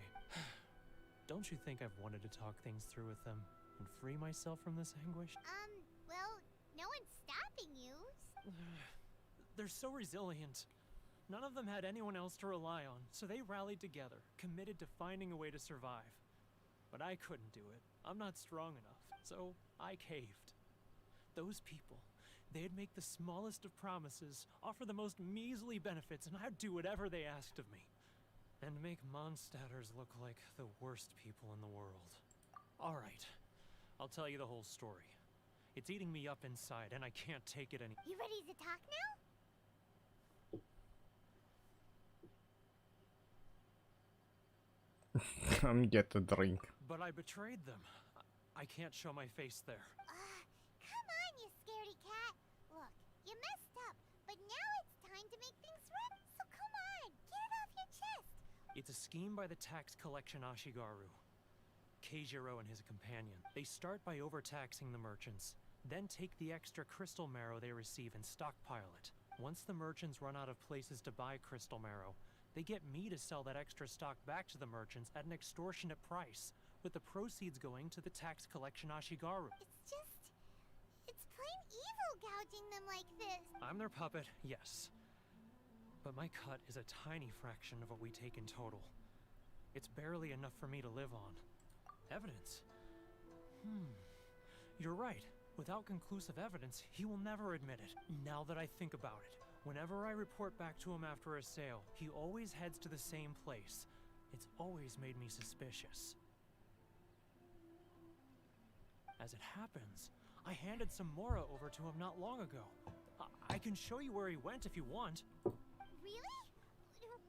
Don't you think I've wanted to talk things through with them and free myself from this anguish? Well, no one's stopping you. They're so resilient. None of them had anyone else to rely on, so they rallied together, committed to finding a way to survive. But I couldn't do it. I'm not strong enough, so I caved. Those people, they'd make the smallest of promises, offer the most measly benefits, and I'd do whatever they asked of me. And make Mondstadters look like the worst people in the world. Alright, I'll tell you the whole story. It's eating me up inside, and I can't take it any— You ready to talk now? Come get a drink. But I betrayed them. I can't show my face there. Come on, you scaredy cat. Look, you messed up, but now it's time to make things right. So come on, get it off your chest. It's a scheme by the tax collection Ashigaru. Ch.4 and his companion. They start by overtaxing the merchants, then take the extra crystal marrow they receive and stockpile it. Once the merchants run out of places to buy crystal marrow, they get me to sell that extra stock back to the merchants at an extortionate price, with the proceeds going to the tax collection Ashigaru. It's plain evil gouging them like this. I'm their puppet, yes. But my cut is a tiny fraction of what we take in total. It's barely enough for me to live on. Evidence? You're right. Without conclusive evidence, he will never admit it. Now that I think about it, whenever I report back to him after a sale, he always heads to the same place. It's always made me suspicious. As it happens, I handed some Mora over to him not long ago. I can show you where he went if you want. Really?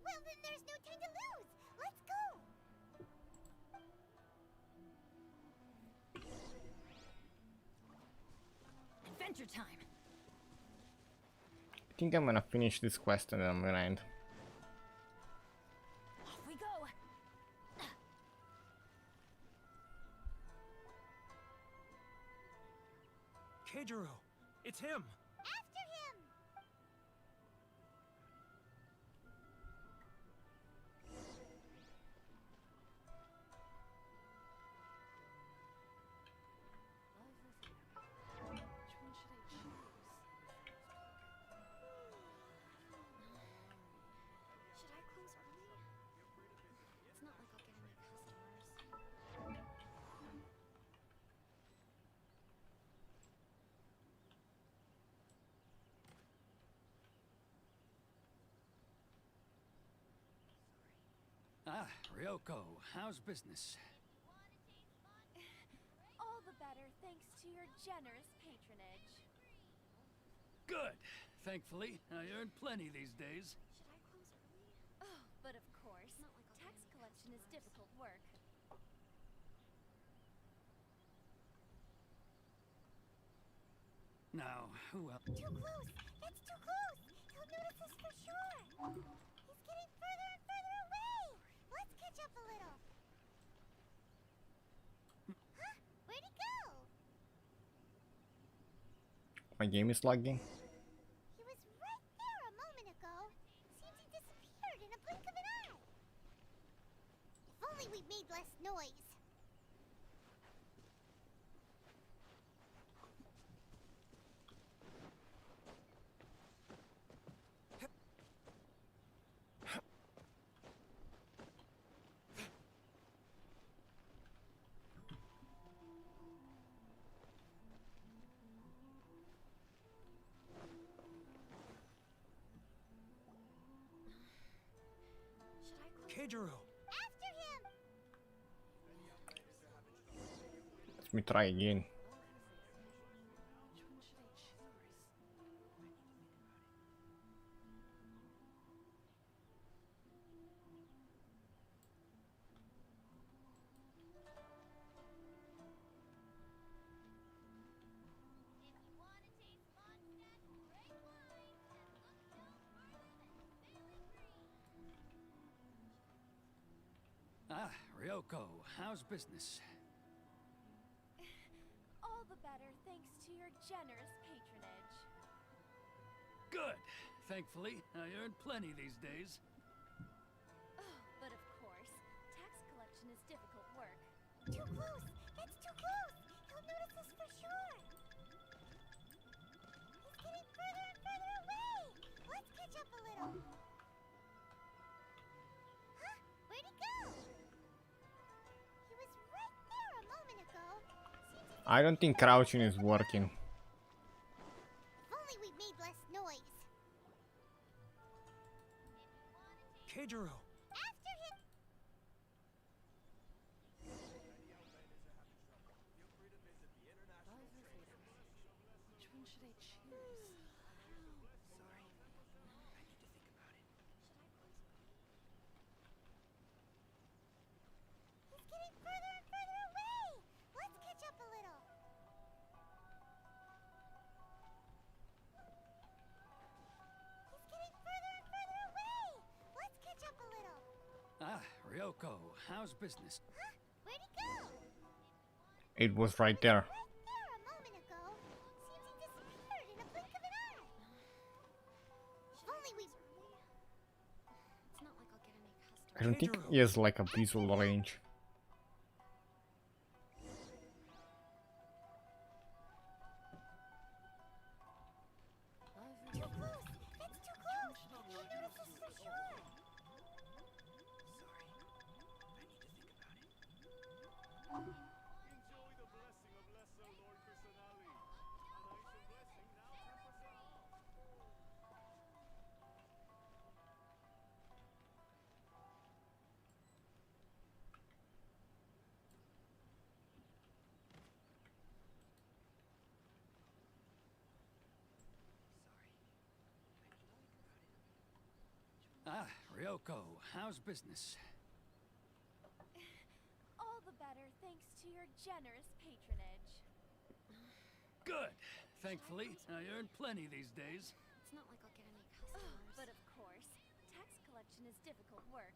Well, then there's no time to lose. Let's go. Adventure time. I think I'm gonna finish this quest and then I'm gonna end. Off we go. Ch.4, it's him. After him. Should I close early? It's not like I'll get any customers. Ah, Ryoko, how's business? All the better thanks to your generous patronage. Good. Thankfully, I earn plenty these days. Should I close early? Oh, but of course. Tax collection is difficult work. Now, who else? Too close. That's too close. He'll notice us for sure. He's getting further and further away. Let's catch up a little. Huh? Where'd he go? My game is lagging. He was right there a moment ago. Seems he disappeared in a blink of an eye. If only we made less noise. Ch.4. After him. Let me try again. Ah, Ryoko, how's business? All the better thanks to your generous patronage. Good. Thankfully, I earn plenty these days. Oh, but of course, tax collection is difficult work. Too close. That's too close. He'll notice us for sure. He's getting further and further away. Let's catch up a little. Huh? Where'd he go? He was right there a moment ago. I don't think crouching is working. If only we made less noise. Ch.4. After him. should I choose? Sorry. I need to think about it. He's getting further and further away! Let's catch up a little. He's getting further and further away! Let's catch up a little. Ah, Ryoko, how's business? Huh? Where'd he go? It was right there. Right there a moment ago. Seems he disappeared in a blink of an eye. If only we... It's not like I'll get any customers. I don't think he has like a visual range. Too close! It's too close! He noticed us for sure! Enjoy the blessing of Lesser Lord Personali. An Aisha blessing now 10% off. Ah, Ryoko, how's business? All the better thanks to your generous patronage. Good. Thankfully, I earn plenty these days. It's not like I'll get any customers. But of course, tax collection is difficult work.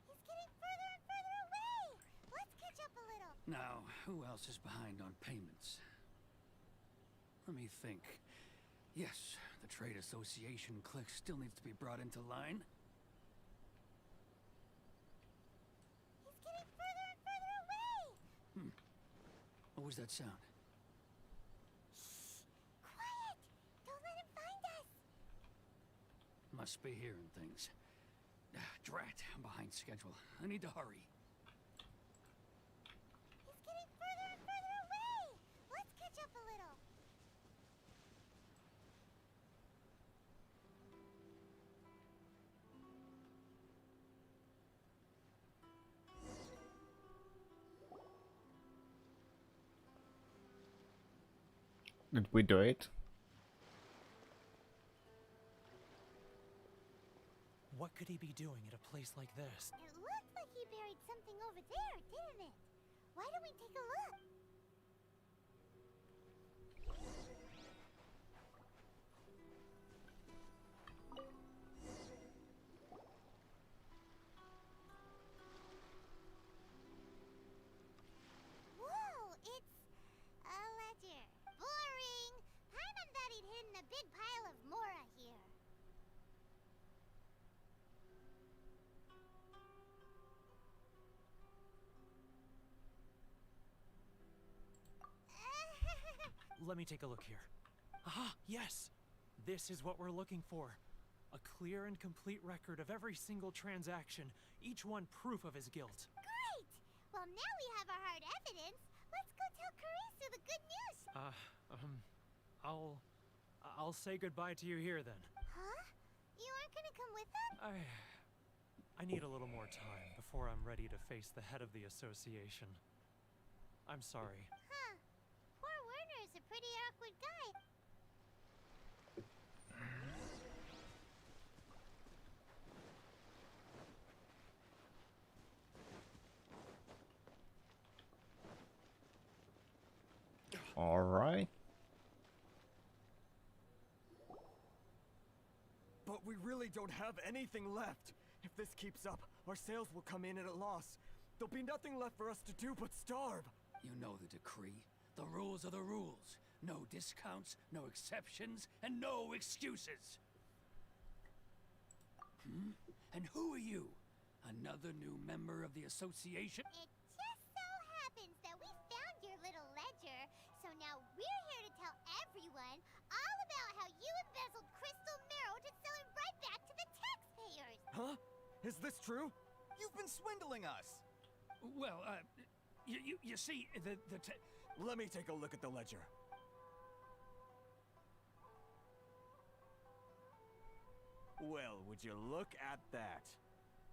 He's getting further and further away! Let's catch up a little. Now, who else is behind on payments? Let me think. Yes, the Trade Association clique still needs to be brought into line. He's getting further and further away! What was that sound? Quiet! Don't let him find us! Must be hearing things. Drat, I'm behind schedule. I need to hurry. He's getting further and further away! Let's catch up a little. Did we do it? What could he be doing at a place like this? It looked like he buried something over there, didn't it? Why don't we take a look? Whoa, it's a ledger. Boring. Paimon thought he'd hidden a big pile of Mora here. Let me take a look here. Aha, yes! This is what we're looking for. A clear and complete record of every single transaction, each one proof of his guilt. Great! Well, now we have our hard evidence. Let's go tell Karisu the good news. I'll say goodbye to you here then. Huh? You aren't gonna come with us? I need a little more time before I'm ready to face the head of the association. I'm sorry. Huh. Poor Werner is a pretty awkward guy. All right. But we really don't have anything left. If this keeps up, our sales will come in at a loss. There'll be nothing left for us to do but starve. You know the decree. The rules are the rules. No discounts, no exceptions, and no excuses. And who are you? Another new member of the association? It just so happens that we found your little ledger, so now we're here to tell everyone all about how you embezzled crystal marrow to sell it right back to the taxpayers. Huh? Is this true? You've been swindling us. Well, you see, Let me take a look at the ledger. Well, would you look at that?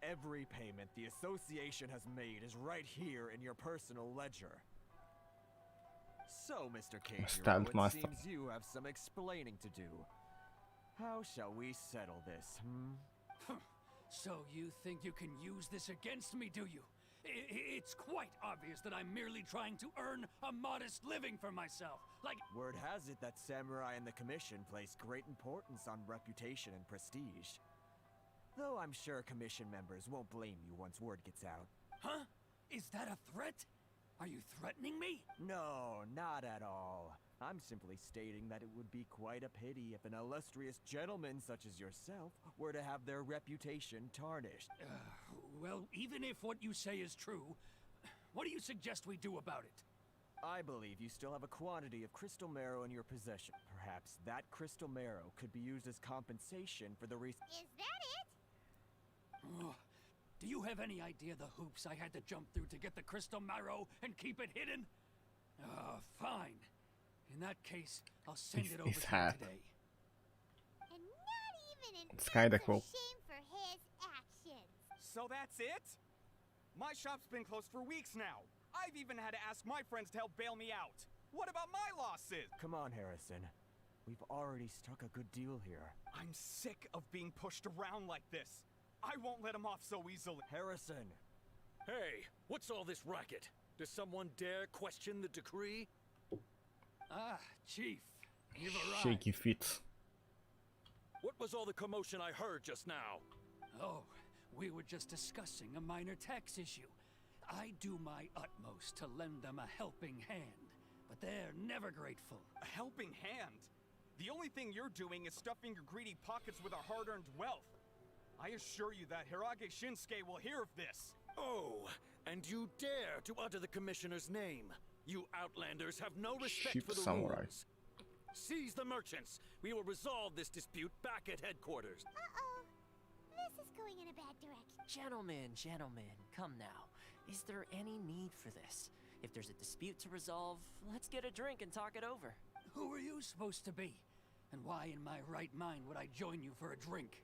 Every payment the association has made is right here in your personal ledger. So, Mr. K, Stand it master. seems you have some explaining to do. How shall we settle this, So you think you can use this against me, do you? It's quite obvious that I'm merely trying to earn a modest living for myself. Like, word has it that samurai and the commission place great importance on reputation and prestige. Though I'm sure commission members won't blame you once word gets out. Huh? Is that a threat? Are you threatening me? No, not at all. I'm simply stating that it would be quite a pity if an illustrious gentleman such as yourself were to have their reputation tarnished. Well, even if what you say is true, what do you suggest we do about it? I believe you still have a quantity of crystal marrow in your possession. Perhaps that crystal marrow could be used as compensation for the Is that it? Do you have any idea the hoops I had to jump through to get the crystal marrow and keep it hidden? Fine. In that case, I'll send it over to you today. And not even an It's kinda cool. shame for his actions. So that's it? My shop's been closed for weeks now. I've even had to ask my friends to help bail me out. What about my losses? Come on, Harrison. We've already struck a good deal here. I'm sick of being pushed around like this. I won't let him off so easily. Harrison! Hey, what's all this racket? Does someone dare question the decree? Ah, Chief. You've arrived. Shaky feet. What was all the commotion I heard just now? Oh, we were just discussing a minor tax issue. I do my utmost to lend them a helping hand, but they're never grateful. A helping hand? The only thing you're doing is stuffing your greedy pockets with our hard-earned wealth. I assure you that Hirage Shinsuke will hear of this. Oh, and you dare to utter the commissioner's name. You outlanders have no respect Sheep for the samurai. rules. Seize the merchants. We will resolve this dispute back at headquarters. Uh-oh. This is going in a bad direction. Gentlemen, come now. Is there any need for this? If there's a dispute to resolve, let's get a drink and talk it over. Who are you supposed to be? And why in my right mind would I join you for a drink?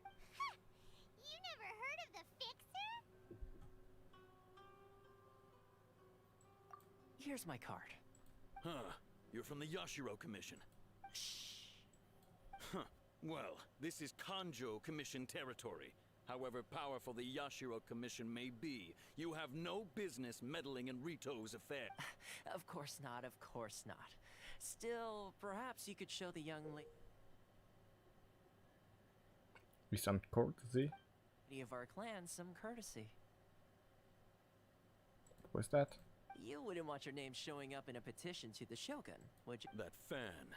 You never heard of the Fixer? Here's my card. Huh. You're from the Yashiro Commission. Huh. Well, this is Kanjo Commission territory. However powerful the Yashiro Commission may be, you have no business meddling in Rito's affairs. Of course not, of course not. Still, perhaps you could show the young lady With some courtesy. of our clan some courtesy. What's that? You wouldn't want your name showing up in a petition to the Shogun, would you? That fan,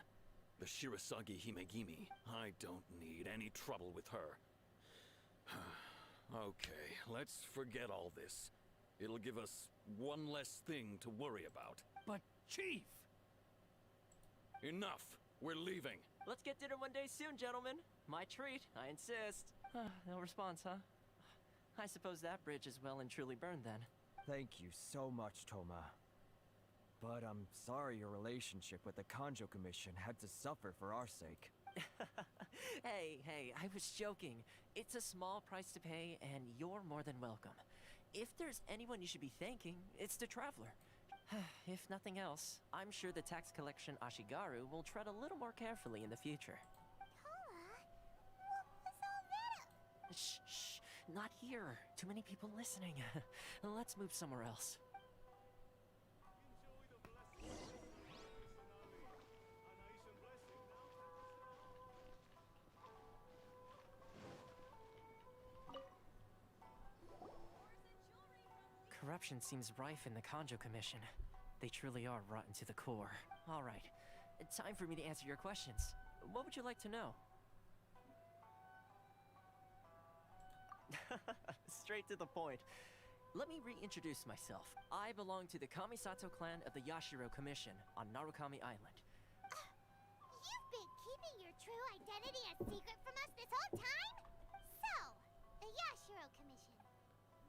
the Shirasagi Himegimi, I don't need any trouble with her. Okay, let's forget all this. It'll give us one less thing to worry about. But, Chief! Enough! We're leaving. Let's get dinner one day soon, gentlemen. My treat, I insist. No response, huh? I suppose that bridge is well and truly burned then. Thank you so much, Toma. But I'm sorry your relationship with the Kanjo Commission had to suffer for our sake. Hey, I was joking. It's a small price to pay, and you're more than welcome. If there's anyone you should be thanking, it's the Traveler. If nothing else, I'm sure the tax collection Ashigaru will tread a little more carefully in the future. Shh, not here. Too many people listening. Let's move somewhere else. Corruption seems rife in the Kanjo Commission. They truly are rotten to the core. All right, time for me to answer your questions. What would you like to know? Straight to the point. Let me reintroduce myself. I belong to the Kamisato clan of the Yashiro Commission on Narukami Island. You've been keeping your true identity a secret from us this whole time? So, the Yashiro Commission.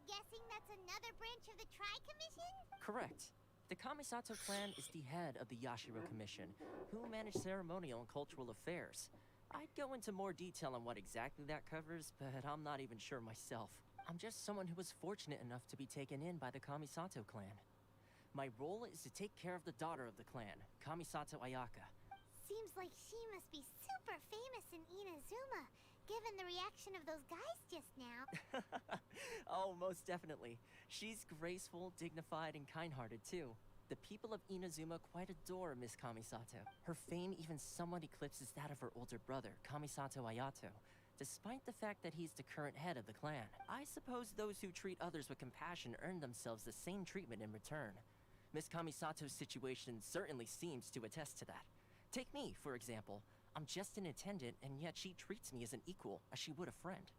Guessing that's another branch of the Tri-Commission? Correct. The Kamisato clan is the head of the Yashiro Commission, who manage ceremonial and cultural affairs. I'd go into more detail on what exactly that covers, but I'm not even sure myself. I'm just someone who was fortunate enough to be taken in by the Kamisato clan. My role is to take care of the daughter of the clan, Kamisato Ayaka. Seems like she must be super famous in Inazuma, given the reaction of those guys just now. Oh, most definitely. She's graceful, dignified, and kind-hearted too. The people of Inazuma quite adore Miss Kamisato. Her fame even somewhat eclipses that of her older brother, Kamisato Ayato, despite the fact that he's the current head of the clan. I suppose those who treat others with compassion earn themselves the same treatment in return. Miss Kamisato's situation certainly seems to attest to that. Take me, for example. I'm just an attendant, and yet she treats me as an equal, as she would a friend.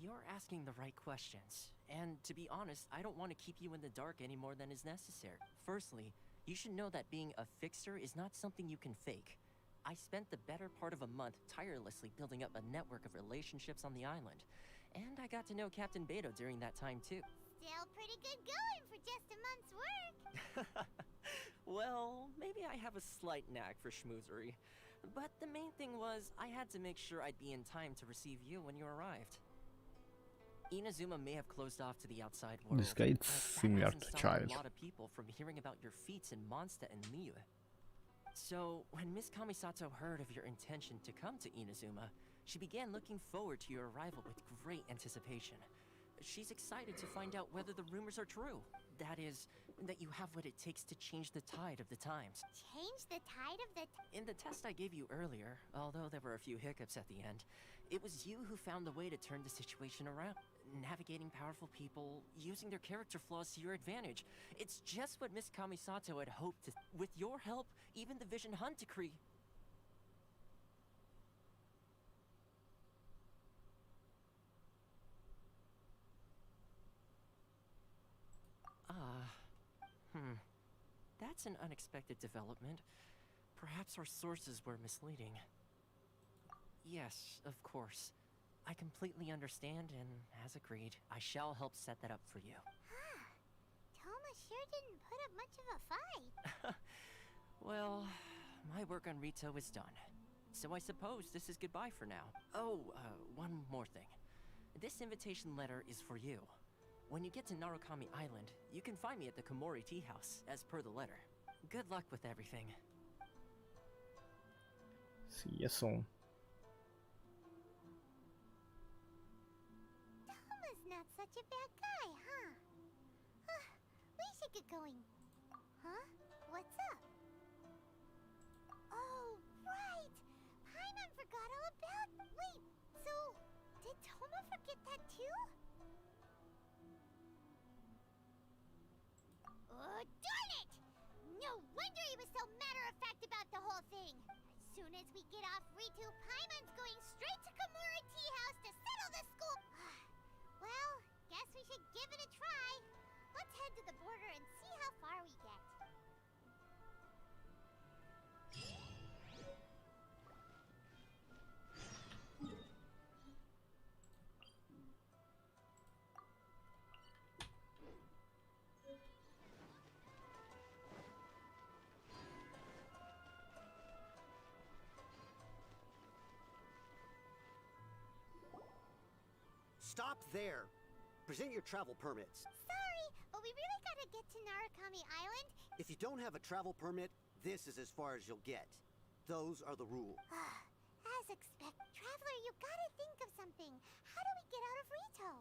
You're asking the right questions, and to be honest, I don't want to keep you in the dark any more than is necessary. Firstly, you should know that being a fixer is not something you can fake. I spent the better part of a month tirelessly building up a network of relationships on the island, and I got to know Captain Beto during that time too. Still pretty good going for just a month's work. Well, maybe I have a slight knack for schmoozery, but the main thing was I had to make sure I'd be in time to receive you when you arrived. Inazuma may have closed off to the outside world. This guy is similar to Child. A lot of people from hearing about your feats in Mondstadt and Liyue. So, when Miss Kamisato heard of your intention to come to Inazuma, she began looking forward to your arrival with great anticipation. She's excited to find out whether the rumors are true. That is, that you have what it takes to change the tide of the times. Change the tide of the... In the test I gave you earlier, although there were a few hiccups at the end, it was you who found the way to turn the situation around. Navigating powerful people, using their character flaws to your advantage. It's just what Miss Kamisato had hoped to... With your help, even the Vision Hunt decree... That's an unexpected development. Perhaps our sources were misleading. Yes, of course. I completely understand, and as agreed, I shall help set that up for you. Toma sure didn't put up much of a fight. Well, my work on Rito is done. So I suppose this is goodbye for now. Oh, one more thing. This invitation letter is for you. When you get to Narukami Island, you can find me at the Komori Tea House, as per the letter. Good luck with everything. See you soon. Toma's not such a bad guy, huh? We should get going. Huh? What's up? Oh, right! Paimon forgot all about... Wait, so... Did Toma forget that too? Oh, darn it! No wonder he was so matter-of-fact about the whole thing. As soon as we get off Ritu, Paimon's going straight to Komori Tea House to settle the school. Well, guess we should give it a try. Let's head to the border and see how far we get. Stop there! Present your travel permits. Sorry, but we really gotta get to Narukami Island. If you don't have a travel permit, this is as far as you'll get. Those are the rules. As expected. Traveler, you gotta think of something. How do we get out of Rito?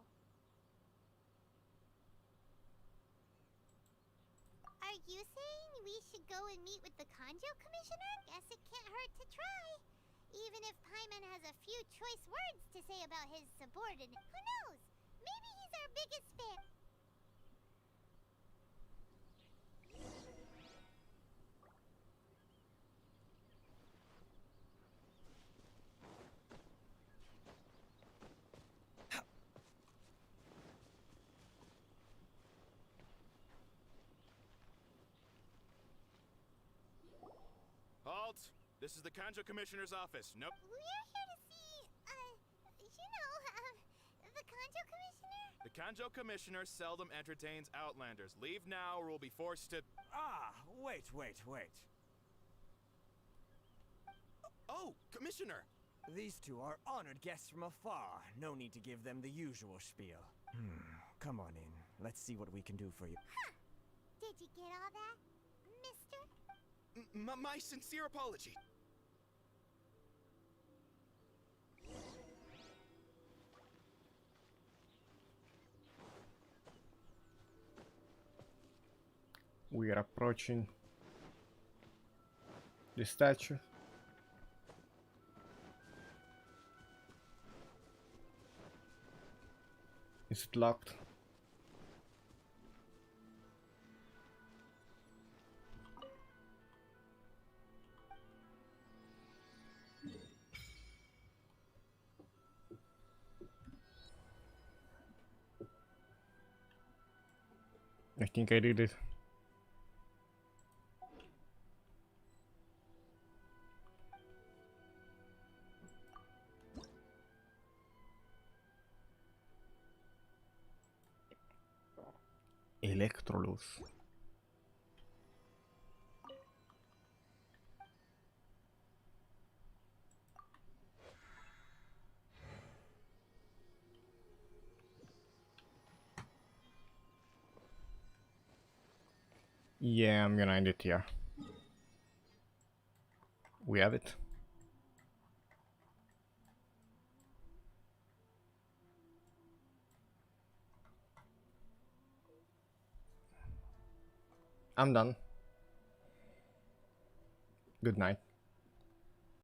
Are you saying we should go and meet with the Kanjo Commissioner? Guess it can't hurt to try. Even if Paimon has a few choice words to say about his subordinate, who knows? Maybe he's our biggest fan. Halt! This is the Kanjo Commissioner's office. Nope. We're here to see, the Kanjo Commissioner? The Kanjo Commissioner seldom entertains Outlanders. Leave now or we'll be forced to... Wait. Oh, Commissioner! These two are honored guests from afar. No need to give them the usual spiel. Come on in. Let's see what we can do for you. Huh. Did you get all that, mister? My sincere apology. We are approaching the statue. Is it locked? I think I did it. Electrolux. Yeah, I'm gonna end it here. We have it. I'm done. Good night.